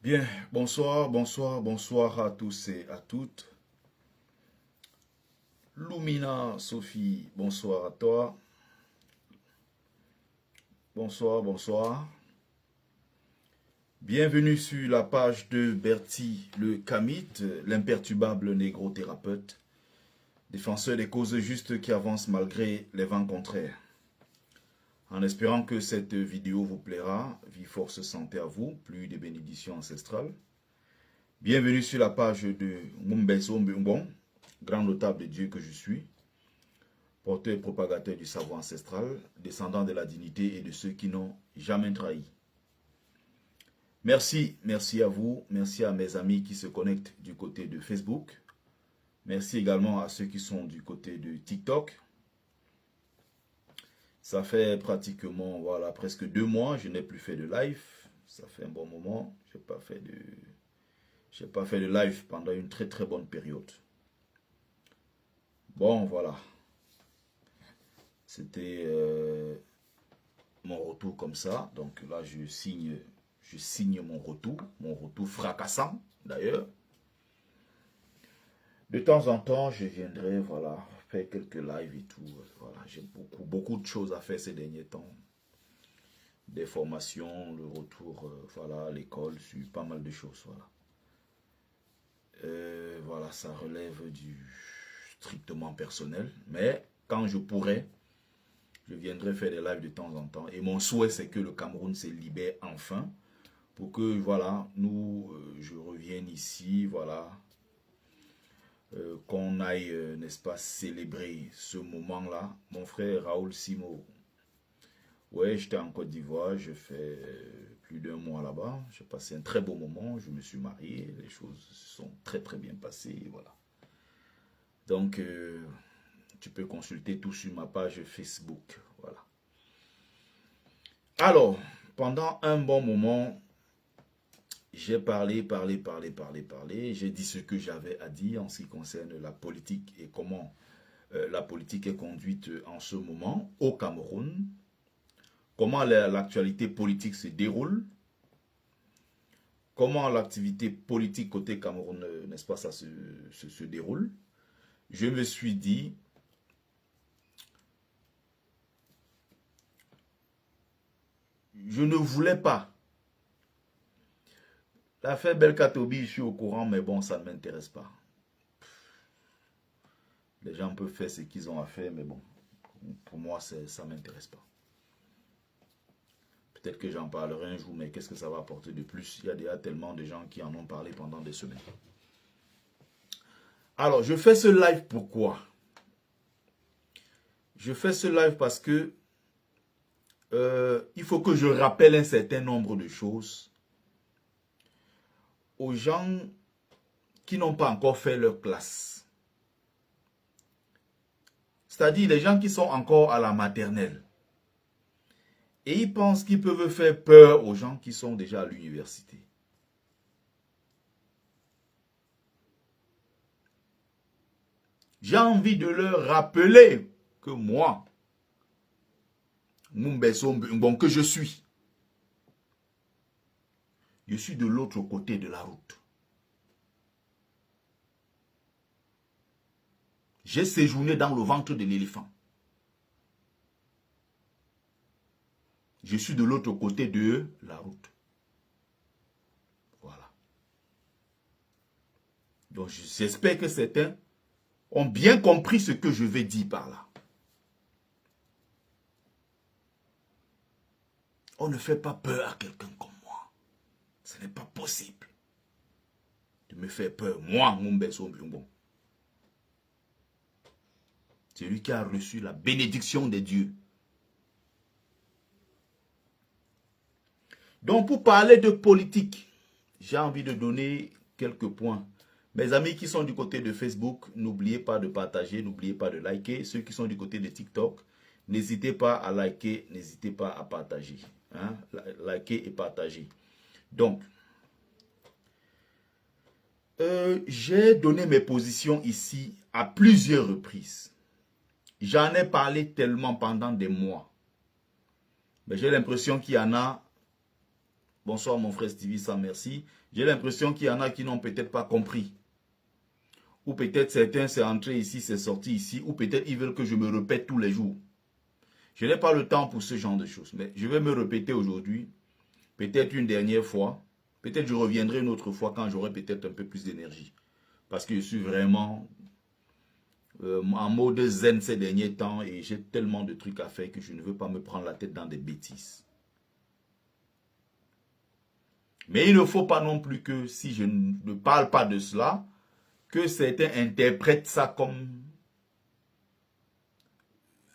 Bien, bonsoir à tous et à toutes. Lumina, Sophie, bonsoir à toi. Bonsoir. Bienvenue sur la page de Bertie le Kamite, l'imperturbable négro-thérapeute, défenseur des causes justes qui avancent malgré les vents contraires. En espérant que cette vidéo vous plaira, vie, force, santé à vous, plus de bénédictions ancestrales. Bienvenue sur la page de Mumbeso Mbungbon, grand notable de Dieu que je suis, porteur et propagateur du savoir ancestral, descendant de la dignité et de ceux qui n'ont jamais trahi. Merci à vous, merci à mes amis qui se connectent du côté de Facebook. Merci également à ceux qui sont du côté de TikTok. Ça fait pratiquement, voilà, presque 2 mois, je n'ai plus fait de live. Ça fait un bon moment, je n'ai pas fait de live pendant une très bonne période. Bon, voilà. C'était mon retour comme ça. Donc là, je signe mon retour fracassant d'ailleurs. De temps en temps, je viendrai, voilà, faire quelques lives et tout. Voilà, j'ai beaucoup de choses à faire ces derniers temps. Des formations, le retour, voilà, à l'école, sur pas mal de choses, voilà. Voilà, ça relève du strictement personnel. Mais quand je pourrai, je viendrai faire des lives de temps en temps. Et mon souhait, c'est que le Cameroun se libère enfin. Pour que, voilà, je revienne ici, voilà. Qu'on aille, n'est-ce pas, célébrer ce moment-là. Mon frère Raoul Simo. Ouais, j'étais en Côte d'Ivoire. Je fais plus d'1 mois là-bas. J'ai passé un très beau moment. Je me suis marié. Les choses se sont très bien passées. Voilà. Donc, tu peux consulter tout sur ma page Facebook. Voilà. Alors, pendant un bon moment, j'ai parlé. J'ai dit ce que j'avais à dire en ce qui concerne la politique et comment la politique est conduite en ce moment au Cameroun. Comment l'actualité politique se déroule. Comment l'activité politique côté Cameroun, n'est-ce pas, ça se déroule. Je me suis dit, je ne voulais pas. L'affaire Belkatobi, je suis au courant, mais bon, ça ne m'intéresse pas. Les gens peuvent faire ce qu'ils ont à faire, mais bon, pour moi, ça ne m'intéresse pas. Peut-être que j'en parlerai un jour, mais qu'est-ce que ça va apporter de plus? Il y a déjà tellement de gens qui en ont parlé pendant des semaines. Alors, je fais ce live pourquoi? Je fais ce live parce que il faut que je rappelle un certain nombre de choses aux gens qui n'ont pas encore fait leur classe. C'est-à-dire les gens qui sont encore à la maternelle. Et ils pensent qu'ils peuvent faire peur aux gens qui sont déjà à l'université. J'ai envie de leur rappeler que moi, que je suis de l'autre côté de la route. J'ai séjourné dans le ventre de l'éléphant. Je suis de l'autre côté de la route. Voilà. Donc j'espère que certains ont bien compris ce que je vais dire par là. On ne fait pas peur à quelqu'un comme moi. Ce n'est pas possible de me faire peur. Moi, Mumbeso Mbungbon. Celui qui a reçu la bénédiction des dieux. Donc, pour parler de politique, j'ai envie de donner quelques points. Mes amis qui sont du côté de Facebook, n'oubliez pas de partager, n'oubliez pas de liker. Ceux qui sont du côté de TikTok, n'hésitez pas à liker, n'hésitez pas à partager. Hein? Liker et partager. Donc, j'ai donné mes positions ici à plusieurs reprises. J'en ai parlé tellement pendant des mois. Mais j'ai l'impression qu'il y en a, Bonsoir mon frère Stevie, ça merci. J'ai l'impression qu'il y en a qui n'ont peut-être pas compris. Ou peut-être certains, c'est entré ici, c'est sorti ici. Ou peut-être ils veulent que je me répète tous les jours. Je n'ai pas le temps pour ce genre de choses. Mais je vais me répéter aujourd'hui. Peut-être une dernière fois. Peut-être je reviendrai une autre fois quand j'aurai peut-être un peu plus d'énergie. Parce que je suis vraiment en mode zen ces derniers temps. Et j'ai tellement de trucs à faire que je ne veux pas me prendre la tête dans des bêtises. Mais il ne faut pas non plus que si je ne parle pas de cela, que certains interprètent ça comme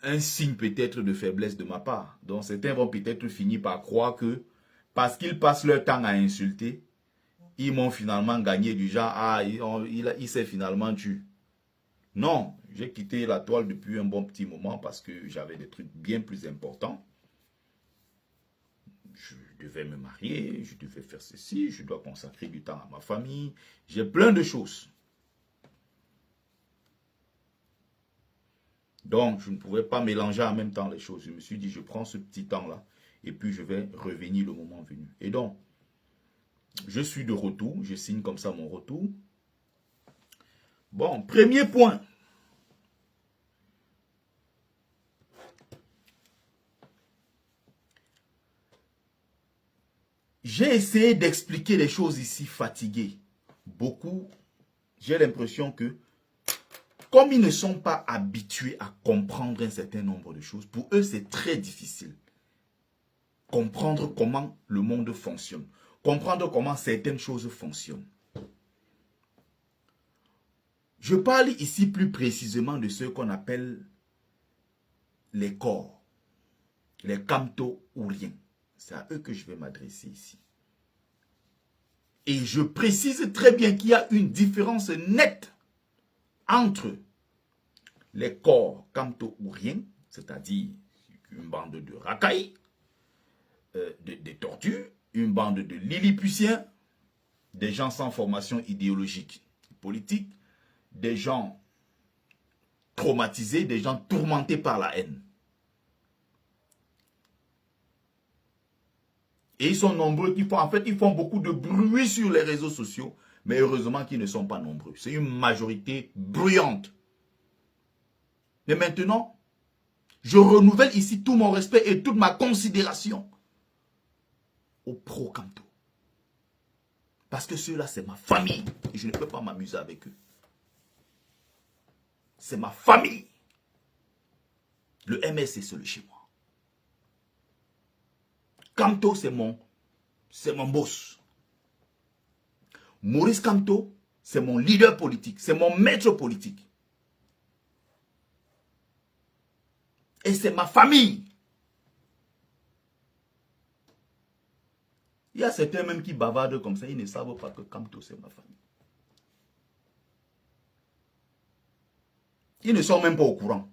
un signe peut-être de faiblesse de ma part. Donc certains vont peut-être finir par croire que parce qu'ils passent leur temps à insulter, ils m'ont finalement gagné du genre, ah, il s'est finalement tué. Non, j'ai quitté la toile depuis un bon petit moment parce que j'avais des trucs bien plus importants. Je devais me marier, je devais faire ceci, je dois consacrer du temps à ma famille. J'ai plein de choses. Donc, je ne pouvais pas mélanger en même temps les choses. Je me suis dit, je prends ce petit temps-là et puis je vais revenir le moment venu. Et donc, je suis de retour. Je signe comme ça mon retour. Bon, premier point. J'ai essayé d'expliquer les choses ici fatigué. Beaucoup, j'ai l'impression que comme ils ne sont pas habitués à comprendre un certain nombre de choses, pour eux c'est très difficile. Comprendre comment le monde fonctionne. Comprendre comment certaines choses fonctionnent. Je parle ici plus précisément de ce qu'on appelle les corps. Les Kamto-Ouriens. C'est à eux que je vais m'adresser ici. Et je précise très bien qu'il y a une différence nette entre les corps Kamto-Ouriens, c'est-à-dire une bande de racailles, des tortues, une bande de Lilliputiens, des gens sans formation idéologique et politique, des gens traumatisés, des gens tourmentés par la haine. Et ils sont nombreux, ils font beaucoup de bruit sur les réseaux sociaux, mais heureusement qu'ils ne sont pas nombreux. C'est une majorité bruyante. Mais maintenant, je renouvelle ici tout mon respect et toute ma considération aux pro-Kamto. Parce que ceux-là, c'est ma famille. Et je ne peux pas m'amuser avec eux. C'est ma famille. Le MSC, c'est le chez moi. Kamto, c'est mon boss. Maurice Kamto, c'est mon leader politique. C'est mon maître politique. Et c'est ma famille. Il y a certains même qui bavardent comme ça. Ils ne savent pas que Kamto, c'est ma famille. Ils ne sont même pas au courant.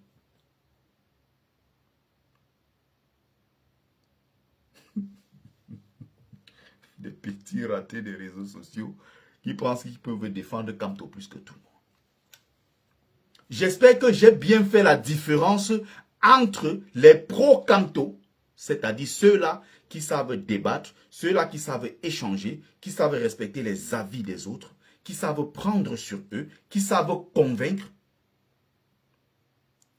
Des petits ratés des réseaux sociaux qui pensent qu'ils peuvent défendre Kamto plus que tout le monde. J'espère que j'ai bien fait la différence entre les pro-Kamto, c'est-à-dire ceux-là qui savent débattre, ceux-là qui savent échanger, qui savent respecter les avis des autres, qui savent prendre sur eux, qui savent convaincre.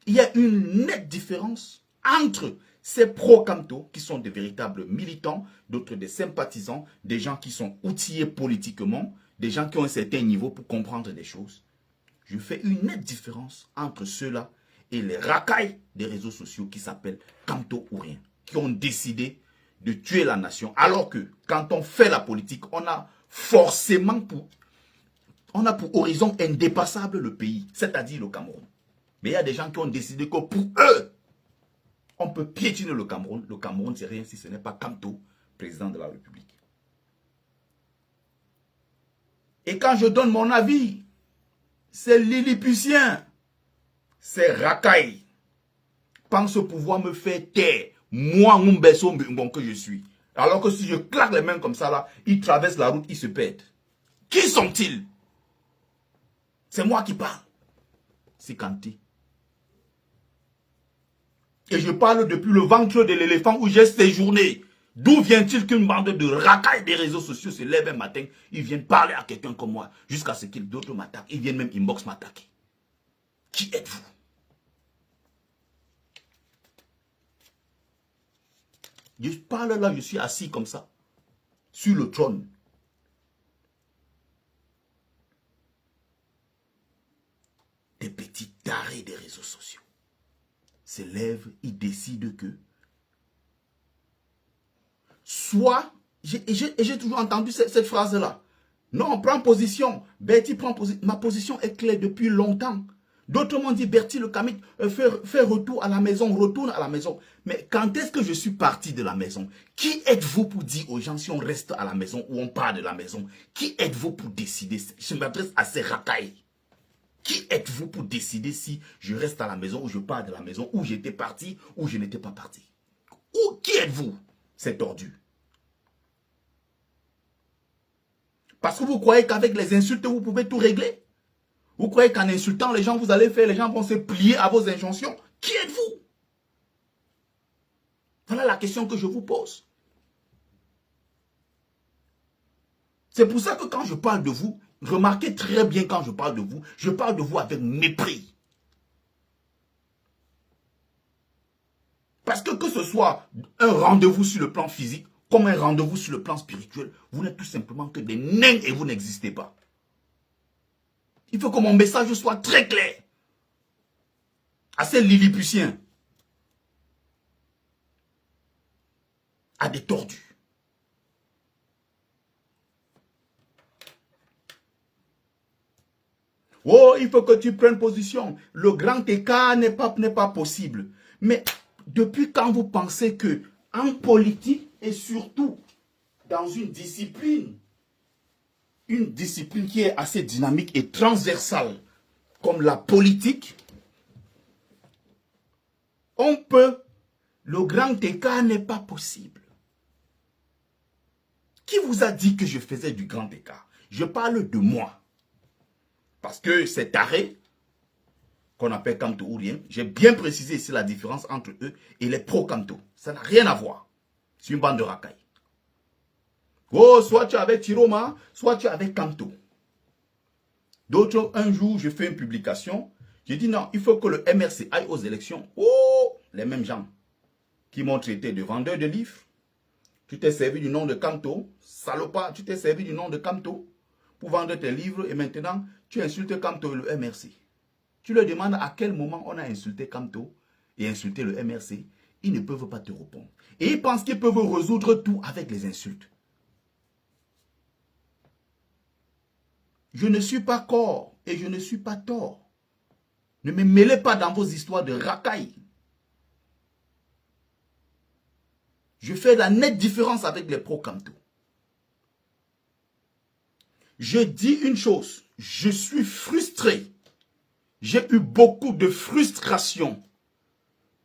Il y a une nette différence entre ces pro-Kamto qui sont des véritables militants, d'autres des sympathisants, des gens qui sont outillés politiquement, des gens qui ont un certain niveau pour comprendre des choses. Je fais une nette différence entre ceux-là et les racailles des réseaux sociaux qui s'appellent Kamto-Ouriens, qui ont décidé de tuer la nation. Alors que quand on fait la politique, on a forcément pour horizon indépassable le pays, c'est-à-dire le Cameroun. Mais il y a des gens qui ont décidé que pour eux, on peut piétiner le Cameroun. Le Cameroun, c'est rien si ce n'est pas Kamto, président de la République. Et quand je donne mon avis, c'est Lilliputien, c'est racaille, pense pouvoir me faire taire, moi, Mumbeso Mbungon que je suis. Alors que si je claque les mains comme ça, là, ils traversent la route, ils se perdent. Qui sont-ils? C'est moi qui parle. C'est Kanté. Et je parle depuis le ventre de l'éléphant où j'ai séjourné D'où vient-il qu'une bande de racailles des réseaux sociaux se lève un matin, ils viennent parler à quelqu'un comme moi, jusqu'à ce qu'ils d'autres m'attaquent, ils viennent même inbox m'attaquer. Qui êtes-vous? Je parle là, je suis assis comme ça, sur le trône. Des petits tarés des réseaux sociaux se lèvent, ils décident que soit, j'ai toujours entendu cette phrase-là. Non, prends position. Bertie prend position. Ma position est claire depuis longtemps. D'autres m'ont dit, Bertie le Kamit, fais retour à la maison, retourne à la maison. Mais quand est-ce que je suis parti de la maison? Qui êtes-vous pour dire aux gens si on reste à la maison ou on part de la maison? Qui êtes-vous pour décider? Je m'adresse à ces racailles. Qui êtes-vous pour décider si je reste à la maison ou je pars de la maison, ou j'étais parti ou je n'étais pas parti? Ou qui êtes-vous? C'est tordu. Parce que vous croyez qu'avec les insultes, vous pouvez tout régler? Vous croyez qu'en insultant les gens, vous allez faire, les gens vont se plier à vos injonctions? Qui êtes-vous? Voilà la question que je vous pose. C'est pour ça que quand je parle de vous, remarquez très bien quand je parle de vous avec mépris. Parce que ce soit un rendez-vous sur le plan physique, comme un rendez-vous sur le plan spirituel, vous n'êtes tout simplement que des nains et vous n'existez pas. Il faut que mon message soit très clair. À ces lilliputiens. À des tordus. Oh, il faut que tu prennes position. Le grand écart n'est pas possible. Mais depuis quand vous pensez que en politique et surtout dans une discipline qui est assez dynamique et transversale comme la politique, le grand écart n'est pas possible. Qui vous a dit que je faisais du grand écart? Je parle de moi. Parce que cet arrêt qu'on appelle Kamto ou rien, j'ai bien précisé ici la différence entre eux et les pro-Kamto. Ça n'a rien à voir. C'est une bande de racailles. Oh, soit tu es avec Tiroma, soit tu es avec Kamto. D'autres, un jour, je fais une publication. J'ai dit non, il faut que le MRC aille aux élections. Oh, les mêmes gens qui m'ont traité de vendeur de livres. Tu t'es servi du nom de Kamto, salopard, tu t'es servi du nom de Kamto pour vendre tes livres et maintenant tu insultes Kamto et le MRC. Tu leur demandes à quel moment on a insulté Kamto et insulté le MRC. Ils ne peuvent pas te répondre. Et ils pensent qu'ils peuvent résoudre tout avec les insultes. Je ne suis pas corps et je ne suis pas tort. Ne me mêlez pas dans vos histoires de racailles. Je fais la nette différence avec les pro-Kamto. Je dis une chose, je suis frustré. J'ai eu beaucoup de frustration.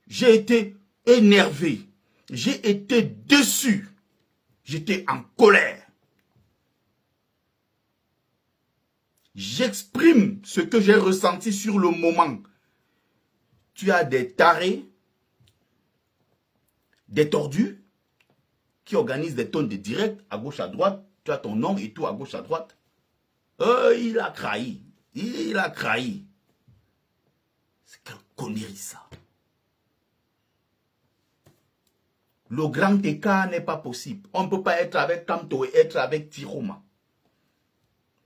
J'ai été énervé. J'ai été déçu. J'étais en colère. J'exprime ce que j'ai ressenti sur le moment. Tu as des tarés, des tordus, qui organisent des tonnes de direct à gauche à droite. Tu as ton nom et tout à gauche à droite. Il a crahi. Il a crahi. C'est quelle connerie ça. Le grand écart n'est pas possible. On ne peut pas être avec Kamto et être avec Tiroma.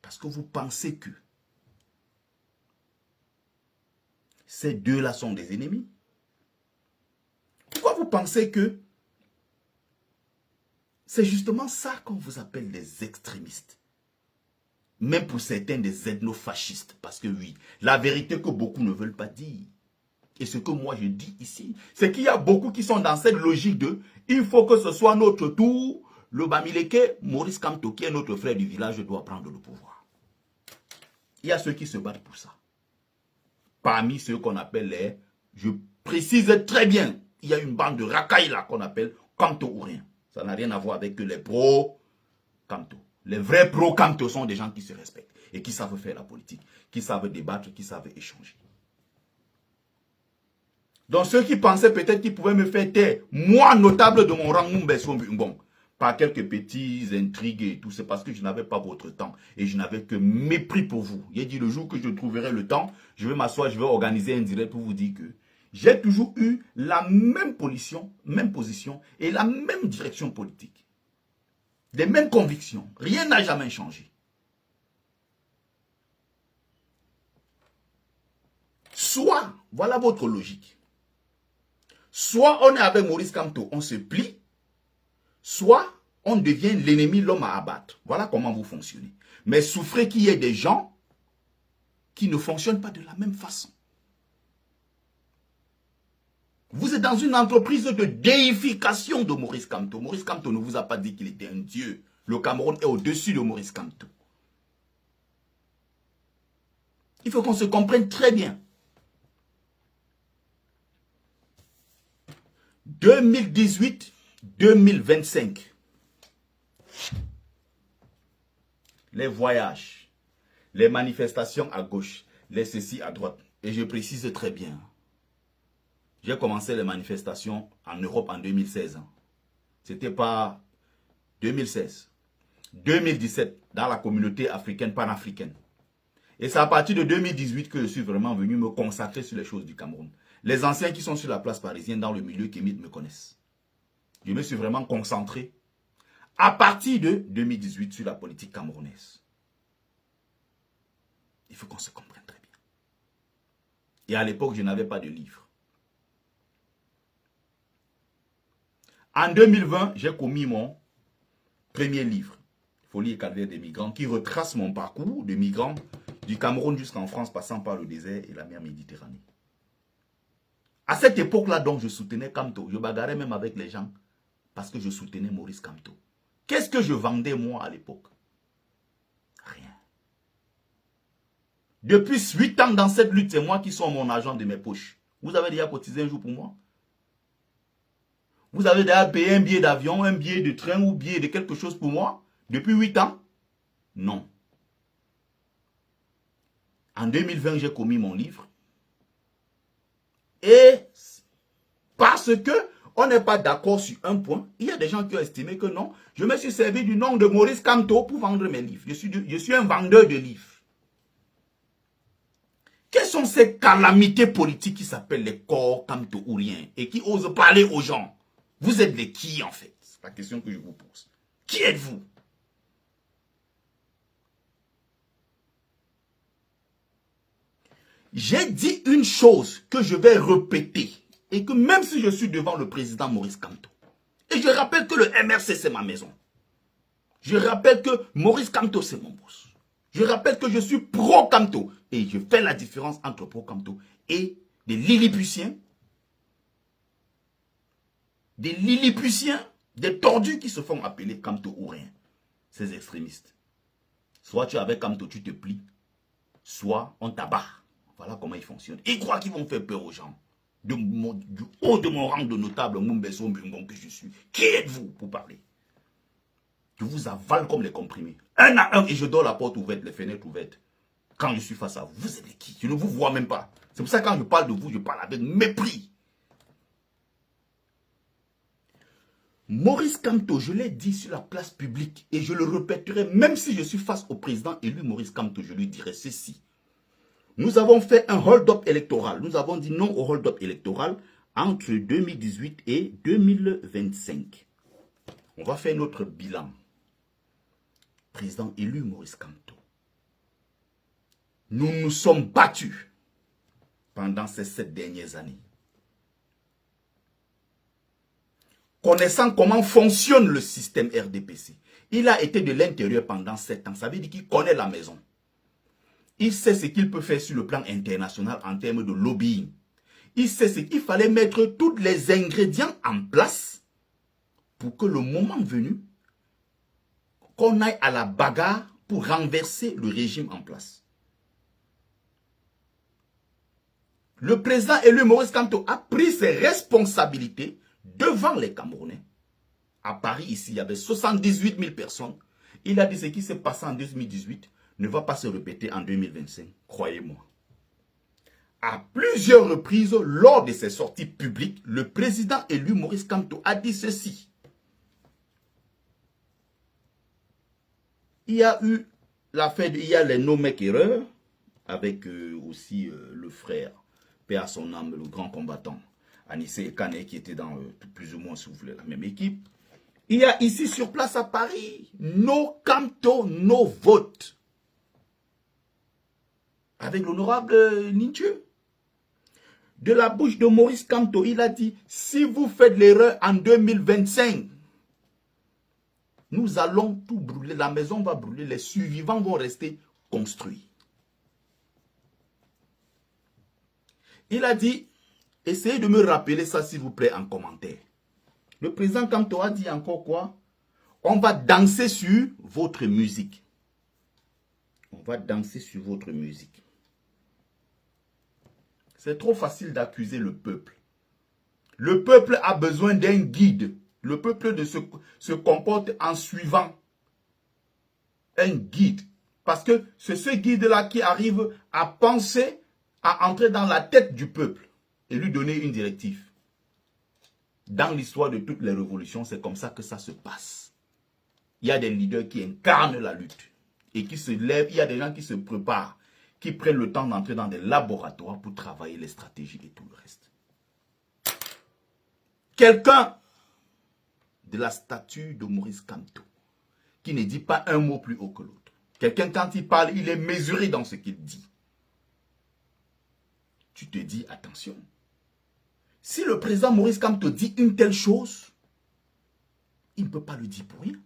Parce que vous pensez que ces deux-là sont des ennemis. Pourquoi vous pensez que c'est justement ça qu'on vous appelle des extrémistes? Même pour certains des ethnofascistes. Parce que oui, la vérité que beaucoup ne veulent pas dire. Et ce que moi je dis ici, c'est qu'il y a beaucoup qui sont dans cette logique de il faut que ce soit notre tour. Le Bamileke, Maurice Kamto, qui est notre frère du village, doit prendre le pouvoir. Il y a ceux qui se battent pour ça. Parmi ceux qu'on appelle les... Je précise très bien, il y a une bande de racailles là qu'on appelle Kamto ou rien. Ça n'a rien à voir avec les pro-Kamto. Les vrais pro-Kamto sont des gens qui se respectent et qui savent faire la politique, qui savent débattre, qui savent échanger. Donc ceux qui pensaient peut-être qu'ils pouvaient me faire taire, moi notable de mon rang, bon, par quelques petits intrigues et tout, c'est parce que je n'avais pas votre temps et je n'avais que mépris pour vous. J'ai dit le jour que je trouverai le temps, je vais m'asseoir, je vais organiser un direct pour vous dire que j'ai toujours eu la même position et la même direction politique. Les mêmes convictions. Rien n'a jamais changé. Soit, voilà votre logique. Soit on est avec Maurice Kamto, on se plie, soit on devient l'ennemi, l'homme à abattre. Voilà comment vous fonctionnez. Mais souffrez qu'il y ait des gens qui ne fonctionnent pas de la même façon. Vous êtes dans une entreprise de déification de Maurice Kamto. Maurice Kamto ne vous a pas dit qu'il était un dieu. Le Cameroun est au-dessus de Maurice Kamto. Il faut qu'on se comprenne très bien. 2018-2025. Les voyages, les manifestations à gauche, les ceci à droite. Et je précise très bien. J'ai commencé les manifestations en Europe en 2016. C'était pas 2016. 2017, dans la communauté africaine, panafricaine. Et c'est à partir de 2018 que je suis vraiment venu me consacrer sur les choses du Cameroun. Les anciens qui sont sur la place parisienne dans le milieu kémite me connaissent. Je me suis vraiment concentré à partir de 2018 sur la politique camerounaise. Il faut qu'on se comprenne très bien. Et à l'époque, je n'avais pas de livre. En 2020, j'ai commis mon premier livre, Folie et calvaire des migrants, qui retrace mon parcours de migrant du Cameroun jusqu'en France, passant par le désert et la mer Méditerranée. À cette époque-là, donc, je soutenais Kamto. Je bagarrais même avec les gens parce que je soutenais Maurice Kamto. Qu'est-ce que je vendais, moi, à l'époque? Rien. Depuis 8 ans dans cette lutte, c'est moi qui sors mon argent de mes poches. Vous avez déjà cotisé un jour pour moi? Vous avez déjà payé un billet d'avion, un billet de train ou billet de quelque chose pour moi? Depuis 8 ans? Non. En 2020, j'ai commis mon livre. Et parce que on n'est pas d'accord sur un point, il y a des gens qui ont estimé que non, je me suis servi du nom de Maurice Kamto pour vendre mes livres. Je suis un vendeur de livres. Quelles sont ces calamités politiques qui s'appellent les corps kamtouriens et qui osent parler aux gens? Vous êtes les qui en fait? C'est la question que je vous pose. Qui êtes-vous? J'ai dit une chose que je vais répéter. Et que même si je suis devant le président Maurice Kamto, et je rappelle que le MRC c'est ma maison. Je rappelle que Maurice Kamto c'est mon boss. Je rappelle que je suis pro-Kamto. Et je fais la différence entre pro-Kamto et des Lilliputiens. Des Lilliputiens, des tordus qui se font appeler Kamto ou rien. Ces extrémistes. Soit tu es avec Kamto, tu te plies. Soit on t'abat. Voilà comment ils fonctionnent. Ils croient qu'ils vont faire peur aux gens. Du haut de mon rang de notable, Mumbeso Mbungon que je suis. Qui êtes-vous pour parler? Je vous avale comme les comprimés. Un à un, et je dors la porte ouverte, les fenêtres ouvertes. Quand je suis face à vous, vous êtes qui? Je ne vous vois même pas. C'est pour ça que quand je parle de vous, je parle avec mépris. Maurice Kamto, je l'ai dit sur la place publique, et je le répéterai, même si je suis face au président élu Maurice Kamto, je lui dirai ceci. Nous avons fait un hold-up électoral. Nous avons dit non au hold-up électoral entre 2018 et 2025. On va faire notre bilan. Président élu Maurice Kamto. Nous nous sommes battus pendant ces 7 dernières années. Connaissant comment fonctionne le système RDPC, il a été de l'intérieur pendant 7 ans. Ça veut dire qu'il connaît la maison. Il sait ce qu'il peut faire sur le plan international en termes de lobbying. Il sait ce qu'il fallait mettre tous les ingrédients en place pour que le moment venu, qu'on aille à la bagarre pour renverser le régime en place. Le président élu Maurice Kamto a pris ses responsabilités devant les Camerounais. À Paris, ici, il y avait 78 000 personnes. Il a dit ce qui s'est passé en 2018 ne va pas se répéter en 2025, croyez-moi. À plusieurs reprises, lors de ses sorties publiques, le président élu Maurice Kamto a dit ceci. Il y a eu l'affaire, il y a les no-make-erreurs, avec aussi le frère, paix à son âme, le grand combattant, Anissé Ekane, qui était dans plus ou moins, si vous voulez, la même équipe. Il y a ici sur place à Paris, no Kamto, no vote. Avec l'honorable Nintieu. De la bouche de Maurice Kamto, il a dit, si vous faites l'erreur en 2025, nous allons tout brûler, la maison va brûler, les survivants vont rester construits. Il a dit, essayez de me rappeler ça s'il vous plaît en commentaire. Le président Kamto a dit encore quoi? On va danser sur votre musique. On va danser sur votre musique. C'est trop facile d'accuser le peuple. Le peuple a besoin d'un guide. Le peuple se comporte en suivant un guide. Parce que c'est ce guide-là qui arrive à penser, à entrer dans la tête du peuple et lui donner une directive. Dans l'histoire de toutes les révolutions, c'est comme ça que ça se passe. Il y a des leaders qui incarnent la lutte et qui se lèvent. Il y a des gens qui se préparent, qui prennent le temps d'entrer dans des laboratoires pour travailler les stratégies et tout le reste. Quelqu'un de la statue de Maurice Kamto, qui ne dit pas un mot plus haut que l'autre. Quelqu'un, quand il parle, il est mesuré dans ce qu'il dit. Tu te dis, attention. Si le président Maurice Kamto dit une telle chose, il ne peut pas le dire pour rien.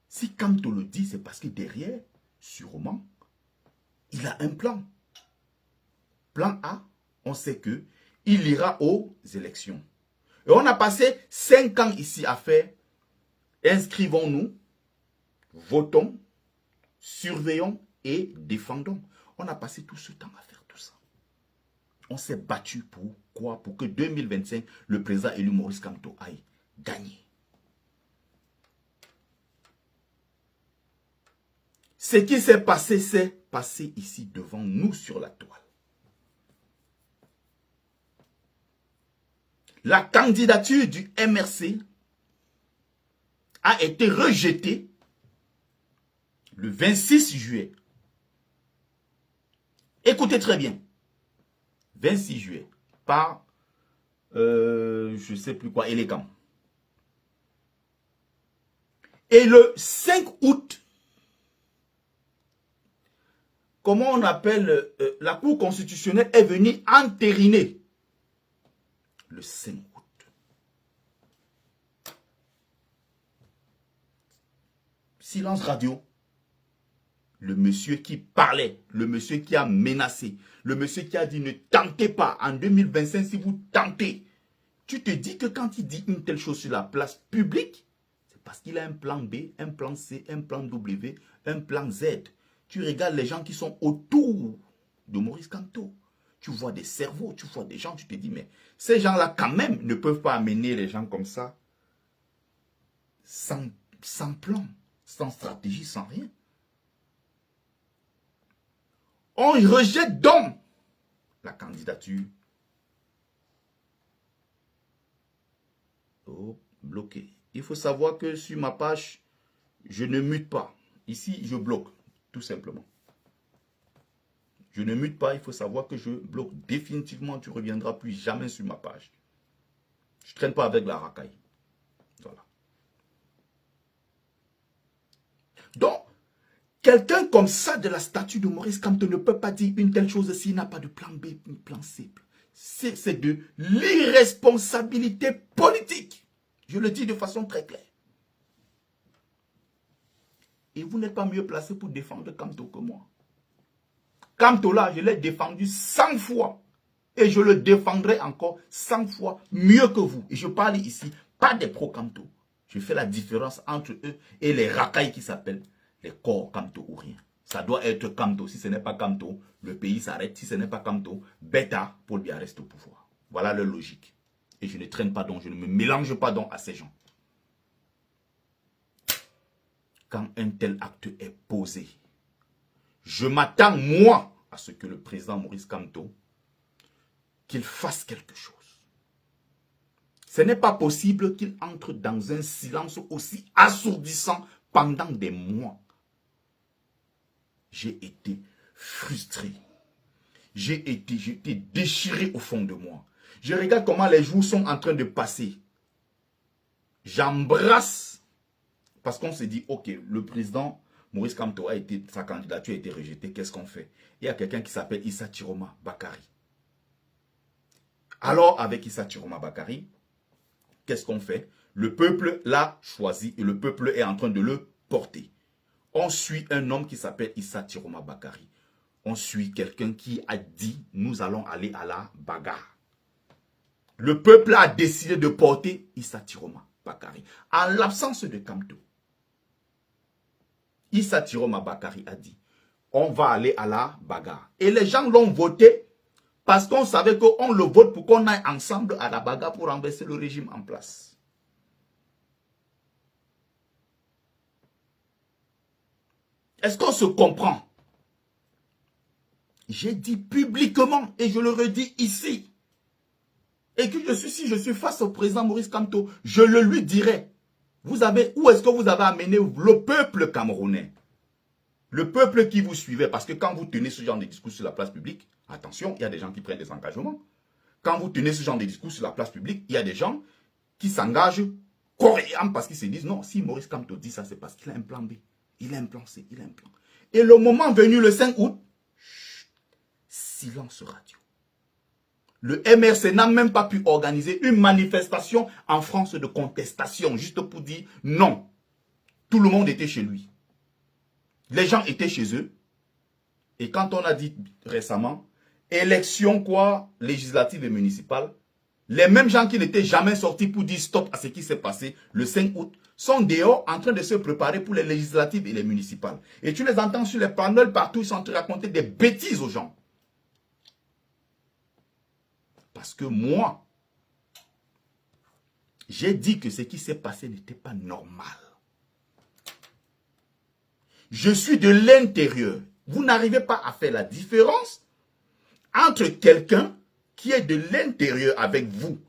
Si Kamto le dit, c'est parce que derrière, sûrement, il a un plan. Plan A, on sait que il ira aux élections. Et on a passé 5 ans ici à faire, inscrivons-nous, votons, surveillons et défendons. On a passé tout ce temps à faire tout ça. On s'est battu pour quoi? Pour que 2025, le président élu Maurice Kamto aille gagner. Ce qui s'est passé ici devant nous sur la toile. La candidature du MRC a été rejetée le 26 juillet. Écoutez très bien. 26 juillet. Par, je ne sais plus quoi, élégant. Et le 5 août, comment on appelle, la Cour constitutionnelle est venue entériner le 5 août. Silence radio. Le monsieur qui parlait, le monsieur qui a menacé, le monsieur qui a dit ne tentez pas en 2025 si vous tentez. Tu te dis que quand il dit une telle chose sur la place publique, c'est parce qu'il a un plan B, un plan C, un plan W, un plan Z. Tu regardes les gens qui sont autour de Maurice Kamto. Tu vois des cerveaux, tu vois des gens, tu te dis, mais ces gens-là quand même ne peuvent pas amener les gens comme ça sans plan, sans stratégie, sans rien. On rejette donc la candidature. Oh, bloqué. Il faut savoir que sur ma page, je ne mute pas. Ici, je bloque, tout simplement. Je ne mute pas, il faut savoir que je bloque définitivement. Tu ne reviendras plus jamais sur ma page. Je ne traîne pas avec la racaille. Voilà. Donc, quelqu'un comme ça de la statue de Maurice Kamto ne peut pas dire une telle chose s'il n'a pas de plan B, un plan C. C'est de l'irresponsabilité politique. Je le dis de façon très claire. Et vous n'êtes pas mieux placé pour défendre Kamto que moi. Kamto là, je l'ai défendu 100 fois. Et je le défendrai encore 100 fois mieux que vous. Et je parle ici, pas des pro-Kamto. Je fais la différence entre eux et les racailles qui s'appellent les corps Kamto ou rien. Ça doit être Kamto. Si ce n'est pas Kamto, le pays s'arrête. Si ce n'est pas Kamto, Beta, Paul Biya reste au pouvoir. Voilà leur logique. Et je ne traîne pas donc, je ne me mélange pas donc à ces gens. Quand un tel acte est posé, je m'attends, moi, à ce que le président Maurice Kamto qu'il fasse quelque chose. Ce n'est pas possible qu'il entre dans un silence aussi assourdissant pendant des mois. J'ai été frustré. J'ai été déchiré au fond de moi. Je regarde comment les jours sont en train de passer. J'embrasse. Parce qu'on se dit, ok, le président Maurice Kamto sa candidature a été rejetée. Qu'est-ce qu'on fait? Il y a quelqu'un qui s'appelle Issa Chiroma Bakari. Alors, avec Issa Chiroma Bakari, qu'est-ce qu'on fait? Le peuple l'a choisi et le peuple est en train de le porter. On suit un homme qui s'appelle Issa Chiroma Bakari. On suit quelqu'un qui a dit, nous allons aller à la bagarre. Le peuple a décidé de porter Issa Chiroma Bakari. En l'absence de Kamto, Issa Chiroma Bakari a dit, on va aller à la bagarre. Et les gens l'ont voté parce qu'on savait qu'on le vote pour qu'on aille ensemble à la bagarre pour renverser le régime en place. Est-ce qu'on se comprend? J'ai dit publiquement et je le redis ici. Et que si je suis face au président Maurice Kamto, je le lui dirai. Où est-ce que vous avez amené le peuple camerounais? Le peuple qui vous suivait. Parce que quand vous tenez ce genre de discours sur la place publique, attention, il y a des gens qui prennent des engagements. Quand vous tenez ce genre de discours sur la place publique, il y a des gens qui s'engagent correctement parce qu'ils se disent, non, si Maurice Kamto dit ça, c'est parce qu'il a un plan B. Il a un plan C, il a un plan. Et le moment venu, le 5 août, silence radio. Le MRC n'a même pas pu organiser une manifestation en France de contestation, juste pour dire non. Tout le monde était chez lui. Les gens étaient chez eux. Et quand on a dit récemment, élection législative et municipale, les mêmes gens qui n'étaient jamais sortis pour dire stop à ce qui s'est passé le 5 août, sont dehors en train de se préparer pour les législatives et les municipales. Et tu les entends sur les panels partout, ils sont en train de raconter des bêtises aux gens. Parce que moi, j'ai dit que ce qui s'est passé n'était pas normal. Je suis de l'intérieur. Vous n'arrivez pas à faire la différence entre quelqu'un qui est de l'intérieur avec vous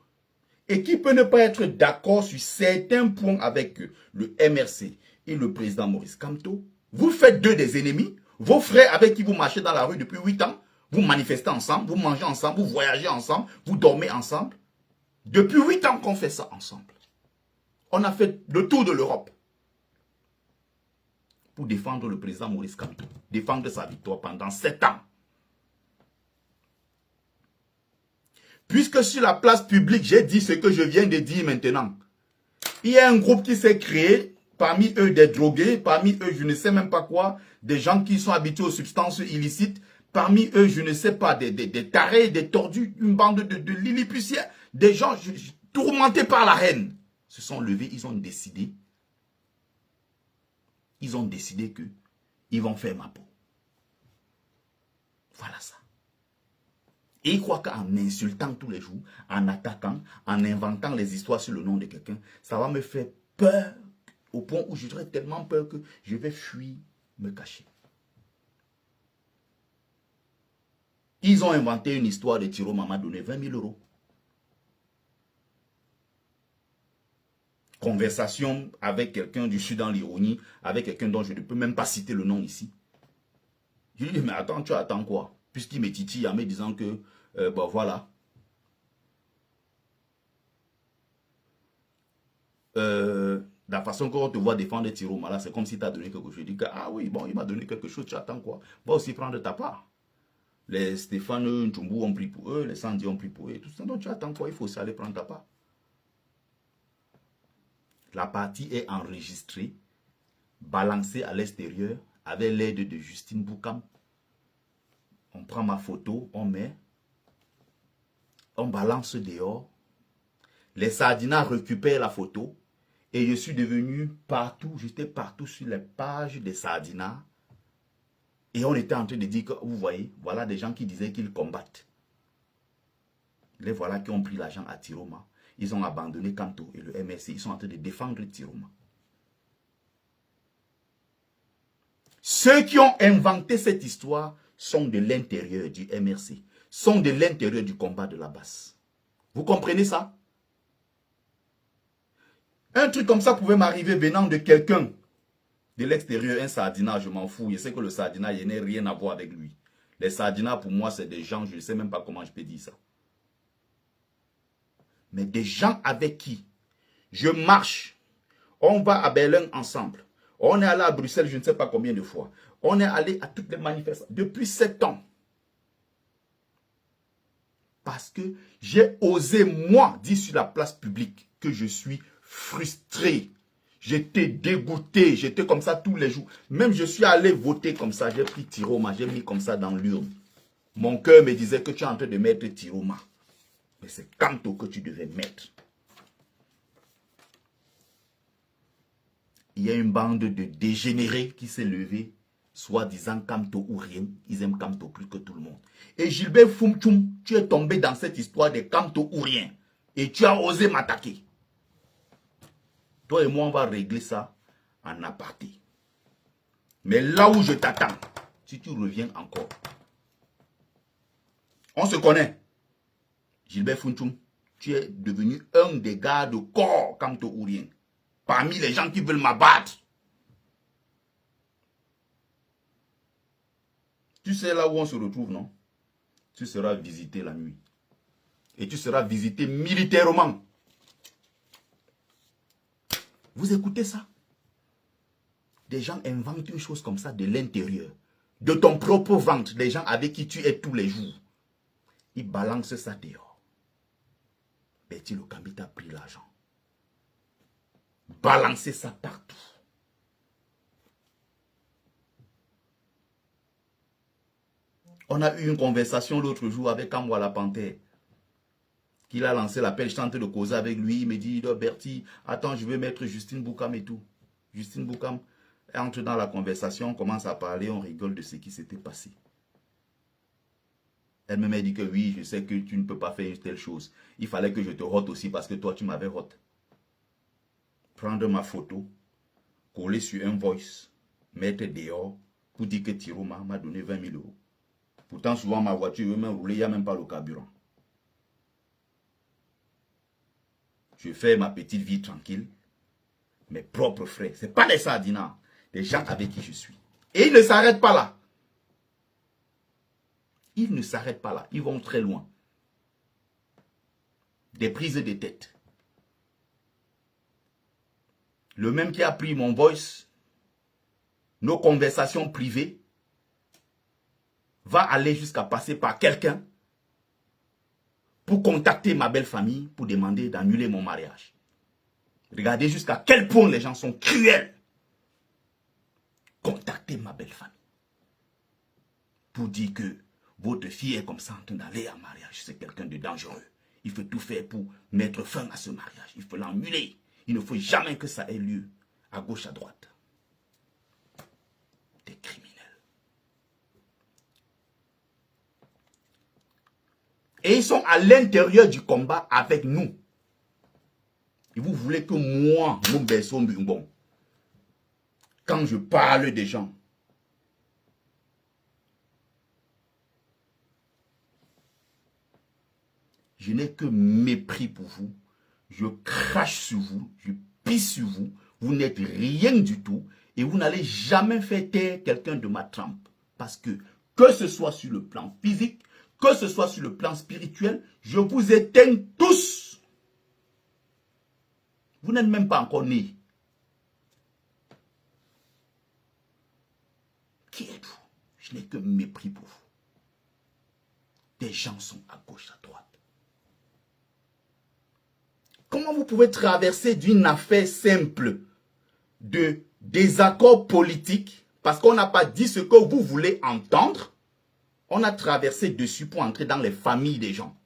et qui peut ne pas être d'accord sur certains points avec le MRC et le président Maurice Kamto. Vous faites d'eux des ennemis. Vos frères avec qui vous marchez dans la rue depuis 8 ans, vous manifestez ensemble, vous mangez ensemble, vous voyagez ensemble, vous dormez ensemble. Depuis 8 ans qu'on fait ça ensemble. On a fait le tour de l'Europe pour défendre le président Maurice Kamto, défendre sa victoire pendant 7 ans. Puisque sur la place publique, j'ai dit ce que je viens de dire maintenant. Il y a un groupe qui s'est créé, parmi eux des drogués, parmi eux je ne sais même pas quoi, des gens qui sont habitués aux substances illicites, parmi eux je ne sais pas, des tarés, des tordus, une bande de lilliputiens, des gens tourmentés par la haine. Se sont levés, ils ont décidé que ils vont faire ma peau. Voilà ça. Et ils croient qu'en insultant tous les jours, en attaquant, en inventant les histoires sur le nom de quelqu'un, ça va me faire peur au point où j'aurais tellement peur que je vais fuir, me cacher. Ils ont inventé une histoire de Tiro Mama donné 20 000 euros. Conversation avec quelqu'un, je suis dans l'ironie, avec quelqu'un dont je ne peux même pas citer le nom ici. Je lui dis, mais attends, tu attends quoi? Puisqu'il me titille en me disant que, bon voilà. La façon qu'on te voit défendre Tiro Mala, c'est comme si tu as donné quelque chose. Je dis que, ah oui, bon, il m'a donné quelque chose, tu attends quoi? Va aussi prendre ta part. Les Stéphane Nchumbu ont pris pour eux, les Sandy ont pris pour eux, tout ça. Donc tu attends quoi? Il faut aussi aller prendre ta part. La partie est enregistrée, balancée à l'extérieur, avec l'aide de Justine Boukam. On prend ma photo, on met, on balance dehors. Les Sardinas récupèrent la photo et je suis devenu partout, j'étais partout sur les pages des Sardinas. Et on était en train de dire que, vous voyez, voilà des gens qui disaient qu'ils combattent. Les voilà qui ont pris l'argent à Tiroma. Ils ont abandonné Kamto et le MRC. Ils sont en train de défendre Tiroma. Ceux qui ont inventé cette histoire sont de l'intérieur du MRC. sont de l'intérieur du combat de la base. Vous comprenez ça? Un truc comme ça pouvait m'arriver venant de quelqu'un de l'extérieur, un sardinat, je m'en fous. Je sais que le sardinat, il n'y a rien à voir avec lui. Les sardinats, pour moi, c'est des gens, je ne sais même pas comment je peux dire ça. Mais des gens avec qui je marche. On va à Berlin ensemble. On est allé à Bruxelles, je ne sais pas combien de fois. On est allé à toutes les manifestations depuis 7 ans. Parce que j'ai osé, moi, dire sur la place publique que je suis frustré. J'étais dégoûté. J'étais comme ça tous les jours. Même je suis allé voter comme ça. J'ai pris Tiroma. J'ai mis comme ça dans l'urne. Mon cœur me disait que tu es en train de mettre Tiroma. Mais c'est Kamto que tu devais mettre. Il y a une bande de dégénérés qui s'est levée, soi-disant Kamto ou rien. Ils aiment Kamto plus que tout le monde. Et Gilbert Fumtchoum, tu es tombé dans cette histoire de Kamto ou rien. Et tu as osé m'attaquer. Toi et moi, on va régler ça en aparté. Mais là où je t'attends, si tu reviens encore, on se connaît. Gilbert Fumtchoum, tu es devenu un des gars de corps Kamto ou rien. Parmi les gens qui veulent m'abattre. Tu sais là où on se retrouve, non? Tu seras visité la nuit. Et tu seras visité militairement. Vous écoutez ça? Des gens inventent une chose comme ça de l'intérieur. De ton propre ventre. Des gens avec qui tu es tous les jours. Ils balancent ça dehors. Betty le Kamit a pris l'argent. Balancez ça partout. On a eu une conversation l'autre jour avec Amwa la Panthère. Qu'il a lancé l'appel, je tente de causer avec lui. Il me dit, Bertie, attends, je veux mettre Justine Boukam et tout. Justine Boukam entre dans la conversation, on commence à parler, on rigole de ce qui s'était passé. Elle me dit que oui, je sais que tu ne peux pas faire une telle chose. Il fallait que je te rote aussi parce que toi, tu m'avais rote. Prendre ma photo, coller sur un voice, mettre dehors pour dire que Tiroma m'a donné 20 000 euros. Pourtant, souvent, ma voiture veut même rouler, il n'y a même pas le carburant. Je fais ma petite vie tranquille. Mes propres frères. Ce n'est pas des sardinats. Des gens avec qui je suis. Et ils ne s'arrêtent pas là. Ils ne s'arrêtent pas là. Ils vont très loin. Des prises de tête. Le même qui a pris mon voice, nos conversations privées, va aller jusqu'à passer par quelqu'un pour contacter ma belle famille pour demander d'annuler mon mariage. Regardez jusqu'à quel point les gens sont cruels. Contactez ma belle famille pour dire que votre fille est comme ça en train d'aller en mariage. C'est quelqu'un de dangereux. Il faut tout faire pour mettre fin à ce mariage. Il faut l'annuler. Il ne faut jamais que ça ait lieu à gauche, à droite. Des criminels. Et ils sont à l'intérieur du combat avec nous. Et vous voulez que moi, mon berceau, bon, quand je parle des gens, je n'ai que mépris pour vous. Je crache sur vous, je pisse sur vous. Vous n'êtes rien du tout. Et vous n'allez jamais faire taire quelqu'un de ma trempe. Parce que ce soit sur le plan physique, que ce soit sur le plan spirituel, je vous éteins tous. Vous n'êtes même pas encore nés. Qui êtes-vous? Je n'ai que mépris pour vous. Des gens sont à gauche, à droite. Comment vous pouvez traverser d'une affaire simple de désaccord politique parce qu'on n'a pas dit ce que vous voulez entendre? On a traversé dessus pour entrer dans les familles des gens.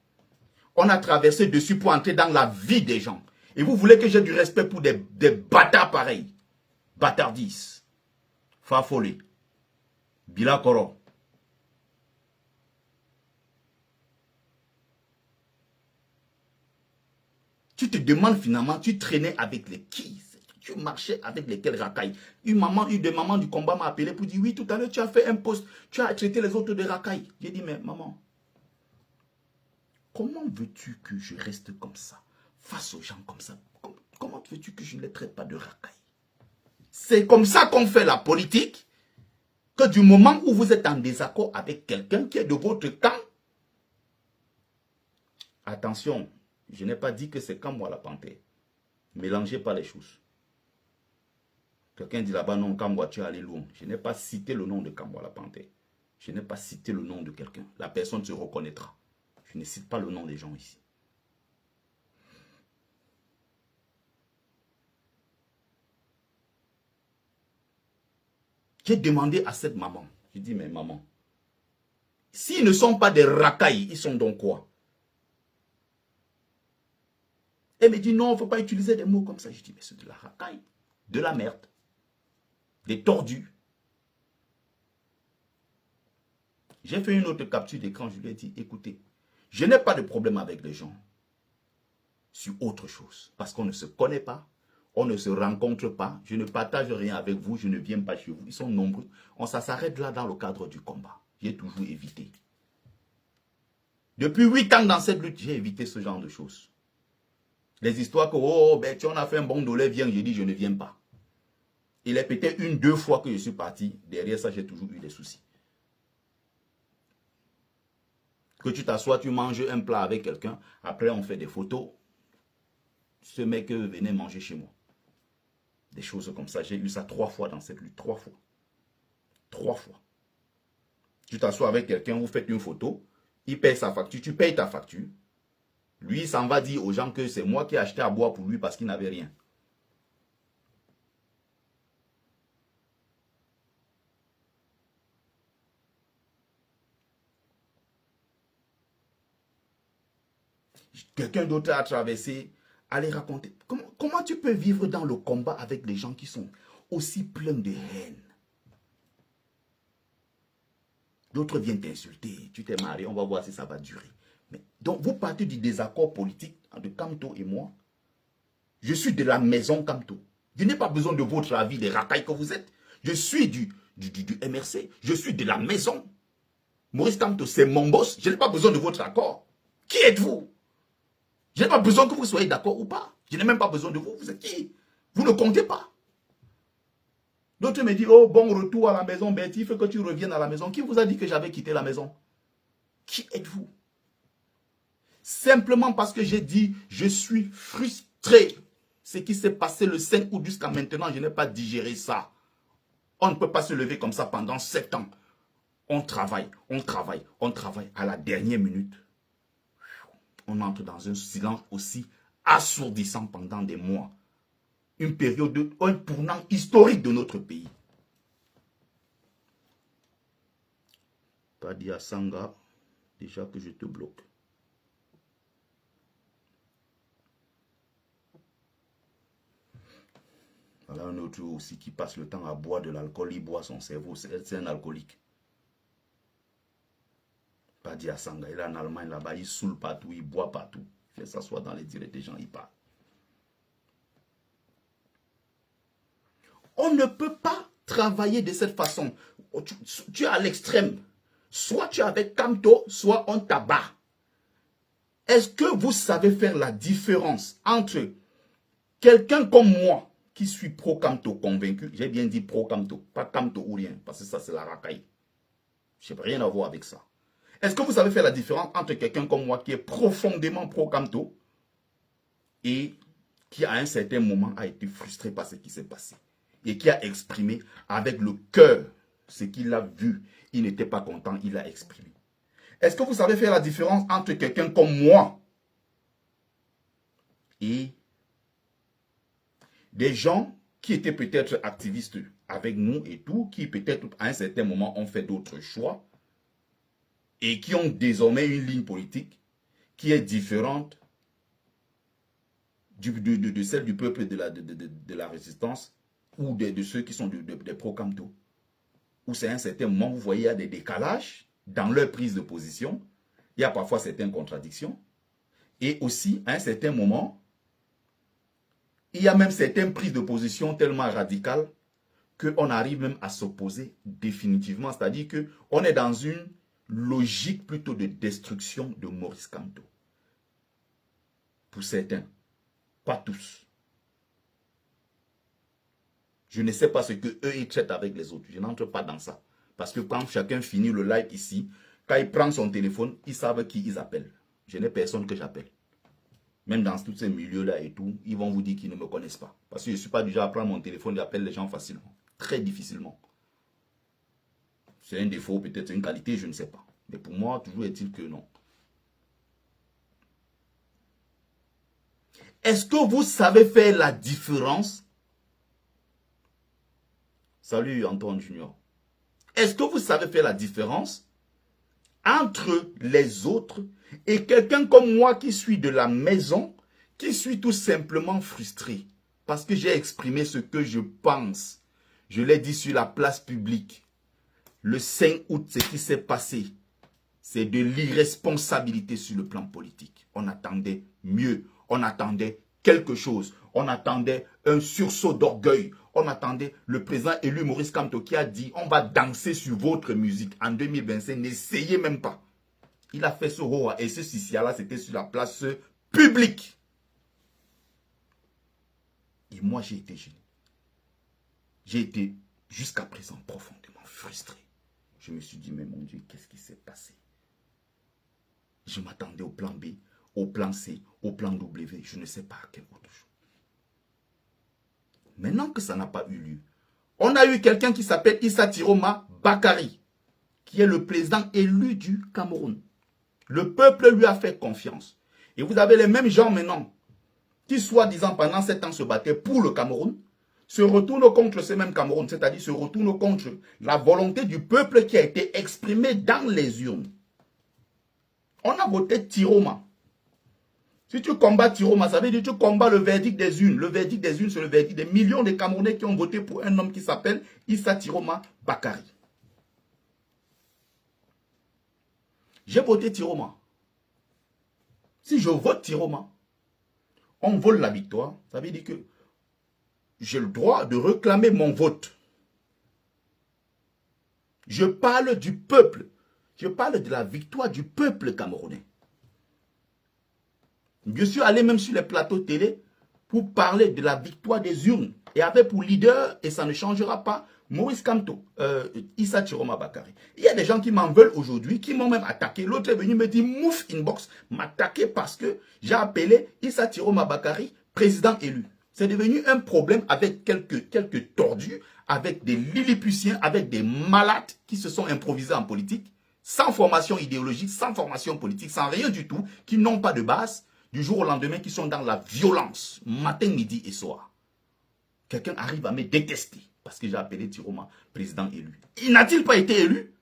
On a traversé dessus pour entrer dans la vie des gens. Et vous voulez que j'ai du respect pour des bâtards pareils? Bâtardis. Fafolé. Bila Koro. Tu te demandes finalement, tu traînais avec les qui? Tu marchais avec lesquels racailles? Une des mamans du combat m'a appelé pour dire, oui, tout à l'heure, tu as fait un poste, tu as traité les autres de racailles. J'ai dit, mais maman, comment veux-tu que je reste comme ça, face aux gens comme ça? Comment veux-tu que je ne les traite pas de racailles? C'est comme ça qu'on fait la politique, que du moment où vous êtes en désaccord avec quelqu'un qui est de votre camp, attention, je n'ai pas dit que c'est comme moi la panthère. Mélangez pas les choses. Quelqu'un dit là-bas, non, Kamwa, tu es allé loin. Je n'ai pas cité le nom de Kamwa la panthère. Je n'ai pas cité le nom de quelqu'un. La personne se reconnaîtra. Je ne cite pas le nom des gens ici. J'ai demandé à cette maman. J'ai dit, mais maman, s'ils ne sont pas des racailles, ils sont donc quoi? Elle me dit, non, il ne faut pas utiliser des mots comme ça. Je dis, mais c'est de la racaille, de la merde, des tordus. J'ai fait une autre capture d'écran, je lui ai dit, écoutez, je n'ai pas de problème avec les gens sur autre chose, parce qu'on ne se connaît pas, on ne se rencontre pas, je ne partage rien avec vous, je ne viens pas chez vous, ils sont nombreux. Ça s'arrête là dans le cadre du combat. J'ai toujours évité. Depuis 8 ans dans cette lutte, j'ai évité ce genre de choses. Les histoires que, oh, ben, on a fait un bon dolé, viens, j'ai dit, je ne viens pas. Il est peut-être 1, 2 fois que je suis parti. Derrière ça, j'ai toujours eu des soucis. Que tu t'assois, tu manges un plat avec quelqu'un, après on fait des photos. Ce mec venait manger chez moi. Des choses comme ça. J'ai eu ça 3 fois dans cette lutte. 3 fois. 3 fois. Tu t'assois avec quelqu'un, vous faites une photo, il paye sa facture, tu payes ta facture. Lui, il s'en va dire aux gens que c'est moi qui ai acheté à boire pour lui parce qu'il n'avait rien. Quelqu'un d'autre a traversé, allez raconter. Comment tu peux vivre dans le combat avec les gens qui sont aussi pleins de haine? D'autres viennent t'insulter, tu t'es marié, on va voir si ça va durer. Mais, donc vous partez du désaccord politique entre Kamto et moi. Je suis de la maison Kamto. Je n'ai pas besoin de votre avis, des racailles que vous êtes. Je suis du MRC, je suis de la maison. Maurice Kamto, c'est mon boss, je n'ai pas besoin de votre accord. Qui êtes-vous? Je n'ai pas besoin que vous soyez d'accord ou pas. Je n'ai même pas besoin de vous. Vous êtes qui? Vous ne comptez pas. D'autres me disent, oh, bon retour à la maison, Betty, il faut que tu reviennes à la maison. Qui vous a dit que j'avais quitté la maison? Qui êtes-vous? Simplement parce que j'ai dit, je suis frustré. Ce qui s'est passé le 5 août jusqu'à maintenant, je n'ai pas digéré ça. On ne peut pas se lever comme ça pendant 7 ans. On travaille, on travaille, on travaille. À la dernière minute, on entre dans un silence aussi assourdissant pendant des mois. Une période, un tournant historique de notre pays. Pas dit à Sanga, déjà que je te bloque. Voilà un autre aussi qui passe le temps à boire de l'alcool, il boit son cerveau, c'est un alcoolique. Pas dit à Sanga, il est en Allemagne là-bas, il saoule partout, il boit partout. Il fait s'asseoir dans les directs des gens, il parle. On ne peut pas travailler de cette façon. Tu es à l'extrême. Soit tu es avec Kamto, soit on t'abat. Est-ce que vous savez faire la différence entre quelqu'un comme moi, qui suis pro-Kamto convaincu, j'ai bien dit pro-Kamto, pas Kamto ou rien, parce que ça c'est la racaille. Je n'ai rien à voir avec ça. Est-ce que vous savez faire la différence entre quelqu'un comme moi qui est profondément pro-Kamto et qui à un certain moment a été frustré par ce qui s'est passé et qui a exprimé avec le cœur ce qu'il a vu, il n'était pas content, il a exprimé. Est-ce que vous savez faire la différence entre quelqu'un comme moi et des gens qui étaient peut-être activistes avec nous et tout, qui peut-être à un certain moment ont fait d'autres choix et qui ont désormais une ligne politique qui est différente de celle du peuple de la résistance ou de ceux qui sont des pro-Kamto. Où c'est à un certain moment, vous voyez, il y a des décalages dans leur prise de position. Il y a parfois certaines contradictions. Et aussi, à un certain moment, il y a même certaines prises de position tellement radicales qu'on arrive même à s'opposer définitivement. C'est-à-dire qu'on est dans une logique plutôt de destruction de Maurice Kamto. Pour certains. Pas tous. Je ne sais pas ce que eux ils traitent avec les autres. Je n'entre pas dans ça. Parce que quand chacun finit le live ici, quand il prend son téléphone, ils savent qui ils appellent. Je n'ai personne que j'appelle. Même dans tous ces milieux-là et tout, ils vont vous dire qu'ils ne me connaissent pas. Parce que je ne suis pas du genre à prendre mon téléphone et appeler les gens facilement. Très difficilement. C'est un défaut, peut-être une qualité, je ne sais pas. Mais pour moi, toujours est-il que non. Est-ce que vous savez faire la différence? Salut Antoine Junior. Est-ce que vous savez faire la différence entre les autres et quelqu'un comme moi qui suis de la maison, qui suis tout simplement frustré parce que j'ai exprimé ce que je pense. Je l'ai dit sur la place publique. Le 5 août, ce qui s'est passé, c'est de l'irresponsabilité sur le plan politique. On attendait mieux, on attendait quelque chose, on attendait un sursaut d'orgueil, on attendait le président élu Maurice Kamto qui a dit on va danser sur votre musique en 2025, n'essayez même pas. Il a fait ce roi et ce Sissia-là, c'était sur la place publique. Et moi, j'ai été gêné. J'ai été jusqu'à présent profondément frustré. Je me suis dit, mais mon Dieu, qu'est-ce qui s'est passé? Je m'attendais au plan B, au plan C, au plan W, je ne sais pas à quel autre chose. Maintenant que ça n'a pas eu lieu, on a eu quelqu'un qui s'appelle Issa Tiroma Bakari, qui est le président élu du Cameroun. Le peuple lui a fait confiance. Et vous avez les mêmes gens maintenant, qui soi-disant pendant 7 ans se battaient pour le Cameroun, se retournent contre ce même Cameroun, c'est-à-dire se retournent contre la volonté du peuple qui a été exprimée dans les urnes. On a voté Tiroma. Si tu combats Tiroma, ça veut dire que tu combats le verdict des urnes. Le verdict des urnes, c'est le verdict des millions de Camerounais qui ont voté pour un homme qui s'appelle Issa Tiroma Bakari. J'ai voté Tiroma. Si je vote Tiroma, on vole la victoire. Ça veut dire que j'ai le droit de réclamer mon vote. Je parle du peuple. Je parle de la victoire du peuple camerounais. Je suis allé même sur les plateaux télé pour parler de la victoire des urnes. Et avec pour leader, et ça ne changera pas, Maurice Kamto, Issa Tiroma Bakari. Il y a des gens qui m'en veulent aujourd'hui, qui m'ont même attaqué. L'autre est venu me dire, mouf inbox, m'attaquer parce que j'ai appelé Issa Tiroma Bakari président élu. C'est devenu un problème avec quelques tordus, avec des lilliputiens, avec des malades qui se sont improvisés en politique, sans formation idéologique, sans formation politique, sans rien du tout, qui n'ont pas de base, du jour au lendemain, qui sont dans la violence, matin, midi et soir. Quelqu'un arrive à me détester parce que j'ai appelé Tiroma président élu. Il n'a-t-il pas été élu?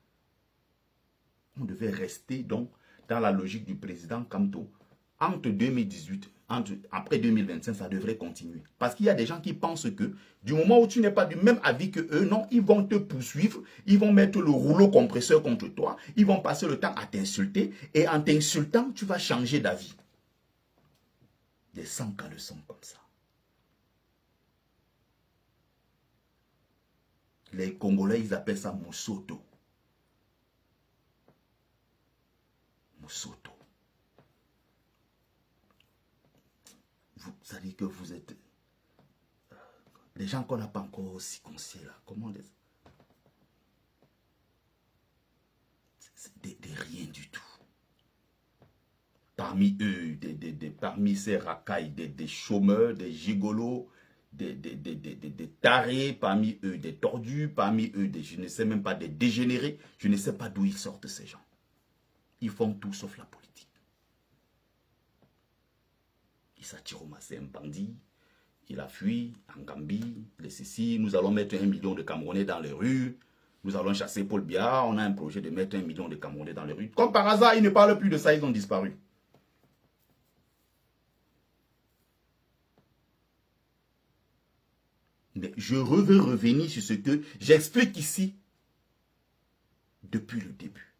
On devait rester donc dans la logique du président Kamto. Entre 2018, après 2025, ça devrait continuer. Parce qu'il y a des gens qui pensent que du moment où tu n'es pas du même avis que eux, non, ils vont te poursuivre, ils vont mettre le rouleau compresseur contre toi, ils vont passer le temps à t'insulter et en t'insultant, tu vas changer d'avis. Des sans-cas le sont comme ça. Les Congolais, ils appellent ça Moussoto. Moussoto. Vous savez que vous êtes... les gens qu'on n'a pas encore circoncis là, comment les... c'est des rien du tout. Parmi eux, parmi ces racailles, des chômeurs, des gigolos, des tarés, parmi eux des tordus, parmi eux je ne sais même pas, des dégénérés. Je ne sais pas d'où ils sortent ces gens. Ils font tout sauf la politique. Issa Tiroma, c'est un bandit. Il a fui en Gambie, les ceci. Nous allons mettre 1 million de Camerounais dans les rues. Nous allons chasser Paul Biya. On a un projet de mettre 1 million de Camerounais dans les rues. Comme par hasard, ils ne parlent plus de ça, ils ont disparu. Mais je veux revenir sur ce que j'explique ici depuis le début.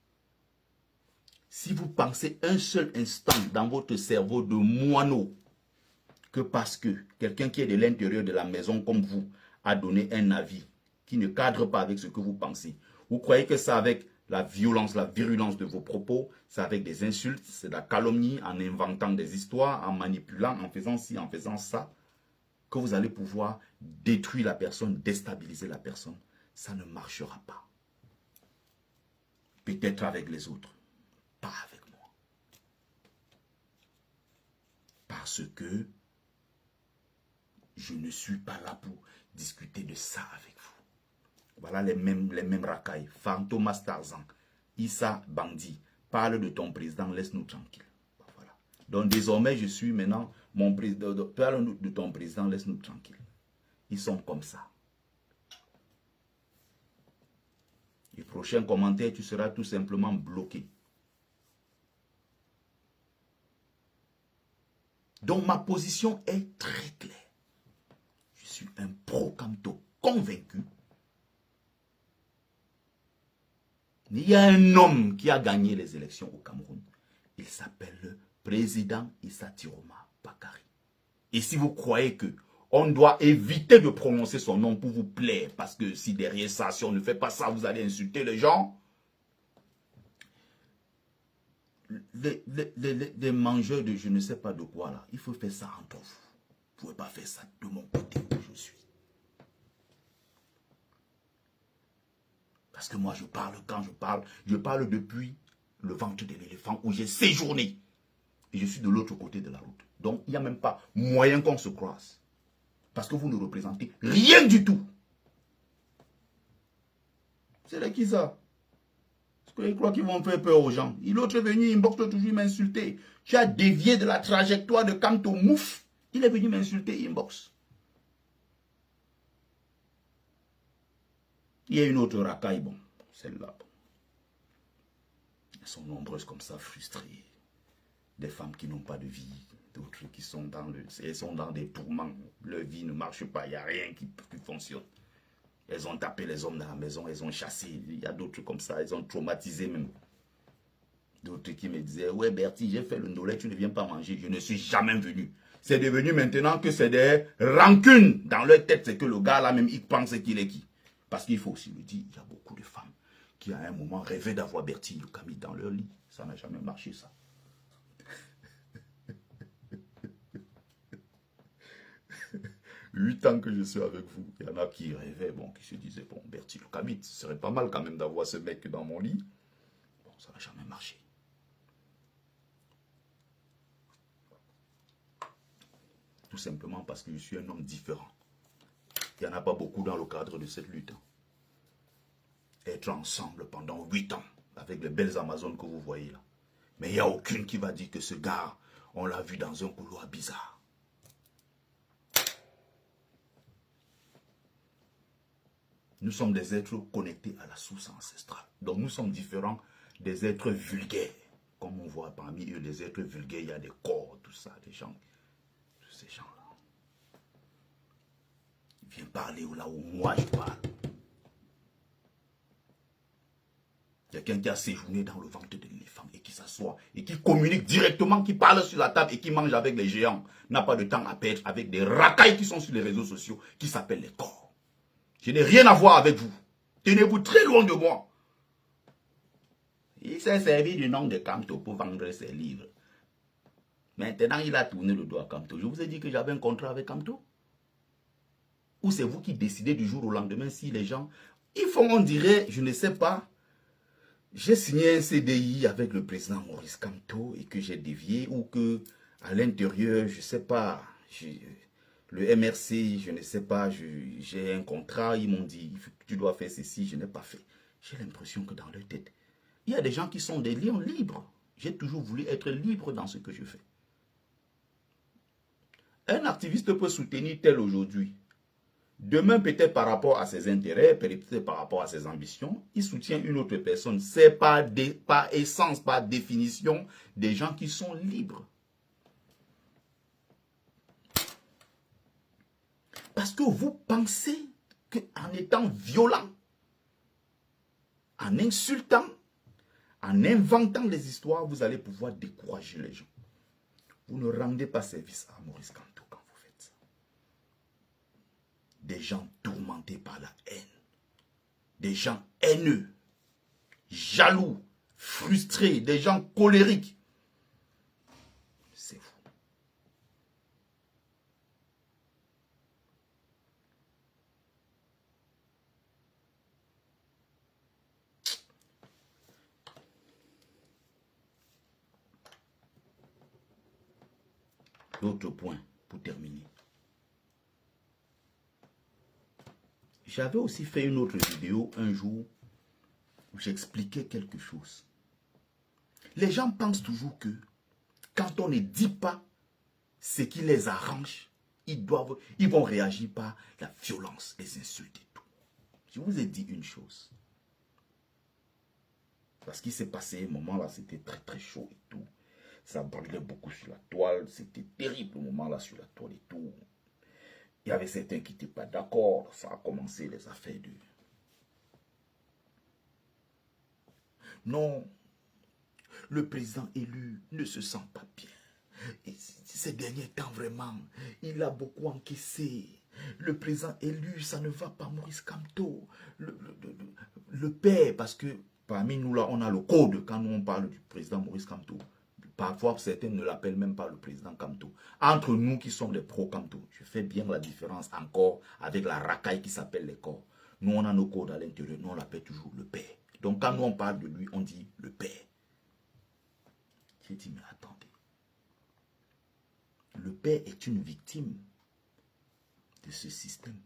Si vous pensez un seul instant dans votre cerveau de moineau que parce que quelqu'un qui est de l'intérieur de la maison comme vous a donné un avis qui ne cadre pas avec ce que vous pensez, vous croyez que c'est avec la violence, la virulence de vos propos, c'est avec des insultes, c'est de la calomnie, en inventant des histoires, en manipulant, en faisant ci, en faisant ça, que vous allez pouvoir détruire la personne, déstabiliser la personne. Ça ne marchera pas. Peut-être avec les autres, pas avec moi. Parce que je ne suis pas là pour discuter de ça avec vous. Voilà les mêmes racailles. Fantomas Tarzan, Issa Bandi, parle de ton président, laisse-nous tranquilles. Voilà. Donc désormais, je suis maintenant mon président. Parle de ton président, laisse-nous tranquilles. Ils sont comme ça. Le prochain commentaire, tu seras tout simplement bloqué. Donc ma position est très claire. Je suis un pro-Kamto convaincu. Il y a un homme qui a gagné les élections au Cameroun. Il s'appelle le président Issa Tiroma Bakari. Et si vous croyez que on doit éviter de prononcer son nom pour vous plaire, parce que si derrière ça, si on ne fait pas ça, vous allez insulter les gens. Les mangeurs de je ne sais pas de quoi là, il faut faire ça entre vous. Vous ne pouvez pas faire ça de mon côté où je suis. Parce que moi, je parle quand je parle depuis le ventre de l'éléphant où j'ai séjourné. Et je suis de l'autre côté de la route. Donc, il n'y a même pas moyen qu'on se croise. Parce que vous ne représentez rien du tout. C'est là qui ça? Est-ce qu'ils croient qu'ils vont faire peur aux gens? L'autre est venu, inbox toujours m'insulter. Tu as dévié de la trajectoire de Kamto Mouf. Il est venu m'insulter, inbox. Il y a une autre racaille, bon, celle-là. Bon. Elles sont nombreuses comme ça, frustrées. Des femmes qui n'ont pas de vie, d'autres qui sont elles sont dans des tourments. Leur vie ne marche pas, il n'y a rien qui fonctionne. Elles ont tapé les hommes dans la maison, elles ont chassé. Il y a d'autres comme ça, elles ont traumatisé même. D'autres qui me disaient, ouais Bertie, j'ai fait le Ndolé, tu ne viens pas manger. Je ne suis jamais venu. C'est devenu maintenant que c'est des rancunes dans leur tête. C'est que le gars là même, il pense qu'il est qui. Parce qu'il faut aussi le dire, il y a beaucoup de femmes qui à un moment rêvaient d'avoir Bertie le Camille dans leur lit. Ça n'a jamais marché ça. 8 ans que je suis avec vous, il y en a qui rêvaient, bon, qui se disaient, bon, Bertie le Camille, ce serait pas mal quand même d'avoir ce mec dans mon lit. Bon, ça n'a jamais marché. Tout simplement parce que je suis un homme différent. Il n'y en a pas beaucoup dans le cadre de cette lutte. Être ensemble pendant 8 ans, avec les belles Amazones que vous voyez là. Mais il n'y a aucune qui va dire que ce gars, on l'a vu dans un couloir bizarre. Nous sommes des êtres connectés à la source ancestrale. Donc nous sommes différents des êtres vulgaires. Comme on voit parmi eux, les êtres vulgaires, il y a des corps, tout ça, des gens, tous ces gens-là. Ils viennent parler là où moi je parle. Quelqu'un qui a séjourné dans le ventre de l'éléphant et qui s'assoit et qui communique directement, qui parle sur la table et qui mange avec les géants, n'a pas de temps à perdre avec des racailles qui sont sur les réseaux sociaux qui s'appellent les corps. Je n'ai rien à voir avec vous. Tenez-vous très loin de moi. Il s'est servi du nom de Kamto pour vendre ses livres. Maintenant, il a tourné le dos à Kamto. Je vous ai dit que j'avais un contrat avec Kamto. Ou c'est vous qui décidez du jour au lendemain si les gens... Ils font, on dirait, je ne sais pas, j'ai signé un CDI avec le président Maurice Kamto et que j'ai dévié ou que à l'intérieur, je ne sais pas, le MRC, je ne sais pas, j'ai un contrat, ils m'ont dit, tu dois faire ceci, je n'ai pas fait. J'ai l'impression que dans leur tête, il y a des gens qui sont des lions libres. J'ai toujours voulu être libre dans ce que je fais. Un activiste peut soutenir tel aujourd'hui. Demain, peut-être par rapport à ses intérêts, peut-être par rapport à ses ambitions, il soutient une autre personne. C'est par essence, par définition, des gens qui sont libres. Parce que vous pensez qu'en étant violent, en insultant, en inventant des histoires, vous allez pouvoir décourager les gens. Vous ne rendez pas service à Maurice Kamto quand vous faites ça. Des gens tourmentés par la haine. Des gens haineux. jaloux, frustrés, des gens colériques. C'est fou. L'autre point, pour terminer. J'avais aussi fait une autre vidéo un jour où j'expliquais quelque chose. Les gens pensent toujours que quand on ne dit pas ce qui les arrange, ils vont réagir par la violence, les insultes et tout. Je vous ai dit une chose. Parce qu'il s'est passé un moment là, c'était très très chaud et tout. Ça brûlait beaucoup sur la toile. C'était terrible le moment là sur la toile et tout. Il y avait certains qui n'étaient pas d'accord. Ça a commencé les affaires de... Non, le président élu ne se sent pas bien. Et ces derniers temps, vraiment, il a beaucoup encaissé. Le président élu, ça ne va pas, Maurice Kamto. Le père, parce que parmi nous là, on a le code quand nous on parle du président Maurice Kamto. Parfois, certains ne l'appellent même pas le président Kamto. Entre nous qui sommes les pro-Kamto, je fais bien la différence encore avec la racaille qui s'appelle les corps. Nous, on a nos codes à l'intérieur, nous on l'appelle toujours le père. Donc quand nous on parle de lui, on dit le père. J'ai dit, mais attendez. Le père est une victime de ce système.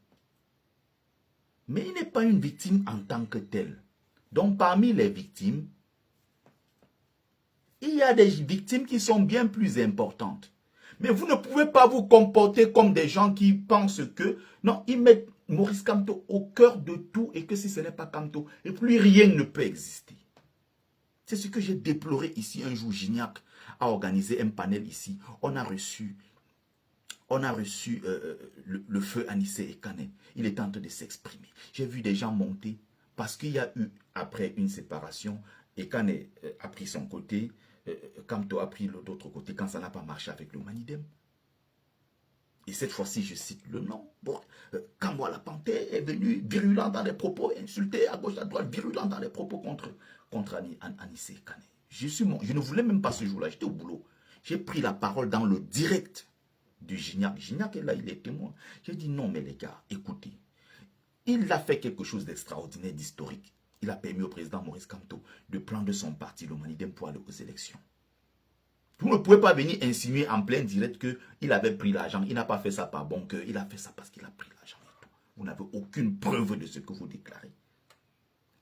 Mais il n'est pas une victime en tant que telle. Donc parmi les victimes, il y a des victimes qui sont bien plus importantes. Mais vous ne pouvez pas vous comporter comme des gens qui pensent que, non, ils mettent Maurice Kamto au cœur de tout et que si ce n'est pas Kamto, et plus rien ne peut exister. C'est ce que j'ai déploré ici un jour. Gignac a organisé un panel ici. On a reçu le feu Anissé et Kané. Il est en train de s'exprimer. J'ai vu des gens monter parce qu'il y a eu, après une séparation, et Kané a pris son côté, Kamto a pris l'autre côté quand ça n'a pas marché avec le Manidem. Et cette fois-ci, je cite le nom. Bon, Kamwa la Panthère est venu virulent dans les propos, insulté à gauche, à droite, virulent dans les propos contre Anissé et Kané. Je ne voulais même pas ce jour-là, j'étais au boulot. J'ai pris la parole dans le direct du Gignac. Gignac est là, il est témoin. J'ai dit non, mais les gars, écoutez. Il a fait quelque chose d'extraordinaire, d'historique. Il a permis au président Maurice Kamto de prendre son parti, le Manidem, pour aller aux élections. Vous ne pouvez pas venir insinuer en plein direct qu'il avait pris l'argent. Il n'a pas fait ça par bon cœur. Il a fait ça parce qu'il a pris l'argent. Vous n'avez aucune preuve de ce que vous déclarez.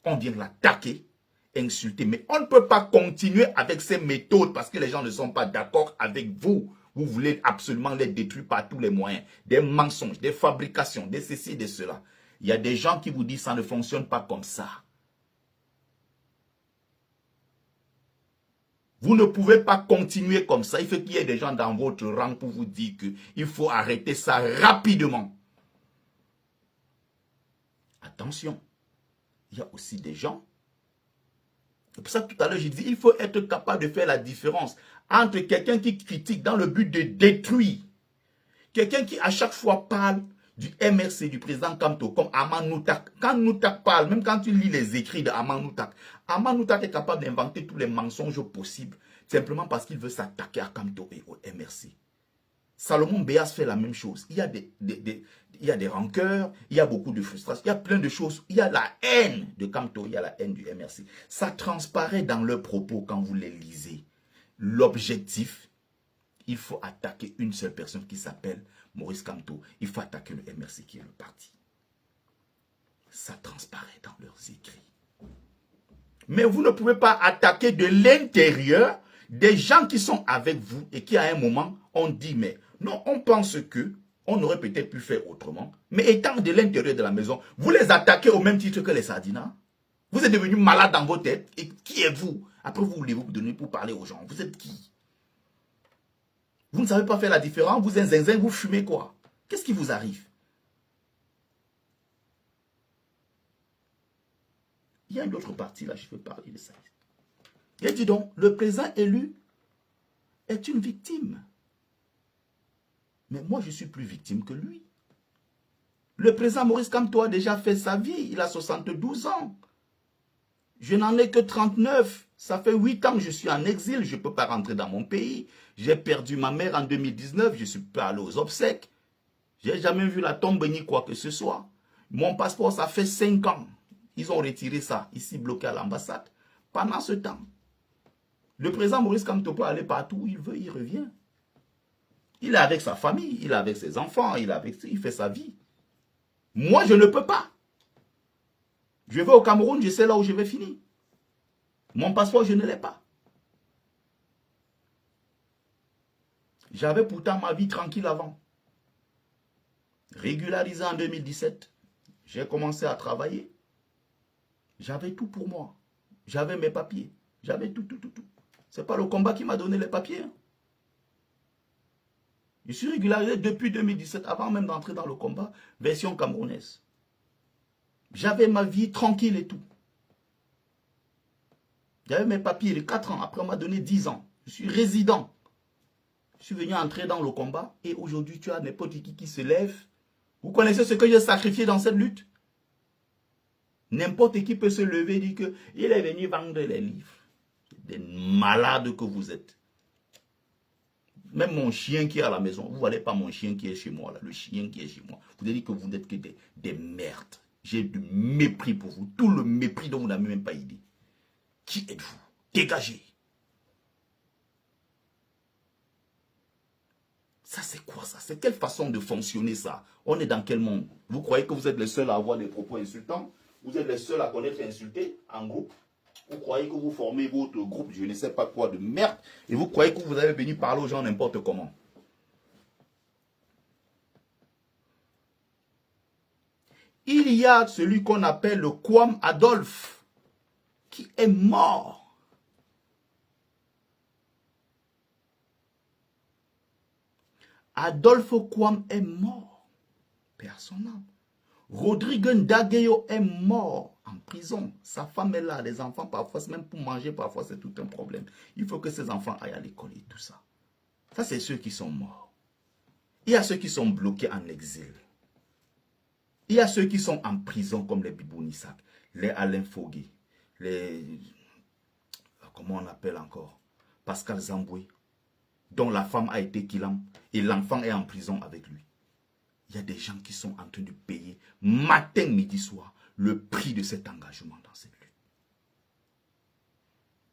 On vient l'attaquer, insulter. Mais on ne peut pas continuer avec ces méthodes parce que les gens ne sont pas d'accord avec vous. Vous voulez absolument les détruire par tous les moyens. Des mensonges, des fabrications, des ceci, des cela. Il y a des gens qui vous disent que ça ne fonctionne pas comme ça. Vous ne pouvez pas continuer comme ça. Il faut qu'il y ait des gens dans votre rang pour vous dire qu'il faut arrêter ça rapidement. Attention, il y a aussi des gens. C'est pour ça que tout à l'heure, j'ai dit il faut être capable de faire la différence entre quelqu'un qui critique dans le but de détruire. Quelqu'un qui à chaque fois parle du MRC, du président Kamto, comme Aman Noutak. Quand Noutak parle, même quand tu lis les écrits de Aman Noutak est capable d'inventer tous les mensonges possibles, simplement parce qu'il veut s'attaquer à Kamto et au MRC. Salomon Béas fait la même chose. Il y a des rancœurs, il y a beaucoup de frustration, il y a plein de choses. Il y a la haine de Kamto, il y a la haine du MRC. Ça transparaît dans leurs propos quand vous les lisez. L'objectif, il faut attaquer une seule personne qui s'appelle Maurice Kamto. Il faut attaquer le MRC qui est le parti. Ça transparaît dans leurs écrits. Mais vous ne pouvez pas attaquer de l'intérieur des gens qui sont avec vous et qui à un moment ont dit mais non, on pense que on aurait peut-être pu faire autrement. Mais étant de l'intérieur de la maison, vous les attaquez au même titre que les Sardinats. Vous êtes devenus malades dans vos têtes. Et qui êtes-vous? Après, vous voulez vous donner pour parler aux gens. Vous êtes qui? Vous ne savez pas faire la différence. Vous êtes zinzin, vous fumez quoi? Qu'est-ce qui vous arrive? Il y a une autre partie là, je vais parler de ça. Il dit donc, le président élu est une victime. Mais moi, je suis plus victime que lui. Le président Maurice Kamto a déjà fait sa vie. Il a 72 ans. Je n'en ai que 39. Ça fait 8 ans que je suis en exil. Je ne peux pas rentrer dans mon pays. J'ai perdu ma mère en 2019. Je ne suis pas allé aux obsèques. Je n'ai jamais vu la tombe ni quoi que ce soit. Mon passeport, ça fait 5 ans. Ils ont retiré ça, ici bloqué à l'ambassade. Pendant ce temps, le président Maurice Kamto peut aller partout où il veut, il revient. Il est avec sa famille, il est avec ses enfants, il fait sa vie. Moi, je ne peux pas. Je vais au Cameroun, je sais là où je vais finir. Mon passeport, je ne l'ai pas. J'avais pourtant ma vie tranquille avant. Régularisé en 2017, j'ai commencé à travailler. J'avais tout pour moi. J'avais mes papiers. J'avais tout. Ce n'est pas le combat qui m'a donné les papiers. Je suis régularisé depuis 2017, avant même d'entrer dans le combat, version camerounaise. J'avais ma vie tranquille et tout. J'avais mes papiers de 4 ans. Après, on m'a donné 10 ans. Je suis résident. Je suis venu entrer dans le combat. Et aujourd'hui, tu as n'importe qui se lève. Vous connaissez ce que j'ai sacrifié dans cette lutte? N'importe qui peut se lever et dire qu'il est venu vendre les livres. Des malades que vous êtes. Même mon chien qui est à la maison, vous ne voyez pas mon chien qui est chez moi, là, le chien qui est chez moi. Vous allez dire que vous n'êtes que des merdes. J'ai du mépris pour vous. Tout le mépris dont vous n'avez même pas idée. Qui êtes-vous? Dégagez. Ça, c'est quoi ça? C'est quelle façon de fonctionner ça? On est dans quel monde? Vous croyez que vous êtes les seuls à avoir des propos insultants? Vous êtes les seuls à connaître insulter en groupe? Vous croyez que vous formez votre groupe, je ne sais pas quoi, de merde, et vous croyez que vous allez venir parler aux gens n'importe comment? Il y a celui qu'on appelle le Kwame Adolphe, qui est mort. Adolphe Kwame est mort. Personnel. Rodrigue Ndageyo est mort en prison. Sa femme est là, les enfants parfois, même pour manger, parfois c'est tout un problème. Il faut que ces enfants aillent à l'école et tout ça. Ça, c'est ceux qui sont morts. Il y a ceux qui sont bloqués en exil. Il y a ceux qui sont en prison comme les Bibounissak, les Alain Fogué, les... Comment on appelle encore? Pascal Zamboué, dont la femme a été Kilam et l'enfant est en prison avec lui. Il y a des gens qui sont en train de payer matin, midi, soir le prix de cet engagement dans cette lutte.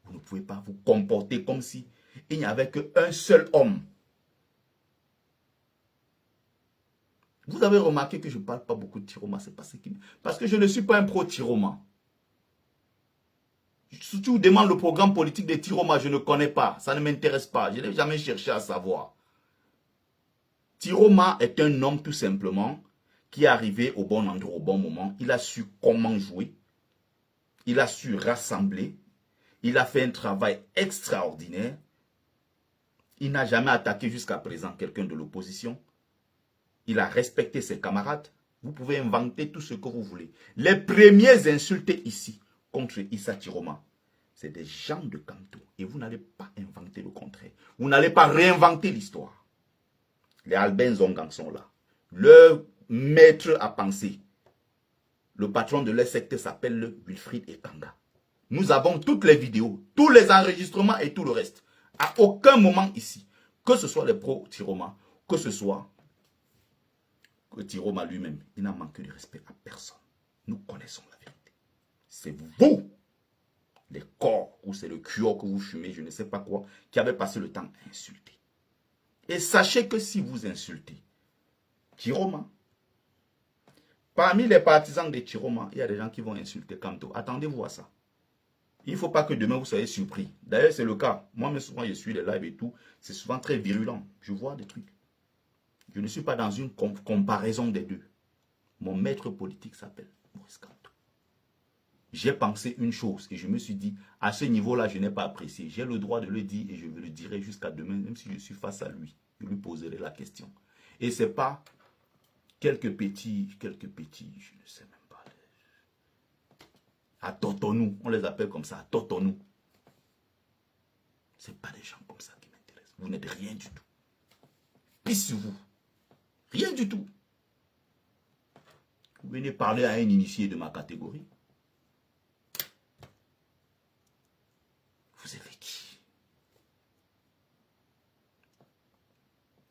Vous ne pouvez pas vous comporter comme si il n'y avait qu'un seul homme. Vous avez remarqué que je ne parle pas beaucoup de Tiroma, c'est parce que je ne suis pas un pro-Tiroma. Si tu vous demandes le programme politique de Tiroma, je ne connais pas, ça ne m'intéresse pas, je n'ai jamais cherché à savoir. Tiroma est un homme tout simplement qui est arrivé au bon endroit, au bon moment. Il a su comment jouer. Il a su rassembler. Il a fait un travail extraordinaire. Il n'a jamais attaqué jusqu'à présent quelqu'un de l'opposition. Il a respecté ses camarades. Vous pouvez inventer tout ce que vous voulez. Les premiers insultés ici contre Issa Tiroma, c'est des gens de Kamto. Et vous n'allez pas inventer le contraire. Vous n'allez pas réinventer l'histoire. Les Albin Zongang sont là. Leur maître à penser, le patron de leur secte s'appelle Wilfried Ekanga. Nous avons toutes les vidéos, tous les enregistrements et tout le reste. À aucun moment ici, que ce soit les pro-Tiroma, que ce soit que Tiroma lui-même, il n'a manqué de respect à personne. Nous connaissons la vérité. C'est vous, les corps, ou c'est le cuir que vous fumez, je ne sais pas quoi, qui avez passé le temps à insulter. Et sachez que si vous insultez Tiroma, parmi les partisans de Tiroma, il y a des gens qui vont insulter Kamto. Attendez-vous à ça. Il ne faut pas que demain vous soyez surpris. D'ailleurs, c'est le cas. Moi, souvent, je suis les lives et tout. C'est souvent très virulent. Je vois des trucs. Je ne suis pas dans une comparaison des deux. Mon maître politique s'appelle Maurice Kamto. J'ai pensé une chose et je me suis dit, à ce niveau-là, je n'ai pas apprécié. J'ai le droit de le dire et je le dirai jusqu'à demain, même si je suis face à lui. Je lui poserai la question. Et ce n'est pas quelques petits, je ne sais même pas. À Totonou, on les appelle comme ça, à Totonou. Ce n'est pas des gens comme ça qui m'intéressent. Vous n'êtes rien du tout. Pisse sur vous. Rien du tout. Vous venez parler à un initié de ma catégorie.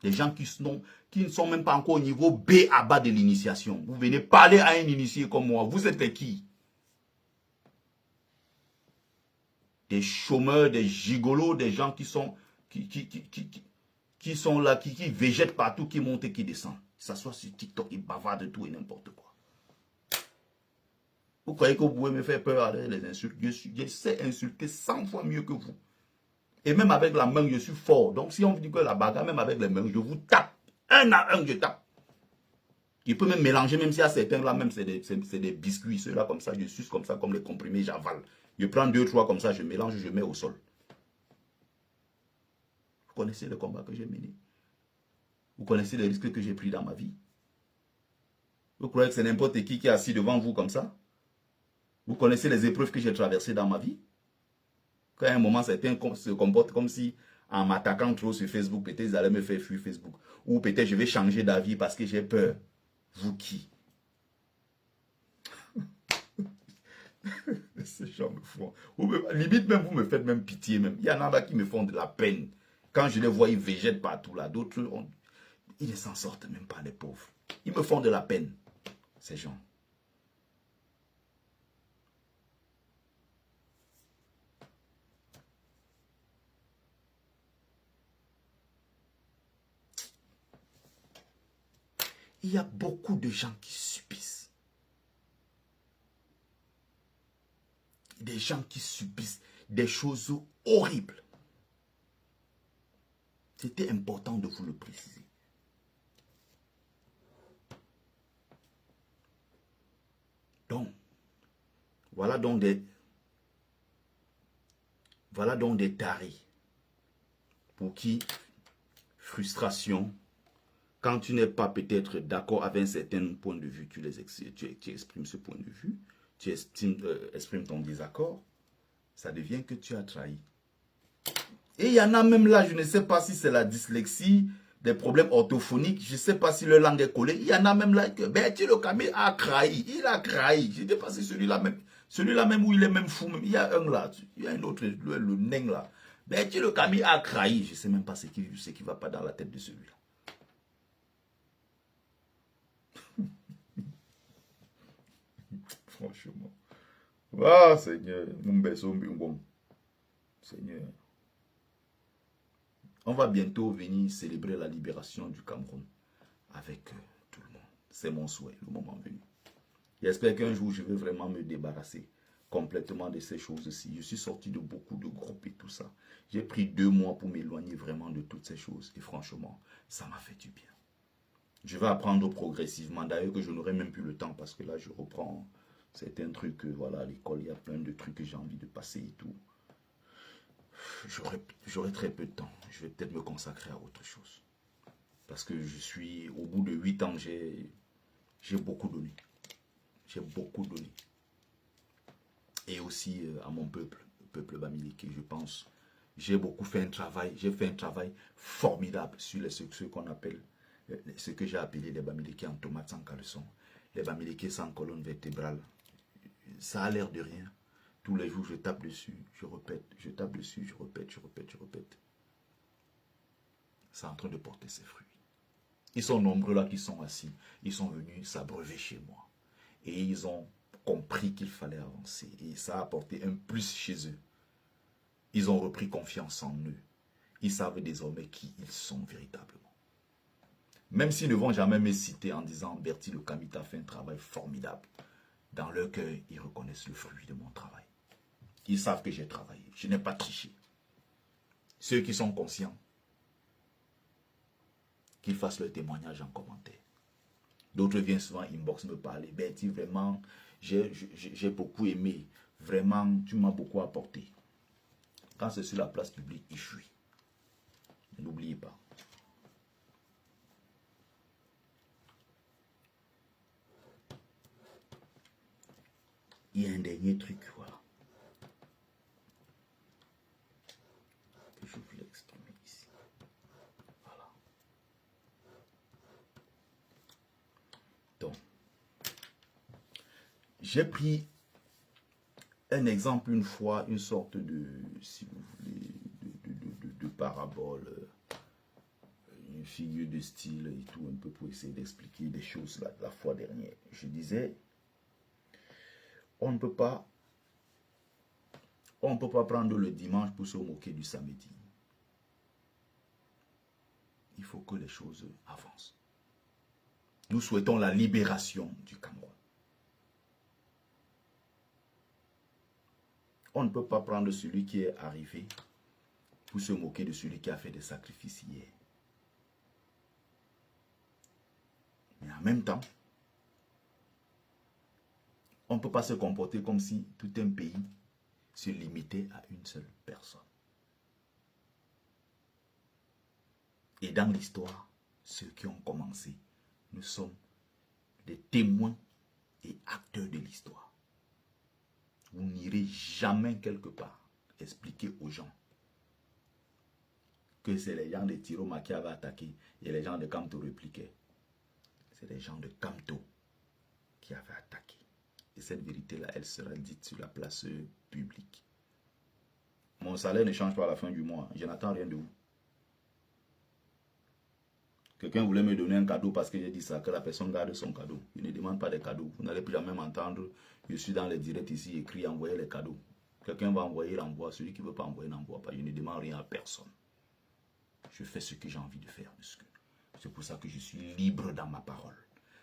Des gens qui ne sont même pas encore au niveau B à bas de l'initiation. Vous venez parler à un initié comme moi. Vous êtes qui? Des chômeurs, des gigolos, des gens qui sont là, qui végètent partout, qui montent et qui descendent. Ça soit sur TikTok, ils bavardent de tout et n'importe quoi. Vous croyez que vous pouvez me faire peur avec les insultes? Je sais insulter 100 fois mieux que vous. Et même avec la main, je suis fort. Donc si on vous dit que la bagarre, même avec les mains, je vous tape. Un à un, je tape. Il peut même mélanger, même s'il y a certains là, même c'est des biscuits, ceux-là comme ça, je suce comme ça, comme les comprimés, j'avale. Je prends 2, 3 comme ça, je mélange, je mets au sol. Vous connaissez le combat que j'ai mené? Vous connaissez les risques que j'ai pris dans ma vie? Vous croyez que c'est n'importe qui est assis devant vous comme ça? Vous connaissez les épreuves que j'ai traversées dans ma vie? Quand à un moment, certains se comportent comme si, en m'attaquant trop sur Facebook, peut-être ils allaient me faire fuir Facebook. Ou peut-être je vais changer d'avis parce que j'ai peur. Vous qui? Ces gens me font. Limite même, vous me faites même pitié même. Il y en a là qui me font de la peine. Quand je les vois, ils végètent partout là. D'autres, ils ne s'en sortent même pas, les pauvres. Ils me font de la peine, ces gens. Il y a beaucoup de gens qui subissent. Des gens qui subissent des choses horribles. C'était important de vous le préciser. Donc, voilà donc des tarés pour qui frustration, quand tu n'es pas peut-être d'accord avec un certain point de vue, tu exprimes ce point de vue, tu exprimes ton désaccord, ça devient que tu as trahi. Et il y en a même là, je ne sais pas si c'est la dyslexie, des problèmes orthophoniques, je ne sais pas si le langue est collée. Il y en a même là que Bertie Le Camille a trahi. Il a trahi. Je ne sais pas si celui-là même où il est même fou. Même. Il y a un là, il y a un autre, le nain là. Bertie Le Camille a trahi. Je ne sais même pas ce qui ne va pas dans la tête de celui-là. Franchement. Ah, Seigneur. Seigneur. On va bientôt venir célébrer la libération du Cameroun avec tout le monde. C'est mon souhait, le moment venu. J'espère qu'un jour, je vais vraiment me débarrasser complètement de ces choses-ci. Je suis sorti de beaucoup de groupes et tout ça. J'ai pris 2 mois pour m'éloigner vraiment de toutes ces choses. Et franchement, ça m'a fait du bien. Je vais apprendre progressivement. D'ailleurs, que je n'aurai même plus le temps parce que là, je reprends certains trucs. Voilà, à l'école, il y a plein de trucs que j'ai envie de passer et tout. J'aurai très peu de temps. Je vais peut-être me consacrer à autre chose. Parce que je suis, au bout de 8 ans, j'ai beaucoup donné. J'ai beaucoup donné. Et aussi à mon peuple, le peuple bamileke, je pense. J'ai beaucoup fait un travail, j'ai fait un travail formidable sur ce qu'on appelle, ce que j'ai appelé les bamileke en tomates sans caleçon, les bamileke sans colonne vertébrale. Ça a l'air de rien. Tous les jours, je tape dessus, je répète, je tape dessus, je répète, je répète, je répète. C'est en train de porter ses fruits. Ils sont nombreux là qui sont assis. Ils sont venus s'abreuver chez moi. Et ils ont compris qu'il fallait avancer. Et ça a apporté un plus chez eux. Ils ont repris confiance en eux. Ils savent désormais qui ils sont véritablement. Même s'ils ne vont jamais me citer en disant Bertie Le Camille a fait un travail formidable. Dans leur cœur, ils reconnaissent le fruit de mon travail. Ils savent que j'ai travaillé. Je n'ai pas triché. Ceux qui sont conscients, qu'ils fassent leur témoignage en commentaire. D'autres viennent souvent inbox me parler. Bertie, vraiment, j'ai beaucoup aimé. Vraiment, tu m'as beaucoup apporté. Quand c'est sur la place publique, il fuit. N'oubliez pas. Il y a un dernier truc, voilà. Que je voulais exprimer ici. Voilà. Donc, j'ai pris un exemple une fois, une sorte de, si vous voulez, de parabole, figure de style et tout, un peu pour essayer d'expliquer des choses la fois dernière. Je disais, on ne peut pas prendre le dimanche pour se moquer du samedi. Il faut que les choses avancent. Nous souhaitons la libération du Cameroun. On ne peut pas prendre celui qui est arrivé pour se moquer de celui qui a fait des sacrifices hier. Mais en même temps, on ne peut pas se comporter comme si tout un pays se limitait à une seule personne. Et dans l'histoire, ceux qui ont commencé, nous sommes des témoins et acteurs de l'histoire. Vous n'irez jamais quelque part expliquer aux gens que c'est les gens de Tiroma qui avaient attaqué et les gens de Kamto répliquaient. C'est les gens de Kamto qui avaient attaqué. Et cette vérité-là, elle sera dite sur la place publique. Mon salaire ne change pas à la fin du mois. Je n'attends rien de vous. Quelqu'un voulait me donner un cadeau parce que j'ai dit ça, que la personne garde son cadeau. Je ne demande pas des cadeaux. Vous n'allez plus jamais m'entendre. Je suis dans les directs ici, écrit envoyer les cadeaux. Quelqu'un va envoyer, il envoie. Celui qui ne veut pas envoyer, n'envoie pas. Je ne demande rien à personne. Je fais ce que j'ai envie de faire. C'est pour ça que je suis libre dans ma parole.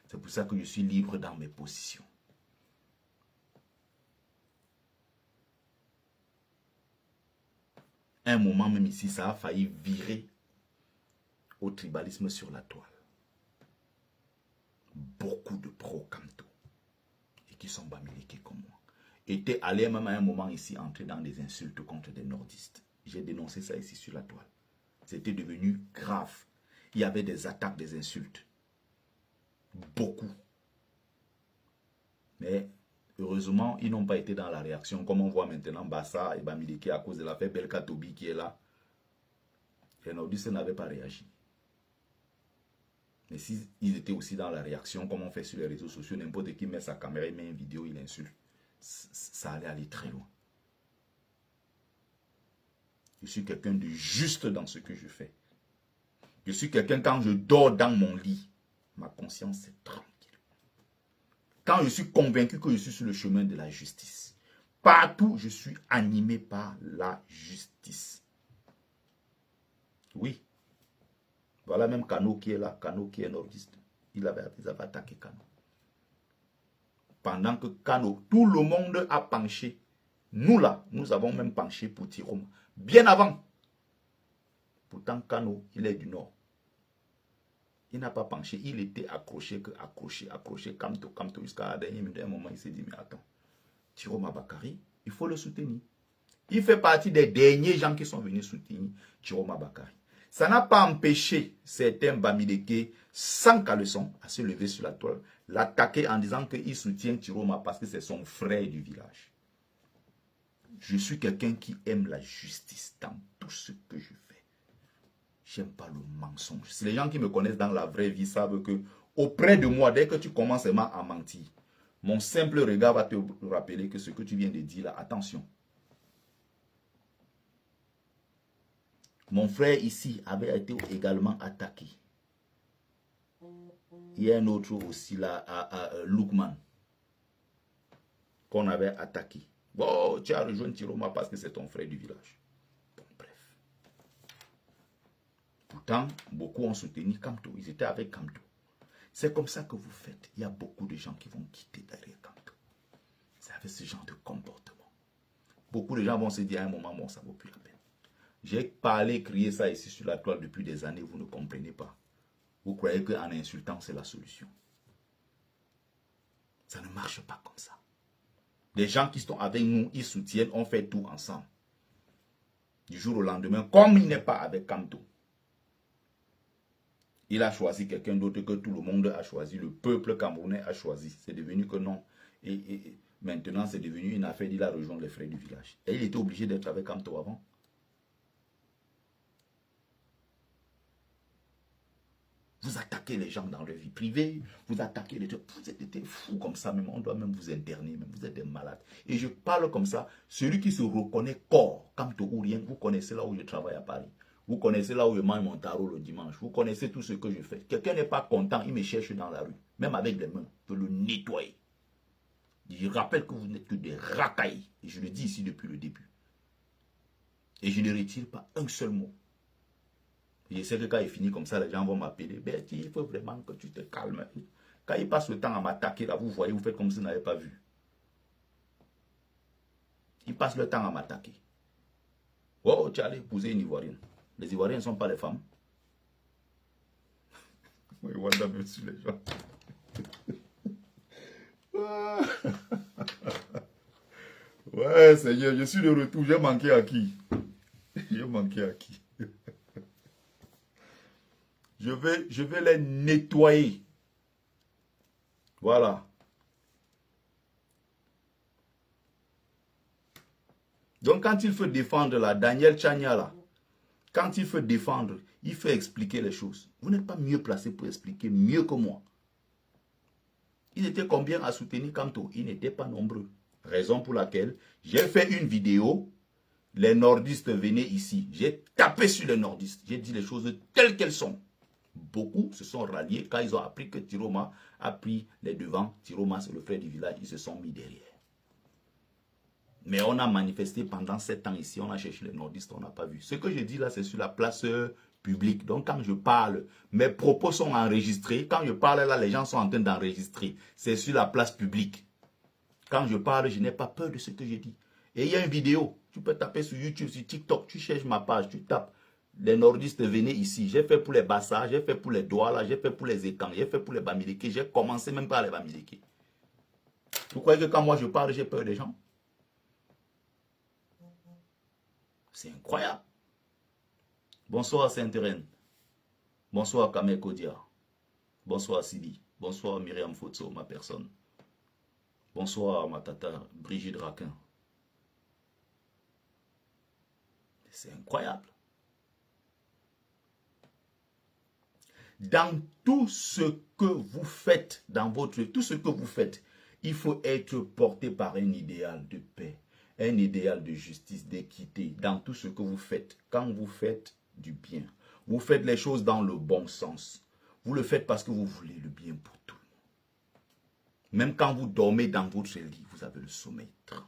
C'est pour ça que je suis libre dans mes positions. Un moment même ici, ça a failli virer au tribalisme sur la toile. Beaucoup de pro-Kamto et qui sont bamilekés comme moi étaient allés même à un moment ici entrer dans des insultes contre des nordistes. J'ai dénoncé ça ici sur la toile. C'était devenu grave. Il y avait des attaques, des insultes. Beaucoup. Mais heureusement, ils n'ont pas été dans la réaction. Comme on voit maintenant Bassa et Bamileke à cause de l'affaire Belka Tobi qui est là. Les nordistes n'avaient pas réagi. Mais s'ils étaient aussi dans la réaction, comme on fait sur les réseaux sociaux, n'importe qui met sa caméra, il met une vidéo, il insulte. Ça allait aller très loin. Je suis quelqu'un de juste dans ce que je fais. Je suis quelqu'un, quand je dors dans mon lit, ma conscience est tranquille. Quand je suis convaincu que je suis sur le chemin de la justice, partout je suis animé par la justice. Oui. Voilà même Kano qui est là, Kano qui est nordiste. Ils avaient attaqué Kano. Pendant que Kano, tout le monde a penché. Nous là, nous avons même penché pour Tiroma. Bien avant. Pourtant Kano, il est du nord. Il n'a pas penché, il était accroché, accroché, Kamto, jusqu'à un moment, il s'est dit, mais attends, Tiroma Bakari, il faut le soutenir. Il fait partie des derniers gens qui sont venus soutenir Tiroma Bakari. Ça n'a pas empêché certains Bamileke sans caleçon à se lever sur la toile, l'attaquer en disant qu'il soutient Tiroma parce que c'est son frère du village. Je suis quelqu'un qui aime la justice dans tout ce que je fais. J'aime pas le mensonge. Si les gens qui me connaissent dans la vraie vie savent que auprès de moi, dès que tu commences à mentir, mon simple regard va te rappeler que ce que tu viens de dire là, attention. Mon frère ici avait été également attaqué. Il y a un autre aussi là, à Lukman, qu'on avait attaqué. Bon, tu as rejoint Tiroma parce que c'est ton frère du village. Bon, bref. Pourtant, beaucoup ont soutenu Kamto. Ils étaient avec Kamto. C'est comme ça que vous faites. Il y a beaucoup de gens qui vont quitter derrière Kamto. C'est avec ce genre de comportement. Beaucoup de gens vont se dire à un moment, bon, ça ne vaut plus la peine. J'ai parlé, crié ça ici sur la toile depuis des années, vous ne comprenez pas. Vous croyez qu'en insultant, c'est la solution. Ça ne marche pas comme ça. Les gens qui sont avec nous, ils soutiennent, on fait tout ensemble. Du jour au lendemain, comme il n'est pas avec Kamto, il a choisi quelqu'un d'autre que tout le monde a choisi, le peuple camerounais a choisi. C'est devenu que non. Et maintenant, c'est devenu une affaire, il a rejoint les frères du village. Et il était obligé d'être avec Kamto avant. Vous attaquez les gens dans leur vie privée, vous attaquez les gens, vous êtes des fous comme ça, même on doit même vous interner, même vous êtes des malades. Et je parle comme ça, celui qui se reconnaît corps, Kamto ou rien, vous connaissez là où je travaille à Paris. Vous connaissez là où je mange mon tarot le dimanche. Vous connaissez tout ce que je fais. Quelqu'un n'est pas content, il me cherche dans la rue. Même avec les mains, je le nettoyer. Je rappelle que vous n'êtes que des racailles. Et je le dis ici depuis le début. Et je ne retire pas un seul mot. Et je sais que quand il finit comme ça, les gens vont m'appeler. Bertie, il faut vraiment que tu te calmes. Quand il passe le temps à m'attaquer, là, vous voyez, vous faites comme si vous n'avez pas vu. Il passe le temps à m'attaquer. Oh, tu allais épouser une Ivoirienne. Les Ivoiriens ne sont pas les femmes. Oui, Wanda me suit les gens. Ouais, Seigneur, je suis de retour. J'ai manqué à qui? J'ai manqué à qui? Je vais les nettoyer. Voilà. Donc, quand il faut défendre la Daniel Chania, là, quand il faut défendre, il faut expliquer les choses. Vous n'êtes pas mieux placé pour expliquer mieux que moi. Il était combien à soutenir Kanto? Il n'était pas nombreux. Raison pour laquelle j'ai fait une vidéo. Les nordistes venaient ici. J'ai tapé sur les nordistes. J'ai dit les choses telles qu'elles sont. Beaucoup se sont ralliés quand ils ont appris que Tiroma a pris les devants. Tiroma, c'est le frère du village. Ils se sont mis derrière. Mais on a manifesté pendant 7 ans ici. On a cherché les nordistes. On n'a pas vu. Ce que je dis là, c'est sur la place publique. Donc quand je parle, mes propos sont enregistrés. Quand je parle là, les gens sont en train d'enregistrer. C'est sur la place publique. Quand je parle, je n'ai pas peur de ce que je dis. Et il y a une vidéo. Tu peux taper sur YouTube, sur TikTok. Tu cherches ma page, tu tapes. Les nordistes venaient ici. J'ai fait pour les Bassa, j'ai fait pour les Douala, j'ai fait pour les Ekans, j'ai fait pour les Bamileke. J'ai commencé même par les Bamileke. Vous croyez que quand moi je parle, j'ai peur des gens? C'est incroyable. Bonsoir Sainte-Reine. Bonsoir Kamel Kodia. Bonsoir Sidi. Bonsoir Myriam Fotso, ma personne. Bonsoir ma tata Brigitte Raquin. C'est incroyable. Dans tout ce que vous faites, tout ce que vous faites, il faut être porté par un idéal de paix, un idéal de justice, d'équité. Dans tout ce que vous faites, quand vous faites du bien, vous faites les choses dans le bon sens. Vous le faites parce que vous voulez le bien pour tout le monde. Même quand vous dormez dans votre lit, vous avez le sommeil tranquille.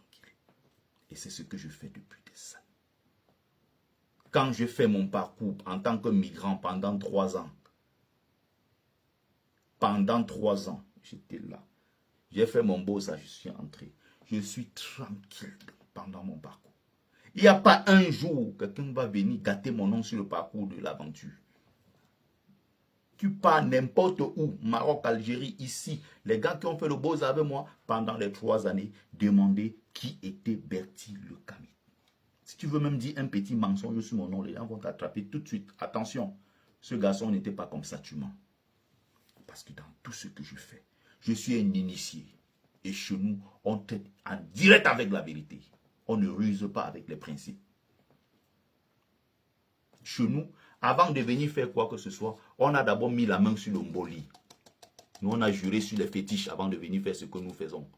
Et c'est ce que je fais depuis des années. Quand je fais mon parcours en tant que migrant pendant 3 ans, j'étais là. J'ai fait mon beau ça, je suis entré. Je suis tranquille pendant mon parcours. Il n'y a pas un jour où quelqu'un va venir gâter mon nom sur le parcours de l'aventure. Tu pars n'importe où, Maroc, Algérie, ici. Les gars qui ont fait le beau avec moi pendant les 3 années, demandaient qui était Bertie le Kamit. Si tu veux même dire un petit mensonge sur mon nom, les gens vont t'attraper tout de suite. Attention, ce garçon n'était pas comme ça, tu mens. Parce que dans tout ce que je fais, je suis un initié. Et chez nous, on traite en direct avec la vérité. On ne ruse pas avec les principes. Chez nous, avant de venir faire quoi que ce soit, on a d'abord mis la main sur le mboli. Nous, on a juré sur les fétiches avant de venir faire ce que nous faisons.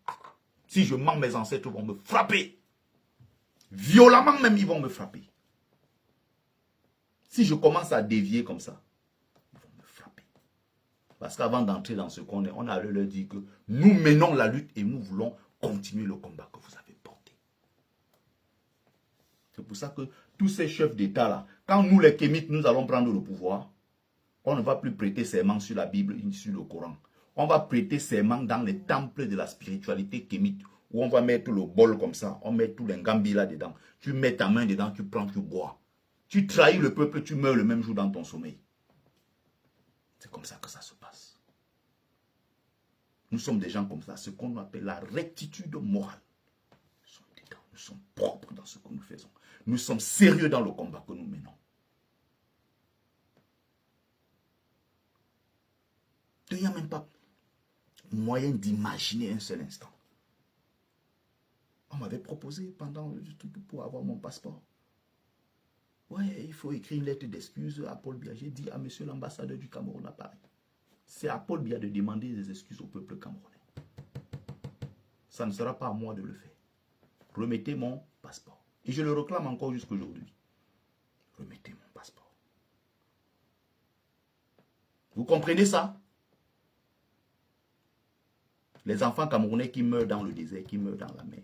Si je mens, mes ancêtres vont me frapper. Violemment même, ils vont me frapper. Si je commence à dévier comme ça, ils vont me frapper. Parce qu'avant d'entrer dans ce qu'on est, on allait leur dire que nous menons la lutte et nous voulons continuer le combat que vous avez porté. C'est pour ça que tous ces chefs d'État là, quand nous les Kémites, nous allons prendre le pouvoir, on ne va plus prêter serment sur la Bible, sur le Coran. On va prêter serment dans les temples de la spiritualité kémite, où on va mettre le bol comme ça, on met tous les gambis là-dedans. Tu mets ta main dedans, tu prends, tu bois. Tu trahis le peuple, tu meurs le même jour dans ton sommeil. C'est comme ça que ça se passe. Nous sommes des gens comme ça, ce qu'on appelle la rectitude morale. Nous sommes dedans, nous sommes propres dans ce que nous faisons. Nous sommes sérieux dans le combat que nous menons. Il n'y a même pas moyen d'imaginer un seul instant. On m'avait proposé pendant le truc pour avoir mon passeport. Ouais, il faut écrire une lettre d'excuse à Paul Biya. J'ai dit à monsieur l'ambassadeur du Cameroun à Paris. C'est à Paul Biya de demander des excuses au peuple camerounais. Ça ne sera pas à moi de le faire. Remettez mon passeport. Et je le réclame encore jusqu'aujourd'hui. Remettez mon passeport. Vous comprenez ça? Les enfants camerounais qui meurent dans le désert, qui meurent dans la mer.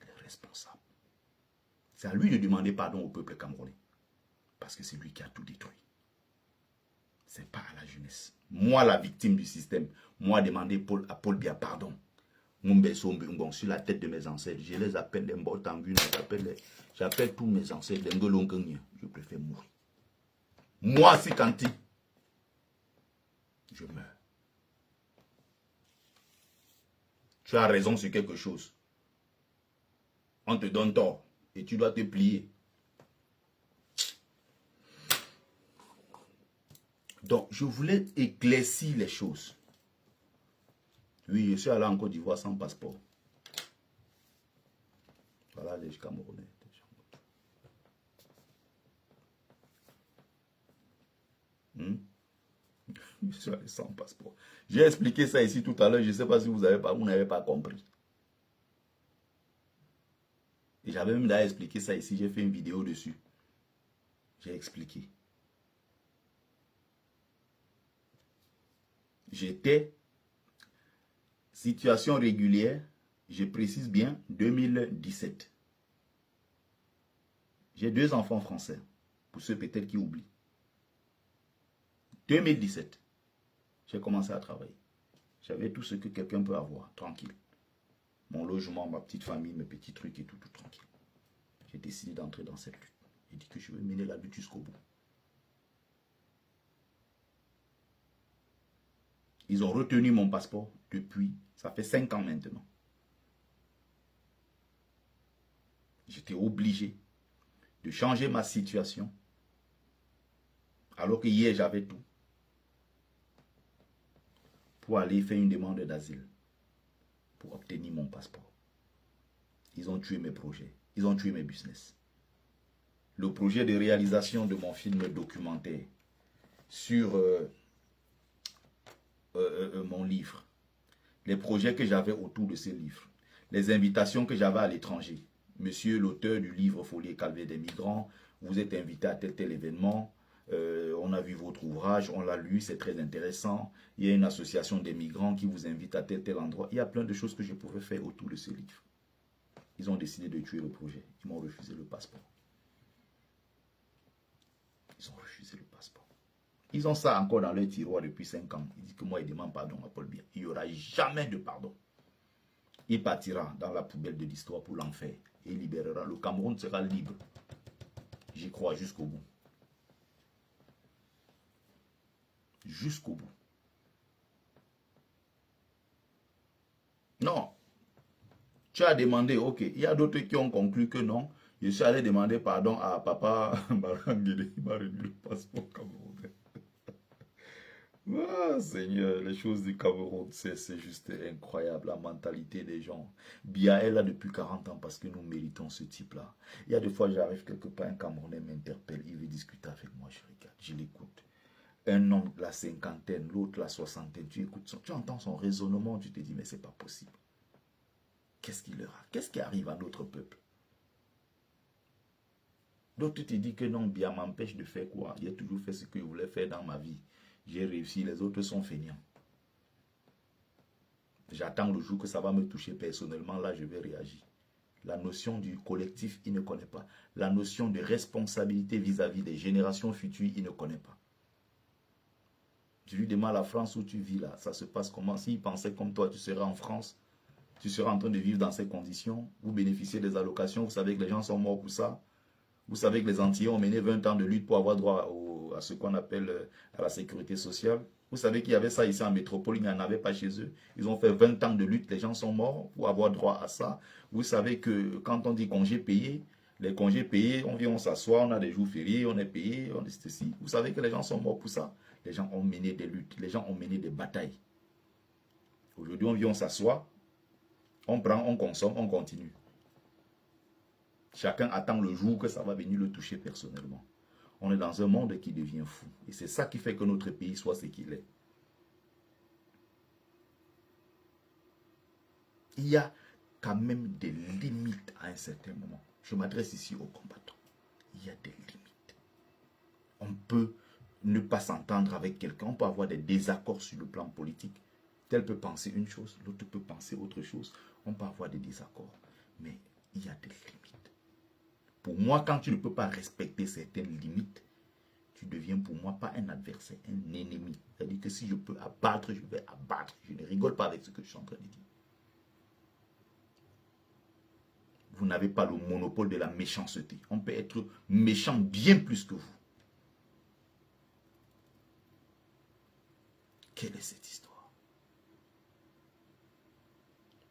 Il est responsable. C'est à lui de demander pardon au peuple camerounais. Parce que c'est lui qui a tout détruit. C'est pas à la jeunesse. Moi, la victime du système, moi, demander à Paul Biya pardon. Sur la tête de mes ancêtres, je les appelle les Mbotangunes, j'appelle tous mes ancêtres les Ngolongengnya. Je préfère mourir. Moi, si Kanti, je meurs. Tu as raison sur quelque chose. On te donne tort et tu dois te plier. Donc, je voulais éclaircir les choses. Oui, je suis allé en Côte d'Ivoire sans passeport. Voilà les Camerounais. Je suis allé sans passeport. J'ai expliqué ça ici tout à l'heure. Je ne sais pas si vous n'avez pas compris. Et j'avais même d'ailleurs expliqué ça ici. J'ai fait une vidéo dessus. J'ai expliqué. J'étais situation régulière, je précise bien, 2017. J'ai 2 enfants français, pour ceux peut-être qui oublient. 2017, j'ai commencé à travailler. J'avais tout ce que quelqu'un peut avoir, tranquille. Mon logement, ma petite famille, mes petits trucs et tout tranquille. J'ai décidé d'entrer dans cette lutte. J'ai dit que je vais mener la lutte jusqu'au bout. Ils ont retenu mon passeport depuis, ça fait 5 ans maintenant. J'étais obligé de changer ma situation, alors que hier j'avais tout, pour aller faire une demande d'asile, pour obtenir mon passeport. Ils ont tué mes projets, ils ont tué mes business. Le projet de réalisation de mon film documentaire sur mon livre, les projets que j'avais autour de ce livre, les invitations que j'avais à l'étranger. Monsieur l'auteur du livre Folie et calvaire des migrants, vous êtes invité à tel événement, on a vu votre ouvrage, on l'a lu, c'est très intéressant. Il y a une association des migrants qui vous invite à tel endroit. Il y a plein de choses que je pouvais faire autour de ce livre. Ils ont décidé de tuer le projet. Ils m'ont refusé le passeport. Ils ont refusé le passeport. Ils ont ça encore dans leur tiroir depuis 5 ans. Ils disent que moi, ils demandent pardon à Paul Biya. Il n'y aura jamais de pardon. Il partira dans la poubelle de l'histoire pour l'enfer. Et il libérera. Le Cameroun sera libre. J'y crois jusqu'au bout. Jusqu'au bout. Non. Tu as demandé, ok. Il y a d'autres qui ont conclu que non. Je suis allé demander pardon à papa Marangele. Il m'a remis le passeport camerounais. Ah, Seigneur, les choses du Cameroun, c'est juste incroyable, la mentalité des gens. Biya est là depuis 40 ans parce que nous méritons ce type-là. Il y a des fois, j'arrive quelque part, un Camerounais m'interpelle, il veut discuter avec moi, je regarde, je l'écoute. Un homme la cinquantaine, l'autre la soixantaine, tu écoutes, tu entends son raisonnement, tu te dis, mais c'est pas possible. Qu'est-ce qu'il leur a? Qu'est-ce qui arrive à notre peuple? D'autres te disent que non, Biya m'empêche de faire quoi? Il a toujours fait ce que je voulais faire dans ma vie. J'ai réussi, les autres sont feignants. J'attends le jour que ça va me toucher personnellement, là je vais réagir. La notion du collectif, il ne connaît pas. La notion de responsabilité vis-à-vis des générations futures, il ne connaît pas. Je lui demande la France où tu vis là, ça se passe comment? S'il pensait comme toi, tu seras en France, tu seras en train de vivre dans ces conditions, vous bénéficiez des allocations, vous savez que les gens sont morts pour ça. Vous savez que les Antillais ont mené 20 ans de lutte pour avoir droit à ce qu'on appelle à la sécurité sociale. Vous savez qu'il y avait ça ici en métropole, il n'y en avait pas chez eux. Ils ont fait 20 ans de lutte, les gens sont morts pour avoir droit à ça. Vous savez que quand on dit congés payés, les congés payés, on vient, on s'assoit, on a des jours fériés, on est payé, on est ceci. Vous savez que les gens sont morts pour ça. Les gens ont mené des luttes, les gens ont mené des batailles. Aujourd'hui, on vient, on s'assoit, on prend, on consomme, on continue. Chacun attend le jour que ça va venir le toucher personnellement. On est dans un monde qui devient fou. Et c'est ça qui fait que notre pays soit ce qu'il est. Il y a quand même des limites à un certain moment. Je m'adresse ici aux combattants. Il y a des limites. On peut ne pas s'entendre avec quelqu'un, on peut avoir des désaccords sur le plan politique. Tel peut penser une chose, l'autre peut penser autre chose. On peut avoir des désaccords, mais il y a des limites. Pour moi, quand tu ne peux pas respecter certaines limites, tu deviens pour moi pas un adversaire, un ennemi. C'est-à-dire que si je peux abattre, je vais abattre. Je ne rigole pas avec ce que je suis en train de dire. Vous n'avez pas le monopole de la méchanceté. On peut être méchant bien plus que vous. Quelle est cette histoire?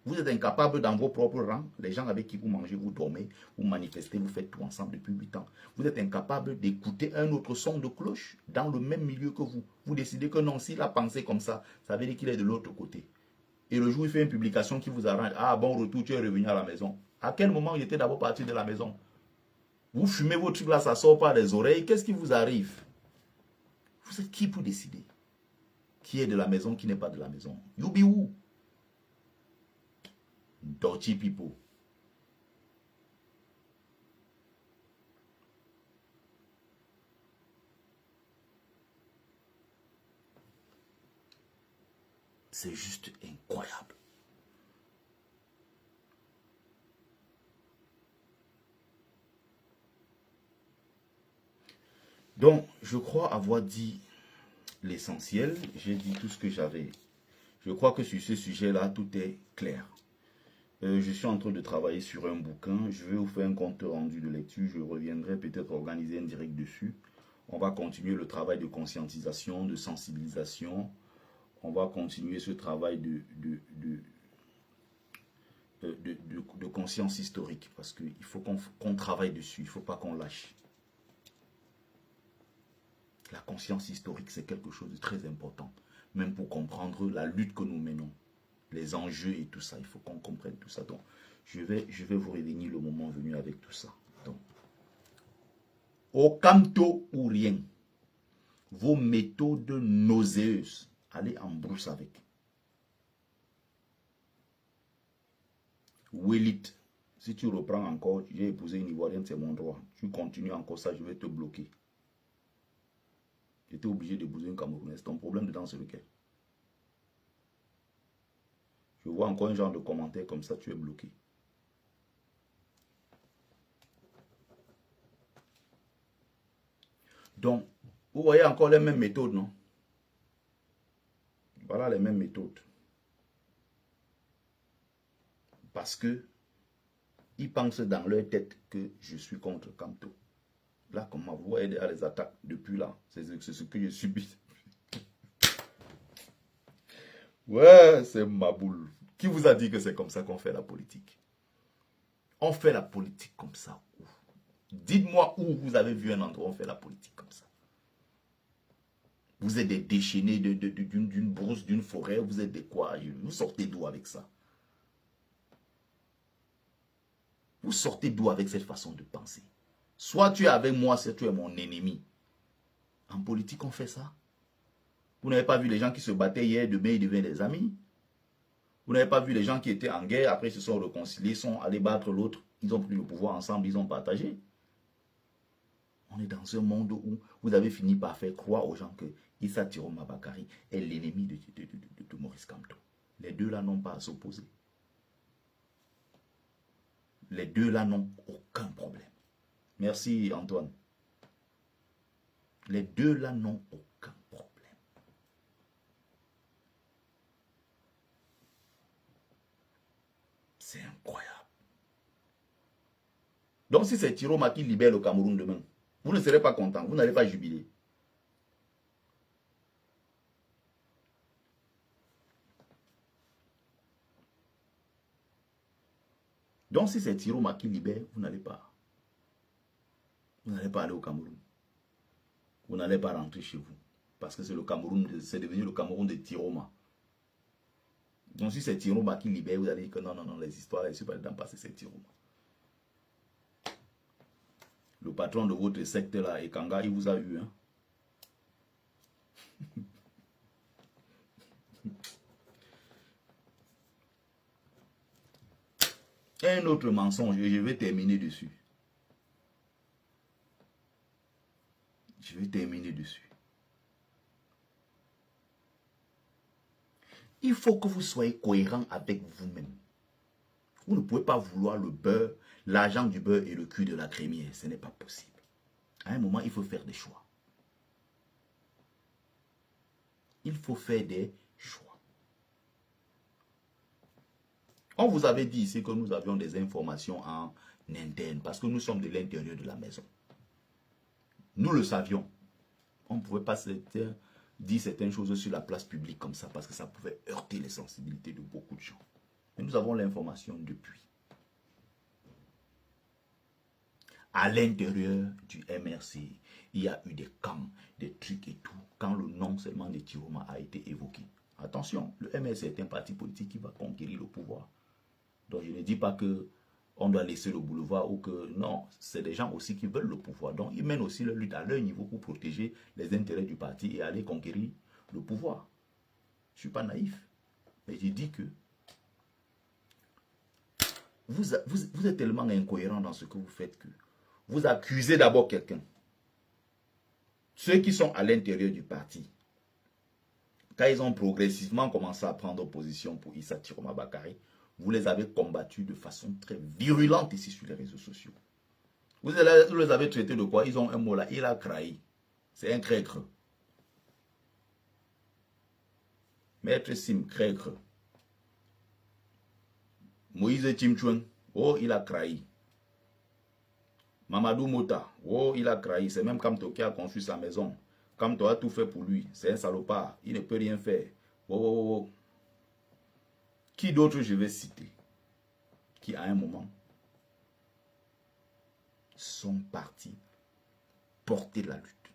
Vous êtes incapable dans vos propres rangs, les gens avec qui vous mangez, vous dormez, vous manifestez, vous faites tout ensemble depuis 8 ans. Vous êtes incapable d'écouter un autre son de cloche dans le même milieu que vous. Vous décidez que non, s'il a pensé comme ça veut dire qu'il est de l'autre côté. Et le jour où il fait une publication qui vous arrange, ah bon retour, tu es revenu à la maison. À quel moment il était d'abord parti de la maison? Vous fumez vos trucs là, ça sort par les oreilles, qu'est-ce qui vous arrive? Vous êtes qui pour décider? Qui est de la maison, qui n'est pas de la maison? You be who? Dirty people. C'est juste incroyable. Donc, je crois avoir dit l'essentiel. J'ai dit tout ce que j'avais. Je crois que sur ce sujet-là, tout est clair. Je suis en train de travailler sur un bouquin. Je vais vous faire un compte rendu de lecture. Je reviendrai peut-être organiser un direct dessus. On va continuer le travail de conscientisation, de sensibilisation. On va continuer ce travail de conscience historique. Parce qu'il faut qu'on travaille dessus. Il ne faut pas qu'on lâche. La conscience historique, c'est quelque chose de très important. Même pour comprendre la lutte que nous menons. Les enjeux et tout ça, il faut qu'on comprenne tout ça. Donc, je vais vous revenir le moment venu avec tout ça. Donc, au canto ou rien, vos méthodes nauséeuses, allez en brousse avec. Willit, si tu reprends encore, j'ai épousé une Ivoirienne, c'est mon droit. Tu continues encore ça, je vais te bloquer. J'étais obligé d'épouser une Camerounaise. Ton problème dedans, c'est lequel? Je vois encore un genre de commentaire comme ça, tu es bloqué. Donc, vous voyez encore les mêmes méthodes, non? Voilà les mêmes méthodes. Parce que ils pensent dans leur tête que je suis contre Camto. Là, comment vous voyez les attaques depuis là, c'est ce que je subis. Ouais, c'est ma boule. Qui vous a dit que c'est comme ça qu'on fait la politique? On fait la politique comme ça. Dites-moi où vous avez vu un endroit où on fait la politique comme ça. Vous êtes des déchaînés d'une brousse, d'une forêt, vous êtes des quoi? Vous sortez d'où avec ça? Vous sortez d'où avec cette façon de penser? Soit tu es avec moi, soit tu es mon ennemi. En politique, on fait ça. Vous n'avez pas vu les gens qui se battaient hier, demain ils deviennent des amis. Vous n'avez pas vu les gens qui étaient en guerre, après ils se sont réconciliés, sont allés battre l'autre. Ils ont pris le pouvoir ensemble, ils ont partagé. On est dans un monde où vous avez fini par faire croire aux gens que Issa Tiroma Bakari est l'ennemi de Maurice Kamto. Les deux là n'ont pas à s'opposer. Les deux là n'ont aucun problème. Merci Antoine. Les deux là n'ont aucun problème. C'est incroyable. Donc si c'est Tiroma qui libère le Cameroun demain, vous ne serez pas content, vous n'allez pas jubiler. Donc si c'est Tiroma qui libère, vous n'allez pas. Vous n'allez pas aller au Cameroun. Vous n'allez pas rentrer chez vous. Parce que c'est le Cameroun, c'est devenu le Cameroun de Tiroma. Donc si c'est Tiroma qui libère, vous allez dire que non, non, non, les histoires, je ne suis pas dedans parce que c'est Tiroma. Le patron de votre secte là, Ekanga, il vous a eu. Hein? Un autre mensonge, et je vais terminer dessus. Je vais terminer dessus. Il faut que vous soyez cohérent avec vous-même. Vous ne pouvez pas vouloir le beurre, l'argent du beurre et le cul de la crémière. Ce n'est pas possible. À un moment, il faut faire des choix. Il faut faire des choix. On vous avait dit ici que nous avions des informations en interne parce que nous sommes de l'intérieur de la maison. Nous le savions. On ne pouvait pas dire certaines choses sur la place publique comme ça parce que ça pouvait heurter les sensibilités de beaucoup de gens. Mais nous avons l'information depuis. À l'intérieur du MRC, il y a eu des camps, des trucs et tout, quand le nom seulement de Tiroma a été évoqué. Attention, le MRC est un parti politique qui va conquérir le pouvoir. Donc je ne dis pas que on doit laisser le boulevard ou que non, c'est des gens aussi qui veulent le pouvoir. Donc ils mènent aussi leur lutte à leur niveau pour protéger les intérêts du parti et aller conquérir le pouvoir. Je ne suis pas naïf, mais je dis que vous êtes tellement incohérent dans ce que vous faites que vous accusez d'abord quelqu'un. Ceux qui sont à l'intérieur du parti, quand ils ont progressivement commencé à prendre position pour Issa Tiroma Bakari, vous les avez combattus de façon très virulente ici sur les réseaux sociaux. Vous les avez traités de quoi? Ils ont un mot là, il a crahi. C'est un crècre. Maître Sim, crècre. Moïse Timchouan, oh, il a crahi. Mamadou Mota, oh, il a crahi. C'est même Kamto qui a construit sa maison. Kamto a tout fait pour lui. C'est un salopard. Il ne peut rien faire. Oh, oh, oh. Qui d'autre je vais citer? Qui à un moment sont partis porter la lutte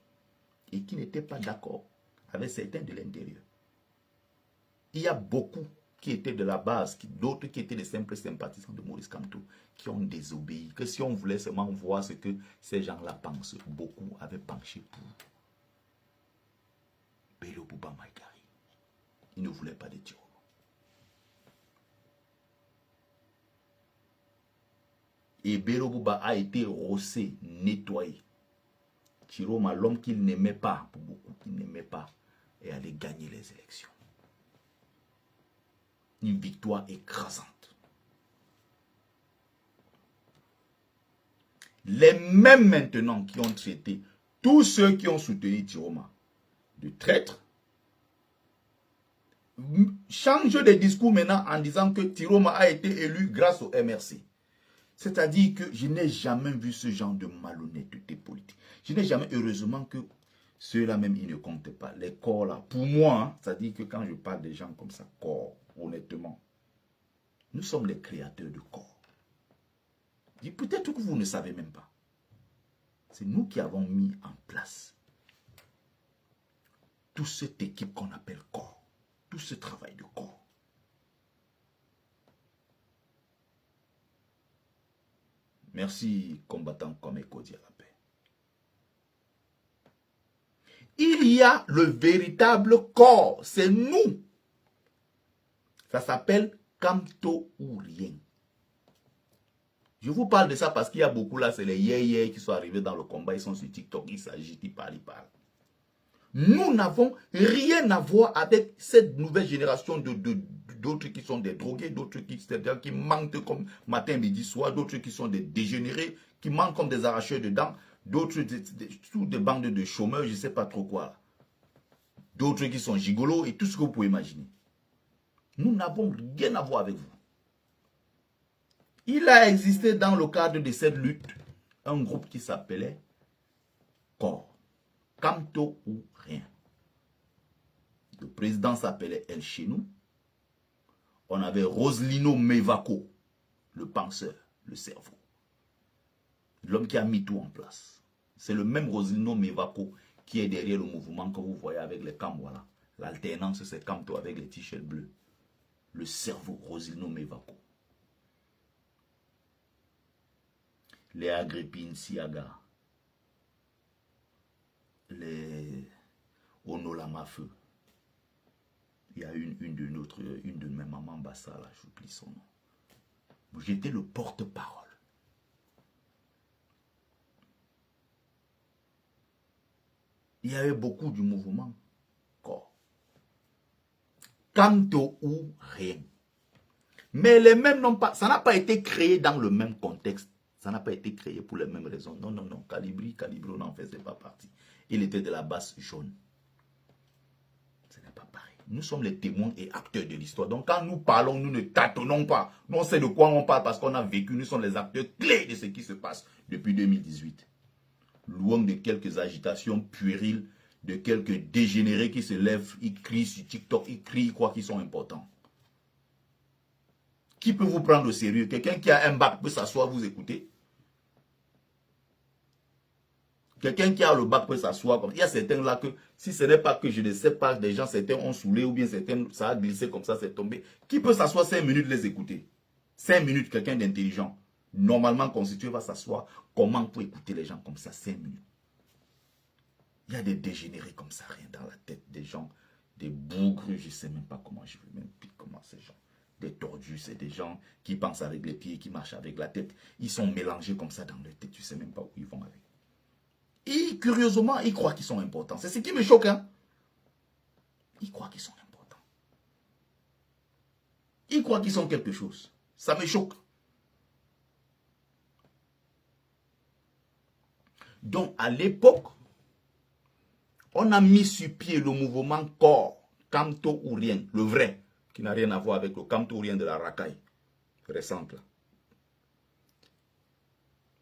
et qui n'étaient pas d'accord avec certains de l'intérieur. Il y a beaucoup qui étaient de la base, d'autres qui étaient des simples sympathisants de Maurice Kamto, qui ont désobéi, que si on voulait seulement voir ce que ces gens-là pensent, beaucoup avaient penché pour Bello Bouba Maïkari. Ils ne voulaient pas de Tiroma. Et Bello Bouba a été rossé, nettoyé. Tiroma, l'homme qu'il n'aimait pas, pour beaucoup qu'il n'aimait pas, est allé gagner les élections. Une victoire écrasante. Les mêmes maintenant qui ont traité tous ceux qui ont soutenu Tiroma de traîtres, changent de discours maintenant en disant que Tiroma a été élu grâce au MRC. C'est-à-dire que je n'ai jamais vu ce genre de malhonnêteté politique. Je n'ai jamais, heureusement que ceux-là même, ils ne comptent pas. Les corps là, pour moi, hein, c'est-à-dire que quand je parle des gens comme ça, corps, honnêtement, nous sommes les créateurs de corps. Peut-être que vous ne savez même pas. C'est nous qui avons mis en place toute cette équipe qu'on appelle corps. Tout ce travail de corps. Merci, combattant comme Ekodi à la paix. Il y a le véritable corps. C'est nous. Ça s'appelle Kamto ou rien. Je vous parle de ça parce qu'il y a beaucoup là, c'est les yé qui sont arrivés dans le combat, ils sont sur TikTok, ils s'agitent, ils parlent. Nous n'avons rien à voir avec cette nouvelle génération d'autres qui sont des drogués, d'autres qui mentent comme matin, midi, soir, d'autres qui sont des dégénérés, qui mentent comme des arracheurs de dents, d'autres sous des bandes de chômeurs, je ne sais pas trop quoi. D'autres qui sont gigolos et tout ce que vous pouvez imaginer. Nous n'avons rien à voir avec vous. Il a existé dans le cadre de cette lutte un groupe qui s'appelait Corps. Kamto ou rien. Le président s'appelait El Chenou. On avait Roselino Mevako, le penseur, le cerveau. L'homme qui a mis tout en place. C'est le même Roselino Mevako qui est derrière le mouvement que vous voyez avec les camps, voilà. L'alternance, c'est Kamto avec les t-shirts bleus. Le cerveau, Roselino Mevako. Les Agrippines Siaga, les Onolamafeu. Il y a une de mes mamans Bassa, là, j'oublie son nom. J'étais le porte-parole. Il y avait beaucoup du mouvement corps. Kamto ou rien. Mais les mêmes n'ont pas, ça n'a pas été créé dans le même contexte. Ça n'a pas été créé pour les mêmes raisons. Non, non, non. Calibri n'en faisait pas partie. Il était de la base jaune. Ce n'est pas pareil. Nous sommes les témoins et acteurs de l'histoire. Donc quand nous parlons, nous ne tâtonnons pas. Nous on sait de quoi on parle parce qu'on a vécu. Nous sommes les acteurs clés de ce qui se passe depuis 2018. Loin de quelques agitations puériles, de quelques dégénérés qui se lèvent, ils crient sur TikTok, ils crient quoi qu'ils sont importants. Qui peut vous prendre au sérieux? Quelqu'un qui a un bac peut s'asseoir, vous écouter? Quelqu'un qui a le bac peut s'asseoir comme... Il y a certains là que, si ce n'est pas que je ne sais pas, des gens, certains ont saoulé ou bien certains, ça a glissé comme ça, c'est tombé. Qui peut s'asseoir 5 minutes les écouter? 5 minutes, quelqu'un d'intelligent, normalement constitué, va s'asseoir. Comment pour écouter les gens comme ça 5 minutes? Il y a des dégénérés comme ça, rien dans la tête. Des gens, des bougres, je ne sais même pas comment, je ne veux même plus comment ces gens. Des tordus, c'est des gens qui pensent avec les pieds, qui marchent avec la tête. Ils sont mélangés comme ça dans leur tête, tu ne sais même pas où ils vont avec. Et curieusement, ils croient qu'ils sont importants. C'est ce qui me choque. Hein? Ils croient qu'ils sont importants. Ils croient qu'ils sont quelque chose. Ça me choque. Donc, à l'époque, on a mis sur pied le mouvement corps, Kamto ou rien, le vrai, qui n'a rien à voir avec le Kamto ou rien de la racaille récente. Là.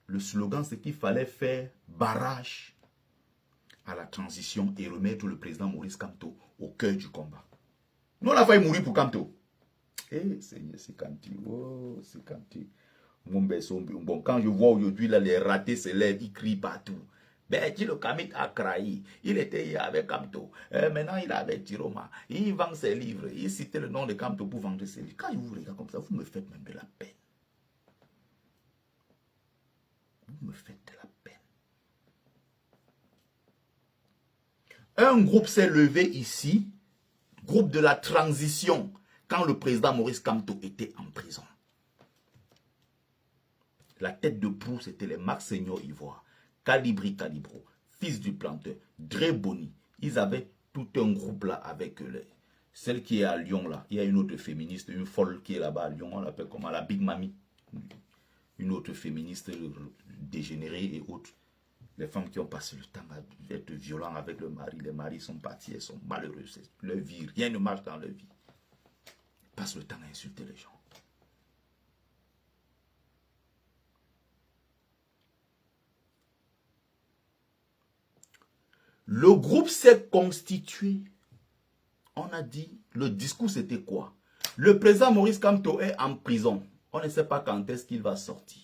Le slogan, c'est qu'il fallait faire barrage à la transition et remettre le président Maurice Kamto au cœur du combat. Nous, on a failli mourir pour Kamto. Eh, Seigneur, c'est Kanti. Oh, c'est Kanti. Bon, quand je vois aujourd'hui les ratés se lèvent, ils crient partout. Ben, le Kamit a crahi. Il était avec Kamto. Maintenant, il est avec Tiroma. Il vend ses livres. Il citait le nom de Kamto pour vendre ses livres. Quand je vous regarde comme ça, vous me faites même de la peine. Vous me faites de la peine. Un groupe s'est levé ici, groupe de la transition, quand le président Maurice Kamto était en prison. La tête de proue, c'était les Marseillais Ivoire, Calibri Calibro, fils du planteur, Dre Boni. Ils avaient tout un groupe là avec celle qui est à Lyon là. Il y a une autre féministe, une folle qui est là-bas à Lyon, on l'appelle comment? La Big Mami. Une autre féministe dégénérée et autres. Les femmes qui ont passé le temps à être violentes avec le mari, les maris sont partis, elles sont malheureuses. Leur vie, rien ne marche dans leur vie. Ils passent le temps à insulter les gens. Le groupe s'est constitué. On a dit, le discours c'était quoi? Le président Maurice Kamto est en prison. On ne sait pas quand est-ce qu'il va sortir.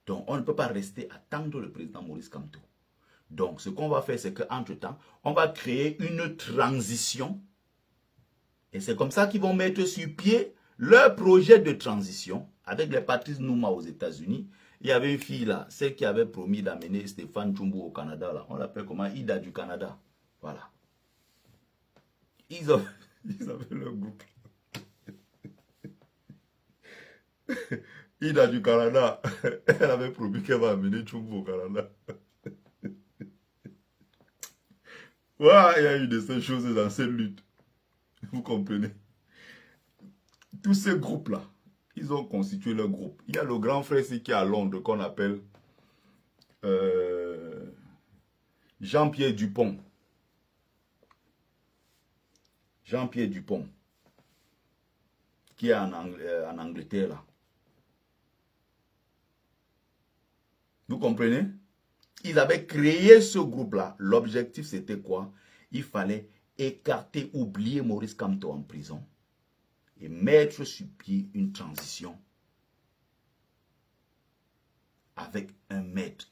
Donc, on ne peut pas rester attendre le président Maurice Kamto. Donc, ce qu'on va faire, c'est qu'entre-temps, on va créer une transition. Et c'est comme ça qu'ils vont mettre sur pied leur projet de transition avec les Patrice Nouma aux États-Unis. Il y avait une fille là, celle qui avait promis d'amener Stéphane Tchumbu au Canada. Là. On l'appelle comment? Ida du Canada. Voilà. Ils avaient leur groupe. Ida du Canada, elle avait promis qu'elle va amener Tchumbu au Canada. Voilà, il y a eu de ces choses dans cette lutte. Vous comprenez? Tous ces groupes-là, ils ont constitué leur groupe. Il y a le grand frère ici qui est à Londres, qu'on appelle Jean-Pierre Dupont. Jean-Pierre Dupont, qui est en Angleterre, là. Vous comprenez? Ils avaient créé ce groupe-là. L'objectif, c'était quoi? Il fallait écarter, oublier Maurice Kamto en prison et mettre sur pied une transition avec un maître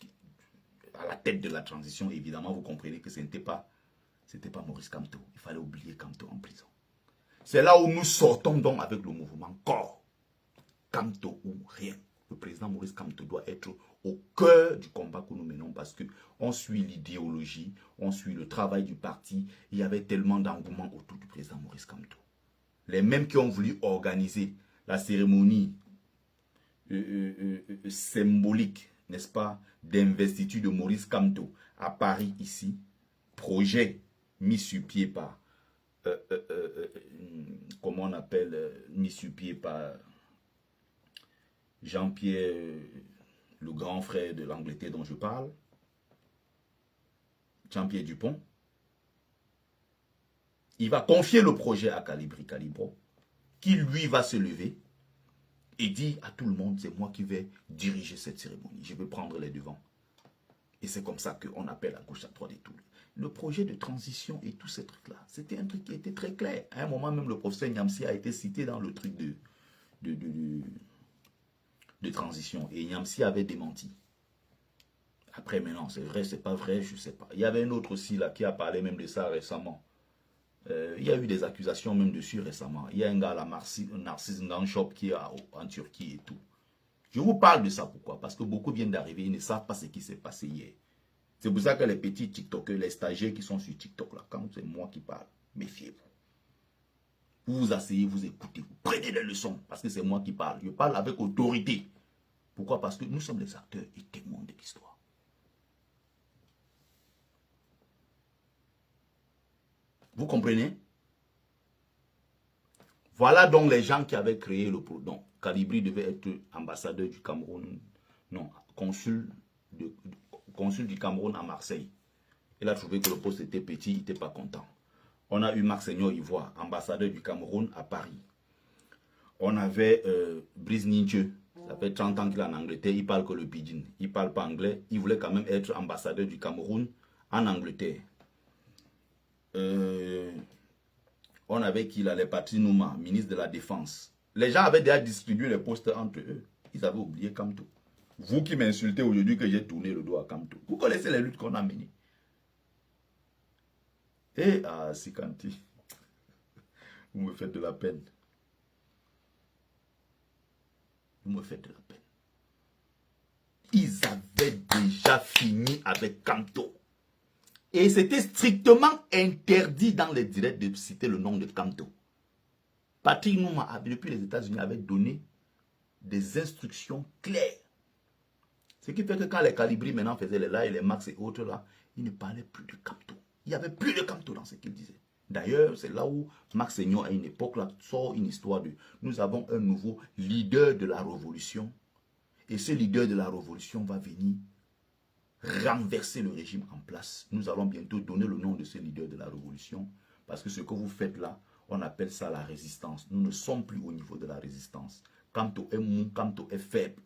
à la tête de la transition. Évidemment, vous comprenez que ce n'était pas Maurice Kamto. Il fallait oublier Kamto en prison. C'est là où nous sortons donc avec le mouvement corps. Kamto ou rien. Le président Maurice Kamto doit être au cœur du combat que nous menons parce qu'on suit l'idéologie, on suit le travail du parti. Il y avait tellement d'engouement autour du président Maurice Kamto. Les mêmes qui ont voulu organiser la cérémonie symbolique, n'est-ce pas, d'investiture de Maurice Kamto à Paris ici, projet mis sur pied par comment on appelle, mis sur pied par Jean-Pierre, le grand frère de l'Angleterre dont je parle, Jean-Pierre Dupont. Il va confier le projet à Calibri Calibro, qui lui va se lever et dire à tout le monde, c'est moi qui vais diriger cette cérémonie, je vais prendre les devants. Et c'est comme ça qu'on appelle à gauche, à droite et tout. Le projet de transition et tous ces trucs-là, c'était un truc qui était très clair. À un moment même, le professeur Nyamsi a été cité dans le truc de transition. Et Nyamsi avait démenti. Après, maintenant, c'est vrai, c'est pas vrai, je sais pas. Il y avait un autre aussi là qui a parlé même de ça récemment. Il y a eu des accusations même dessus récemment. Il y a un gars là, Narcisse Nganchop, qui est en Turquie et tout. Je vous parle de ça, pourquoi? Parce que beaucoup viennent d'arriver, ils ne savent pas ce qui s'est passé hier. C'est pour ça que les petits TikTokers, les stagiaires qui sont sur TikTok, là, quand c'est moi qui parle, méfiez-vous. Vous vous asseyez, vous écoutez, vous prenez des leçons, parce que c'est moi qui parle. Je parle avec autorité. Pourquoi? Parce que nous sommes les acteurs et témoins de l'histoire. Vous comprenez? Voilà donc les gens qui avaient créé le produit. Donc, Calibri devait être ambassadeur du Cameroun, non, consul du Cameroun à Marseille. Il a trouvé que le poste était petit, il n'était pas content. On a eu Marc Seigneur Ivoire, ambassadeur du Cameroun à Paris. On avait Brice Ninche, ça fait 30 ans qu'il est en Angleterre, il parle que le pidgin, il ne parle pas anglais, il voulait quand même être ambassadeur du Cameroun en Angleterre. On avait qui là, les Patrice Nouma, ministre de la Défense. Les gens avaient déjà distribué les postes entre eux. Ils avaient oublié Kamto. Vous qui m'insultez aujourd'hui que j'ai tourné le dos à Kamto. Vous connaissez les luttes qu'on a menées. Et ah, Sikanti, vous me faites de la peine. Vous me faites de la peine. Ils avaient déjà fini avec Kamto. Et c'était strictement interdit dans les directs de citer le nom de Kamto. Patrick Nouma, depuis les États-Unis, avait donné des instructions claires. Ce qui fait que quand les Calibri maintenant faisaient les lives, les Max et autres là, ils ne parlaient plus de Kamto. Il n'y avait plus de Kamto dans ce qu'ils disaient. D'ailleurs, c'est là où Max Seigneur, à une époque, là, sort une histoire de nous avons un nouveau leader de la révolution. Et ce leader de la révolution va venir renverser le régime en place. Nous allons bientôt donner le nom de ce leader de la révolution. Parce que ce que vous faites là, on appelle ça la résistance. Nous ne sommes plus au niveau de la résistance. Kamto est mou, Kamto est faible.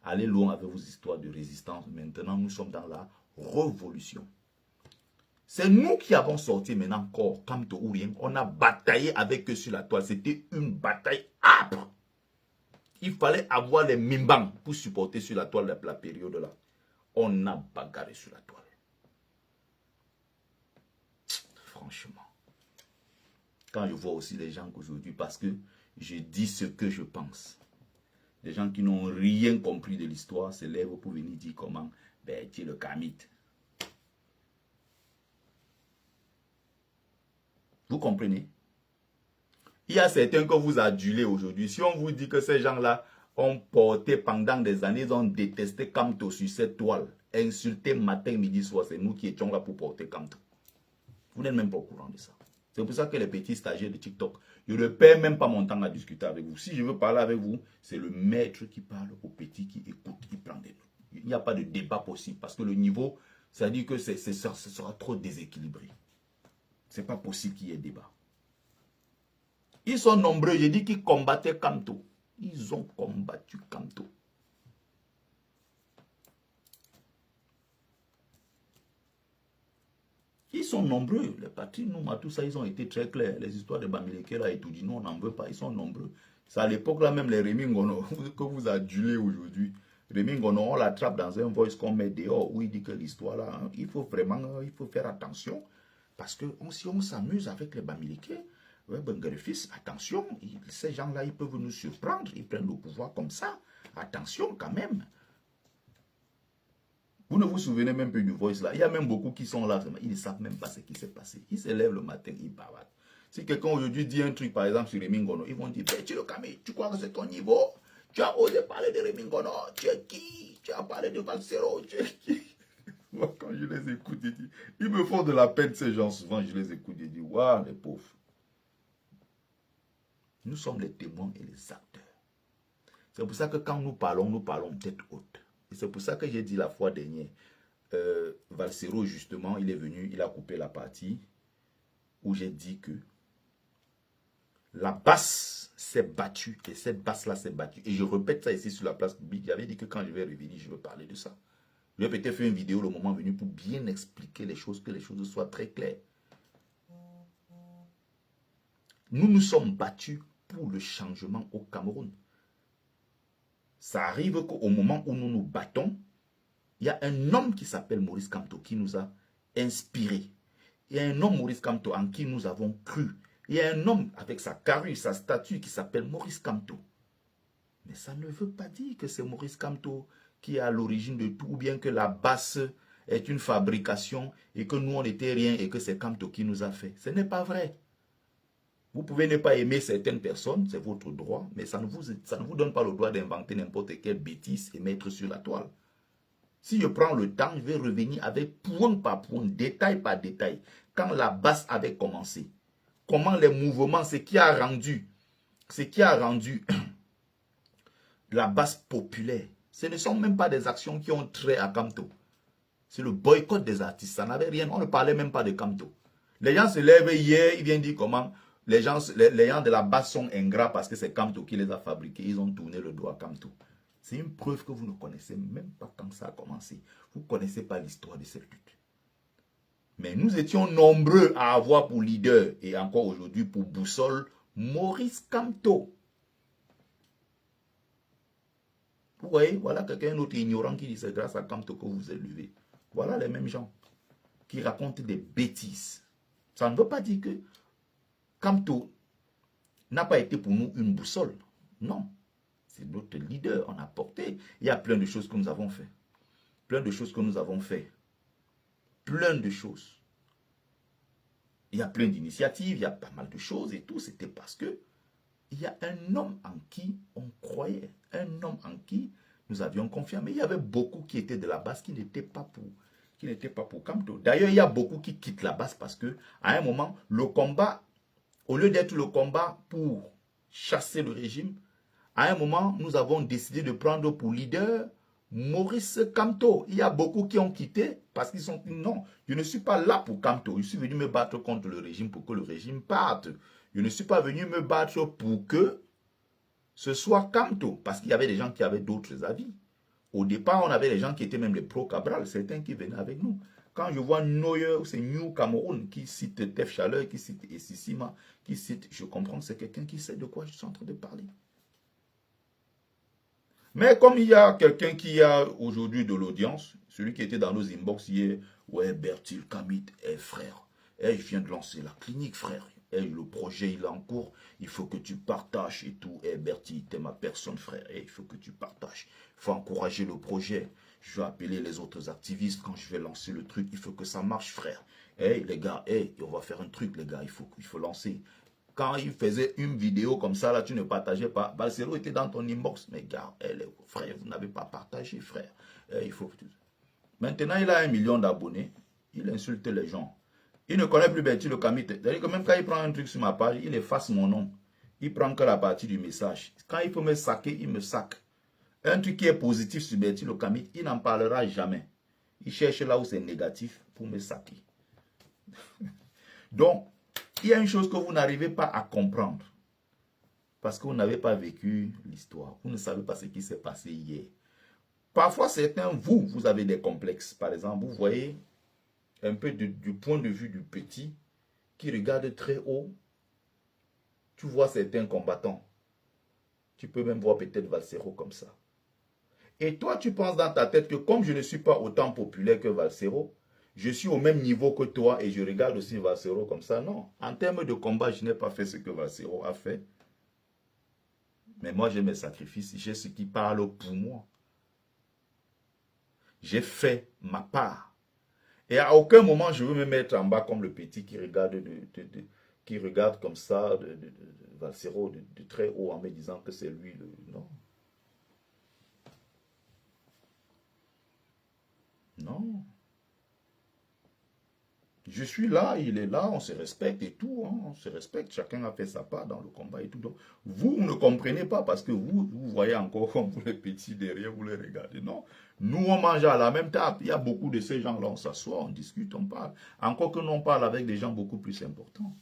Allez loin avec vos histoires de résistance. Maintenant, nous sommes dans la révolution. C'est nous qui avons sorti maintenant encore Kamto ou rien. On a bataillé avec eux sur la toile. C'était une bataille âpre. Il fallait avoir les mimbang pour supporter sur la toile la période là. On a bagarré sur la toile. Franchement. Quand je vois aussi les gens qu'aujourd'hui, parce que je dis ce que je pense. Les gens qui n'ont rien compris de l'histoire se lèvent pour venir dire comment, ben, tu es le kamite. Vous comprenez? Il y a certains que vous adulez aujourd'hui. Si on vous dit que ces gens-là ont porté pendant des années, ils ont détesté Kamto sur cette toile, insulté matin, midi, soir, c'est nous qui étions là pour porter Kamto. Vous n'êtes même pas au courant de ça. C'est pour ça que les petits stagiaires de TikTok, je ne perds même pas mon temps à discuter avec vous. Si je veux parler avec vous, c'est le maître qui parle aux petits, qui écoute, qui prend des notes. Il n'y a pas de débat possible parce que le niveau, ça dit que ce sera trop déséquilibré. Ce n'est pas possible qu'il y ait débat. Ils sont nombreux, j'ai dit qu'ils combattaient Kamto. Ils ont combattu Kamto. Ils sont nombreux. Les partis, nous, tout ça, ils ont été très clairs. Les histoires de Bamileke, là, et tout dit, nous, on n'en veut pas. Ils sont nombreux. C'est à l'époque, là, même les Rémi Ngono, que vous adulez aujourd'hui. Rémi Ngono, on l'attrape dans un voice qu'on met dehors, où il dit que l'histoire, là, hein, il faut vraiment, il faut faire attention. Parce que si on s'amuse avec les Bamileke, ouais, ben, fils, attention, ces gens-là, ils peuvent nous surprendre. Ils prennent le pouvoir comme ça. Attention, quand même. Vous ne vous souvenez même plus du voice là. Il y a même beaucoup qui sont là. Ils ne savent même pas ce qui s'est passé. Ils se lèvent le matin, ils bavardent. Si quelqu'un aujourd'hui dit un truc, par exemple, sur Rémi Ngono, ils vont dire, tu le Camille, tu crois que c'est ton niveau? Tu as osé parler de Rémi Ngono? Tu es qui? Tu as parlé de Valsero? Tu es qui? Moi, quand je les écoute, ils me font de la peine, ces gens. Souvent, je les écoute et dis, waouh, les pauvres. Nous sommes les témoins et les acteurs. C'est pour ça que quand nous parlons tête haute. Et c'est pour ça que j'ai dit la fois dernière, Valsero, justement, il est venu, il a coupé la partie où j'ai dit que la basse s'est battue, et cette basse-là s'est battue. Et je répète ça ici sur la place publique. J'avais dit que quand je vais revenir, je veux parler de ça. Je vais peut-être faire une vidéo le moment venu pour bien expliquer les choses, que les choses soient très claires. Nous nous sommes battus pour le changement au Cameroun. Ça arrive qu'au moment où nous nous battons, il y a un homme qui s'appelle Maurice Kamto qui nous a inspirés. Il y a un homme, Maurice Kamto, en qui nous avons cru. Il y a un homme avec sa carrure, sa statue qui s'appelle Maurice Kamto. Mais ça ne veut pas dire que c'est Maurice Kamto qui est à l'origine de tout, ou bien que la basse est une fabrication et que nous on n'était rien et que c'est Kamto qui nous a fait. Ce n'est pas vrai. Vous pouvez ne pas aimer certaines personnes, c'est votre droit, mais ça ne vous donne pas le droit d'inventer n'importe quelle bêtise et mettre sur la toile. Si je prends le temps, je vais revenir avec point par point, détail par détail, quand la basse avait commencé. Comment les mouvements, ce qui a rendu la basse populaire. Ce ne sont même pas des actions qui ont trait à Kamto. C'est le boycott des artistes. Ça n'avait rien. On ne parlait même pas de Kamto. Les gens se lèvent hier, ils viennent dire comment les gens de la basse sont ingrats parce que c'est Kamto qui les a fabriqués. Ils ont tourné le dos à Kamto. C'est une preuve que vous ne connaissez même pas quand ça a commencé. Vous ne connaissez pas l'histoire de cette lutte. Mais nous étions nombreux à avoir pour leader, et encore aujourd'hui pour boussole, Maurice Kamto. Vous voyez, voilà quelqu'un d'autre ignorant qui dit c'est grâce à Kamto que vous vous êtes levé. Voilà les mêmes gens qui racontent des bêtises. Ça ne veut pas dire que Kamto n'a pas été pour nous une boussole. Non. C'est notre leader. On a porté. Il y a plein de choses que nous avons fait. Plein de choses que nous avons fait. Plein de choses. Il y a plein d'initiatives, il y a pas mal de choses et tout. C'était parce que il y a un homme en qui on croyait. Un homme en qui nous avions confiance. Mais il y avait beaucoup qui étaient de la base qui n'étaient pas pour Kamto. D'ailleurs, il y a beaucoup qui quittent la base parce que à un moment, le combat, au lieu d'être le combat pour chasser le régime, à un moment, nous avons décidé de prendre pour leader Maurice Kamto. Il y a beaucoup qui ont quitté parce qu'ils sont dit non, je ne suis pas là pour Kamto. Je suis venu me battre contre le régime pour que le régime parte. Je ne suis pas venu me battre pour que ce soit Kamto. Parce qu'il y avait des gens qui avaient d'autres avis. Au départ, on avait des gens qui étaient même les pro-Cabral, certains qui venaient avec nous. Quand je vois Noyer, c'est New Cameroun, qui cite Tef Chaleur, qui cite Essissima, qui cite, je comprends que c'est quelqu'un qui sait de quoi je suis en train de parler. Mais comme il y a quelqu'un qui a aujourd'hui de l'audience, celui qui était dans nos inbox hier, ouais, Bertil Kamit, frère, je viens de lancer la clinique, frère. Le projet, il est en cours, il faut que tu partages et tout. Bertil, t'es ma personne, frère. Il faut que tu partages. Il faut encourager le projet. Je vais appeler les autres activistes quand je vais lancer le truc. Il faut que ça marche, frère. Les gars, on va faire un truc, les gars. Il faut lancer. Quand il faisait une vidéo comme ça, là, tu ne partageais pas. Valsero était dans ton inbox. Mais gars, frère, vous n'avez pas partagé, frère. Il faut... Maintenant, il a 1 million d'abonnés. Il insulte les gens. Il ne connaît plus Bertil Kamit. C'est-à-dire que même quand il prend un truc sur ma page, il efface mon nom. Il prend que la partie du message. Quand il faut me saquer, il me saque. Un truc qui est positif sur Bertil Kamit, il n'en parlera jamais. Il cherche là où c'est négatif pour me saquer. Donc, il y a une chose que vous n'arrivez pas à comprendre. Parce que vous n'avez pas vécu l'histoire. Vous ne savez pas ce qui s'est passé hier. Parfois, certains, vous avez des complexes. Par exemple, vous voyez un peu du point de vue du petit qui regarde très haut. Tu vois certains combattants. Tu peux même voir peut-être Valsero comme ça. Et toi, tu penses dans ta tête que comme je ne suis pas autant populaire que Valsero, je suis au même niveau que toi et je regarde aussi Valsero comme ça. Non, en termes de combat, je n'ai pas fait ce que Valsero a fait. Mais moi, j'ai mes sacrifices, j'ai ce qui parle pour moi. J'ai fait ma part. Et à aucun moment, je veux me mettre en bas comme le petit qui regarde comme ça Valsero de très haut en me disant que c'est lui le... Non. Non. Je suis là, il est là, on se respecte et tout, hein, on se respecte, chacun a fait sa part dans le combat et tout. Donc, vous ne comprenez pas parce que vous voyez encore comme vous les petits derrière, vous les regardez. Non, nous on mange à la même table. Il y a beaucoup de ces gens-là, on s'assoit, on discute, on parle. Encore que nous on parle avec des gens beaucoup plus importants.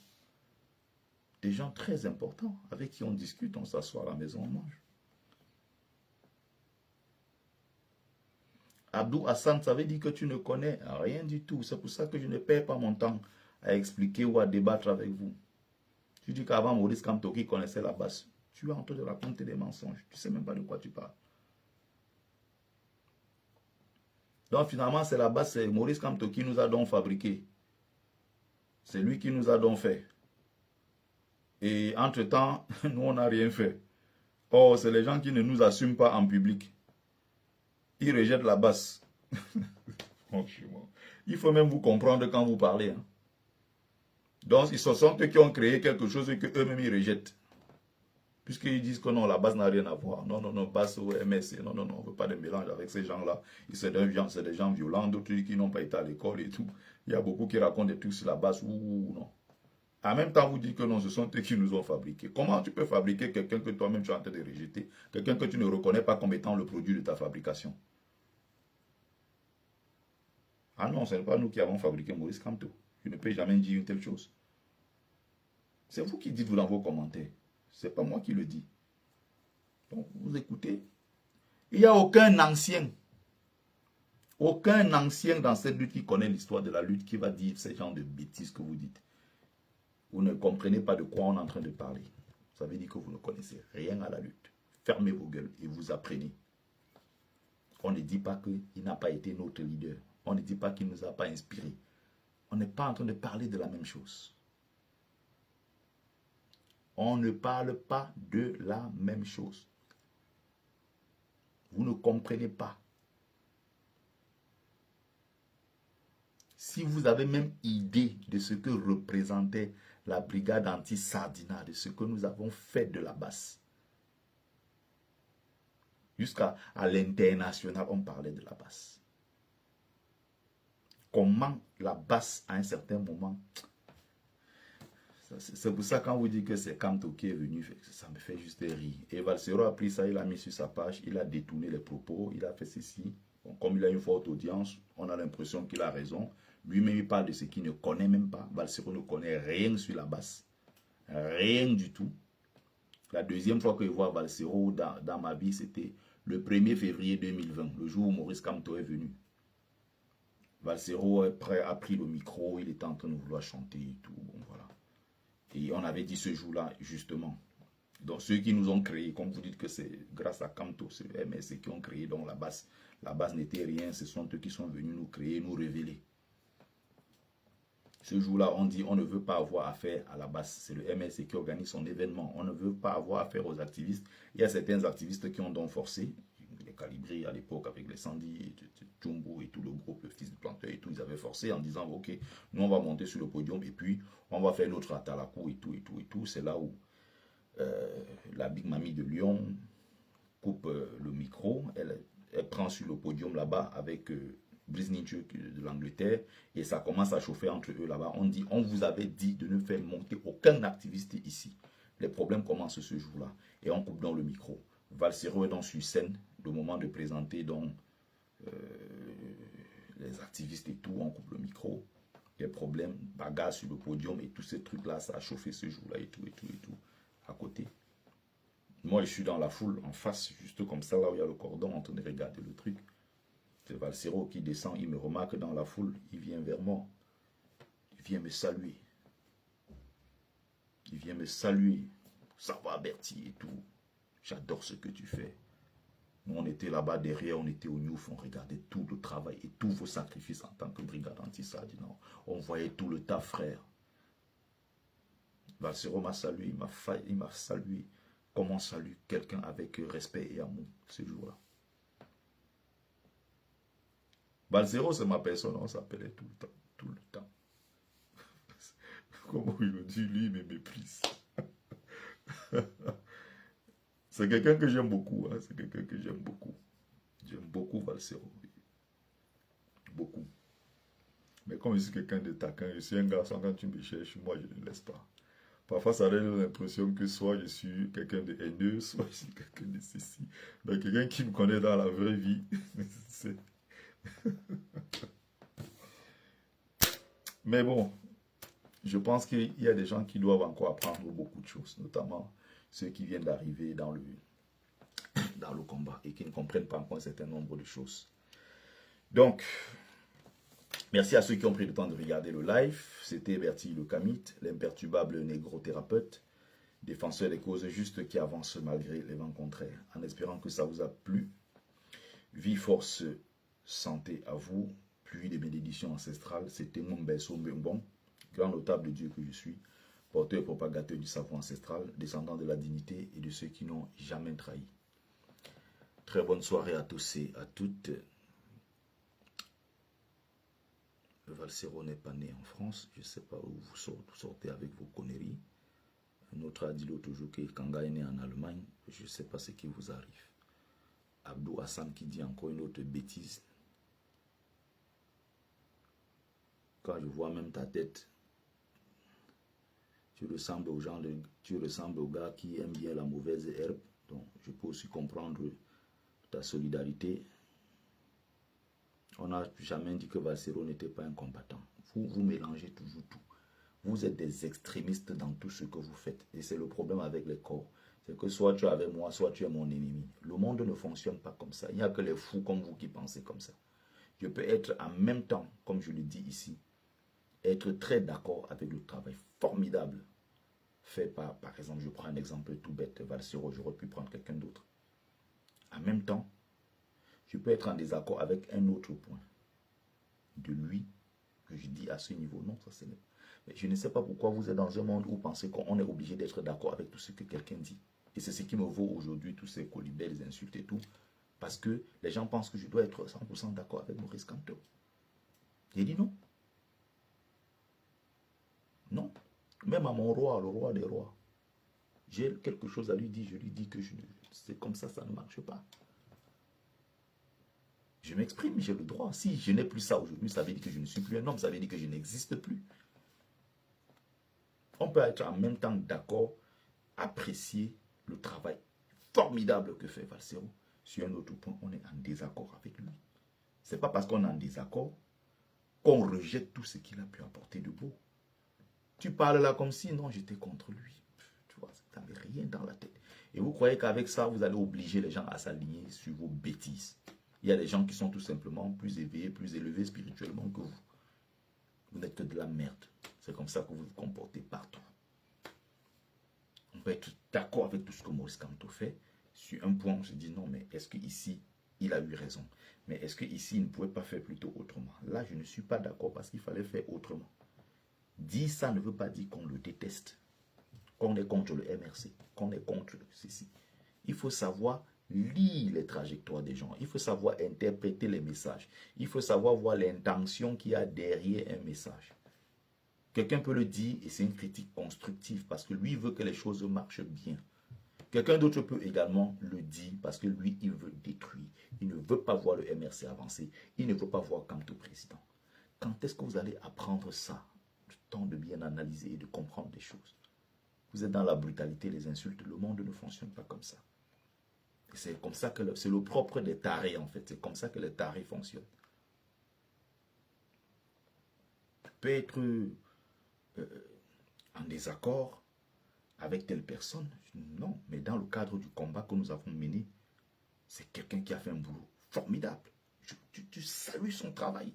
Des gens très importants avec qui on discute, on s'assoit à la maison, on mange. Abdou Hassan, ça veut dire que tu ne connais rien du tout. C'est pour ça que je ne perds pas mon temps à expliquer ou à débattre avec vous. Tu dis qu'avant Maurice Kamto qui connaissait la base, tu es en train de raconter des mensonges. Tu ne sais même pas de quoi tu parles. Donc finalement, c'est la base, c'est Maurice Kamto qui nous a donc fabriqué. C'est lui qui nous a donc fait. Et entre-temps, nous, on n'a rien fait. Or, c'est les gens qui ne nous assument pas en public. Ils rejettent la base. Franchement. Il faut même vous comprendre quand vous parlez. Hein. Donc, ce sont eux qui ont créé quelque chose et qu'eux-mêmes ils rejettent. Puisqu'ils disent que non, la base n'a rien à voir. Non, non, non, base au MSC. Non, non, non, on ne veut pas de mélange avec ces gens-là. C'est des gens violents, d'autres qui n'ont pas été à l'école et tout. Il y a beaucoup qui racontent des trucs sur la base ou non. En même temps, vous dites que non, ce sont eux qui nous ont fabriqués. Comment tu peux fabriquer quelqu'un que toi-même tu es en train de rejeter? Quelqu'un que tu ne reconnais pas comme étant le produit de ta fabrication? Ah non, ce n'est pas nous qui avons fabriqué Maurice Kamto. Je ne peux jamais dire une telle chose. C'est vous qui dites dans vos commentaires. Ce n'est pas moi qui le dis. Donc, vous écoutez. Il n'y a aucun ancien dans cette lutte qui connaît l'histoire de la lutte qui va dire ce genre de bêtises que vous dites. Vous ne comprenez pas de quoi on est en train de parler. Ça veut dire que vous ne connaissez rien à la lutte. Fermez vos gueules et vous apprenez. On ne dit pas qu'il n'a pas été notre leader. On ne dit pas qu'il ne nous a pas inspirés. On n'est pas en train de parler de la même chose. On ne parle pas de la même chose. Vous ne comprenez pas. Si vous avez même idée de ce que représentait la brigade anti-Sardina, de ce que nous avons fait de la basse, jusqu'à l'international, on parlait de la basse. Comment la basse, à un certain moment, c'est pour ça quand vous dites que c'est Kamto qui est venu, ça me fait juste rire. Et Valsero a pris ça, il a mis sur sa page, il a détourné les propos, il a fait ceci. Bon, comme il a une forte audience, on a l'impression qu'il a raison. Lui-même, il parle de ce qu'il ne connaît même pas. Valsero ne connaît rien sur la basse. Rien du tout. La deuxième fois que je vois Valsero dans ma vie, c'était le 1er février 2020, le jour où Maurice Kamto est venu. Valsero a pris le micro, il était en train de vouloir chanter et tout. Bon, voilà. Et on avait dit ce jour-là, justement. Donc, ceux qui nous ont créé, comme vous dites que c'est grâce à Kamto, c'est MSC qui ont créé donc la base. La base n'était rien, ce sont eux qui sont venus nous créer, nous révéler. Ce jour-là, on dit on ne veut pas avoir affaire à la base. C'est le MSC qui organise son événement. On ne veut pas avoir affaire aux activistes. Il y a certains activistes qui ont donc forcé. Les Calibri à l'époque avec les Sandy, Jumbo et tout le groupe, le fils du planteur et tout, ils avaient forcé en disant ok, nous on va monter sur le podium et puis on va faire notre atalakou et tout et tout et tout. C'est là où la Big Mamie de Lyon coupe le micro, elle prend sur le podium là-bas avec Brice Ninja de l'Angleterre et ça commence à chauffer entre eux là-bas. On dit, on vous avait dit de ne faire monter aucun activiste ici. Les problèmes commencent ce jour-là et on coupe dans le micro. Valsero est donc sur scène, le moment de présenter donc les activistes et tout, on coupe le micro. Les problèmes, bagarre sur le podium et tous ces trucs-là, ça a chauffé ce jour-là et tout et tout et tout à côté. Moi, je suis dans la foule, en face, juste comme ça, là où il y a le cordon, en train de regarder le truc. C'est Valsero qui descend, il me remarque dans la foule, il vient vers moi. Il vient me saluer. Il vient me saluer. Ça va, Bertie et tout. J'adore ce que tu fais. Nous, on était là-bas derrière, on était au Newf, on regardait tout le travail et tous vos sacrifices en tant que brigade anti-Sardina. On voyait tout le tas, frère. Valsero m'a salué, il m'a salué. Comme on salue quelqu'un avec respect et amour ce jour-là. Valsero, c'est ma personne, on s'appelait tout le temps. Tout le temps. Comment il le dit, lui, il me méprise. C'est quelqu'un que j'aime beaucoup. Hein? C'est quelqu'un que j'aime beaucoup. J'aime beaucoup Valsero. Beaucoup. Mais comme je suis quelqu'un de taquin, je suis un garçon, quand tu me cherches, moi je ne laisse pas. Parfois, ça donne l'impression que soit je suis quelqu'un de haineux, soit je suis quelqu'un de ceci. Mais quelqu'un qui me connaît dans la vraie vie, c'est... Mais bon, je pense qu'il y a des gens qui doivent encore apprendre beaucoup de choses, notamment ceux qui viennent d'arriver dans le combat et qui ne comprennent pas encore un certain nombre de choses. Donc, merci à ceux qui ont pris le temps de regarder le live. C'était Bertie le Kamit, l'imperturbable négro-thérapeute, défenseur des causes justes qui avance malgré les vents contraires. En espérant que ça vous a plu. Vie, force, santé à vous. Pluie de bénédictions ancestrales. C'était mon berceau bon, grand notable de Dieu que je suis, porteur et propagateur du savoir ancestral, descendant de la dignité et de ceux qui n'ont jamais trahi. Très bonne soirée à tous et à toutes. Le Valsero n'est pas né en France. Je ne sais pas où vous sortez avec vos conneries. Un autre a dit l'autre jour que Kanga est né en Allemagne. Je ne sais pas ce qui vous arrive. Abdou Hassan qui dit encore une autre bêtise. Quand je vois même ta tête, tu ressembles aux gens, tu ressembles aux gars qui aiment bien la mauvaise herbe. Donc je peux aussi comprendre ta solidarité. On n'a jamais dit que Valsero n'était pas un combattant. Vous mélangez toujours tout. Vous êtes des extrémistes dans tout ce que vous faites. Et c'est le problème avec les corps. C'est que soit tu es avec moi, soit tu es mon ennemi. Le monde ne fonctionne pas comme ça. Il n'y a que les fous comme vous qui pensez comme ça. Je peux être en même temps, comme je le dis ici, être très d'accord avec le travail formidable fait par exemple, je prends un exemple tout bête, Valsero, j'aurais pu prendre quelqu'un d'autre. En même temps, je peux être en désaccord avec un autre point de lui que je dis à ce niveau. Non, ça c'est... Mais je ne sais pas pourquoi vous êtes dans un monde où vous pensez qu'on est obligé d'être d'accord avec tout ce que quelqu'un dit. Et c'est ce qui me vaut aujourd'hui tous ces colibets, les insultes et tout. Parce que les gens pensent que je dois être 100% d'accord avec Maurice Kamto. J'ai dit non. Non. Même à mon roi, le roi des rois, j'ai quelque chose à lui dire, je lui dis que c'est comme ça ne marche pas. Je m'exprime, j'ai le droit. Si je n'ai plus ça aujourd'hui, ça veut dire que je ne suis plus un homme, ça veut dire que je n'existe plus. On peut être en même temps d'accord, apprécier le travail formidable que fait Valsero. Sur un autre point, on est en désaccord avec lui. Ce n'est pas parce qu'on est en désaccord qu'on rejette tout ce qu'il a pu apporter de beau. Tu parles là comme si, non, j'étais contre lui. Tu vois, tu n'avais rien dans la tête. Et vous croyez qu'avec ça, vous allez obliger les gens à s'aligner sur vos bêtises. Il y a des gens qui sont tout simplement plus éveillés, plus élevés spirituellement que vous. Vous n'êtes que de la merde. C'est comme ça que vous vous comportez partout. On peut être d'accord avec tout ce que Maurice Kamto fait. Sur un point, on se dit non, mais est-ce qu'ici, il a eu raison? Mais est-ce qu'ici, il ne pouvait pas faire plutôt autrement? Là, je ne suis pas d'accord parce qu'il fallait faire autrement. Dire ça ne veut pas dire qu'on le déteste, qu'on est contre le MRC, qu'on est contre ceci. Il faut savoir lire les trajectoires des gens. Il faut savoir interpréter les messages. Il faut savoir voir l'intention qu'il y a derrière un message. Quelqu'un peut le dire et c'est une critique constructive parce que lui veut que les choses marchent bien. Quelqu'un d'autre peut également le dire parce que lui, il veut détruire. Il ne veut pas voir le MRC avancer. Il ne veut pas voir Kamto président. Quand est-ce que vous allez apprendre ça? Le temps de bien analyser et de comprendre des choses. Vous êtes dans la brutalité, les insultes. Le monde ne fonctionne pas comme ça. C'est comme ça que c'est le propre des tarés en fait. C'est comme ça que les tarés fonctionnent. Tu peux être en désaccord avec telle personne. Non, mais dans le cadre du combat que nous avons mené, c'est quelqu'un qui a fait un boulot formidable. Tu salues son travail.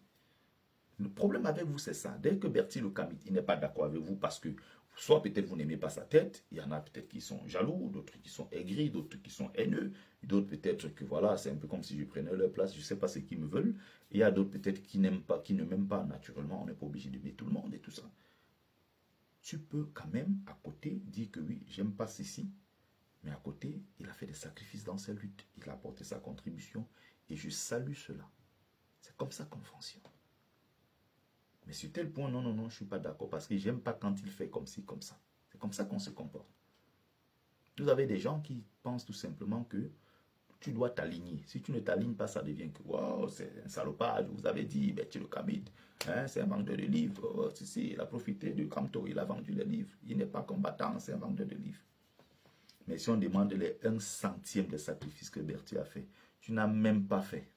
Le problème avec vous, c'est ça. Dès que Bertie le Kamit, il n'est pas d'accord avec vous parce que soit peut-être vous n'aimez pas sa tête, il y en a peut-être qui sont jaloux, d'autres qui sont aigris, d'autres qui sont haineux, d'autres peut-être que voilà, c'est un peu comme si je prenais leur place, je ne sais pas ce qu'ils me veulent. Il y a d'autres peut-être qui n'aiment pas, qui ne m'aiment pas naturellement, on n'est pas obligé d'aimer tout le monde et tout ça. Tu peux quand même à côté dire que oui, j'aime pas ceci, mais à côté, il a fait des sacrifices dans sa lutte, il a apporté sa contribution et je salue cela. C'est comme ça qu'on fonctionne. Mais sur tel point, non, je ne suis pas d'accord parce que j'aime pas quand il fait comme ci, comme ça. C'est comme ça qu'on se comporte. Vous avez des gens qui pensent tout simplement que tu dois t'aligner. Si tu ne t'alignes pas, ça devient que, wow, c'est un salopard, vous avez dit, Berti le Kamit, hein, c'est un vendeur de livres. Oh, si, il a profité du Kamto, il a vendu les livres. Il n'est pas combattant, c'est un vendeur de livres. Mais si on demande les 1/100e de sacrifice que Berti a fait, tu n'as même pas fait.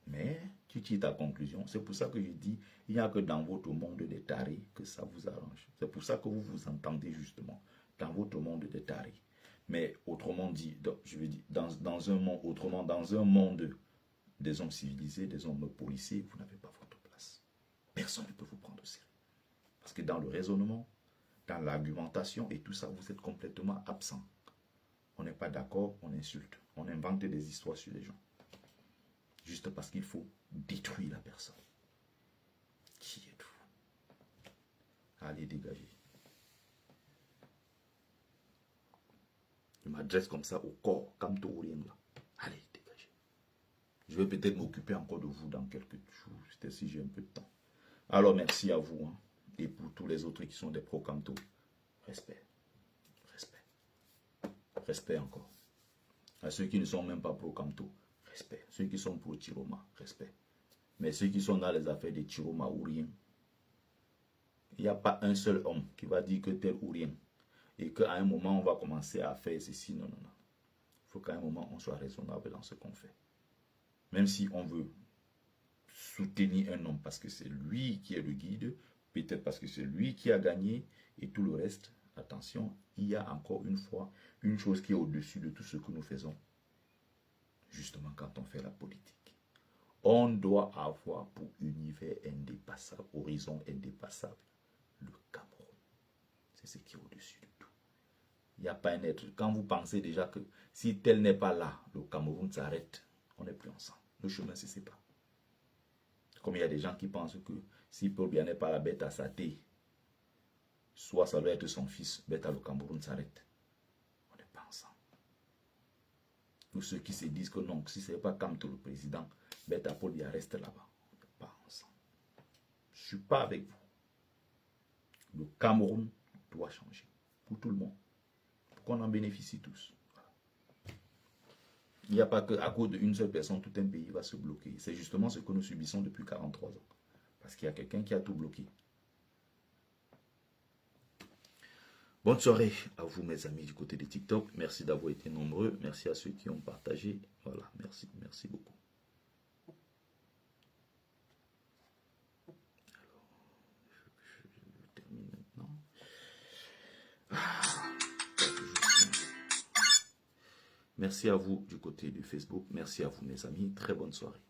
Mais tu tires ta conclusion. C'est pour ça que je dis, il n'y a que dans votre monde des tarés que ça vous arrange. C'est pour ça que vous vous entendez justement dans votre monde des tarés. Mais autrement dit, je veux dire, dans un monde, autrement, dans un monde des hommes civilisés, des hommes policiers, vous n'avez pas votre place. Personne ne peut vous prendre au sérieux. Parce que dans le raisonnement, dans l'argumentation et tout ça, vous êtes complètement absent. On n'est pas d'accord, on insulte. On invente des histoires sur les gens. Juste parce qu'il faut détruire la personne. Qui êtes-vous? Allez, dégagez. Je m'adresse comme ça au corps, comme tout rien là. Allez, dégagez. Je vais peut-être m'occuper encore de vous dans quelques jours, si j'ai un peu de temps. Alors, merci à vous. Hein. Et pour tous les autres qui sont des pro-Camto, respect. Respect. Respect encore. À ceux qui ne sont même pas pro-Camto, respect. Ceux qui sont pro-Chiroma, respect. Mais ceux qui sont dans les affaires de Chiroma ou rien, il n'y a pas un seul homme qui va dire que tel ou rien. Et qu'à un moment, on va commencer à faire ceci. Non, non, non. Il faut qu'à un moment, on soit raisonnable dans ce qu'on fait. Même si on veut soutenir un homme parce que c'est lui qui est le guide, peut-être parce que c'est lui qui a gagné et tout le reste, attention, il y a encore une fois une chose qui est au-dessus de tout ce que nous faisons. Justement, quand on fait la politique. On doit avoir pour univers indépassable, horizon indépassable, le Cameroun. C'est ce qui est au-dessus de tout. Il n'y a pas un être. Quand vous pensez déjà que si tel n'est pas là, le Cameroun s'arrête, on n'est plus ensemble. Le chemin se sépare. Comme il y a des gens qui pensent que si Paul Biya n'est pas la bête à sa thé, soit ça doit être son fils, bête à le Cameroun s'arrête. On n'est pas ensemble. Tous ceux qui se disent que non, si ce n'est pas Kamto le président, bête à Paul Biya reste là-bas. On n'est pas ensemble. Je ne suis pas avec vous. Le Cameroun doit changer. Pour tout le monde. Pour qu'on en bénéficie tous. Voilà. Il n'y a pas qu'à cause d'une seule personne, tout un pays va se bloquer. C'est justement ce que nous subissons depuis 43 ans. Parce qu'il y a quelqu'un qui a tout bloqué. Bonne soirée à vous mes amis du côté de TikTok. Merci d'avoir été nombreux. Merci à ceux qui ont partagé. Voilà, merci, merci beaucoup. Alors, je termine maintenant. Merci à vous du côté de Facebook. Merci à vous mes amis. Très bonne soirée.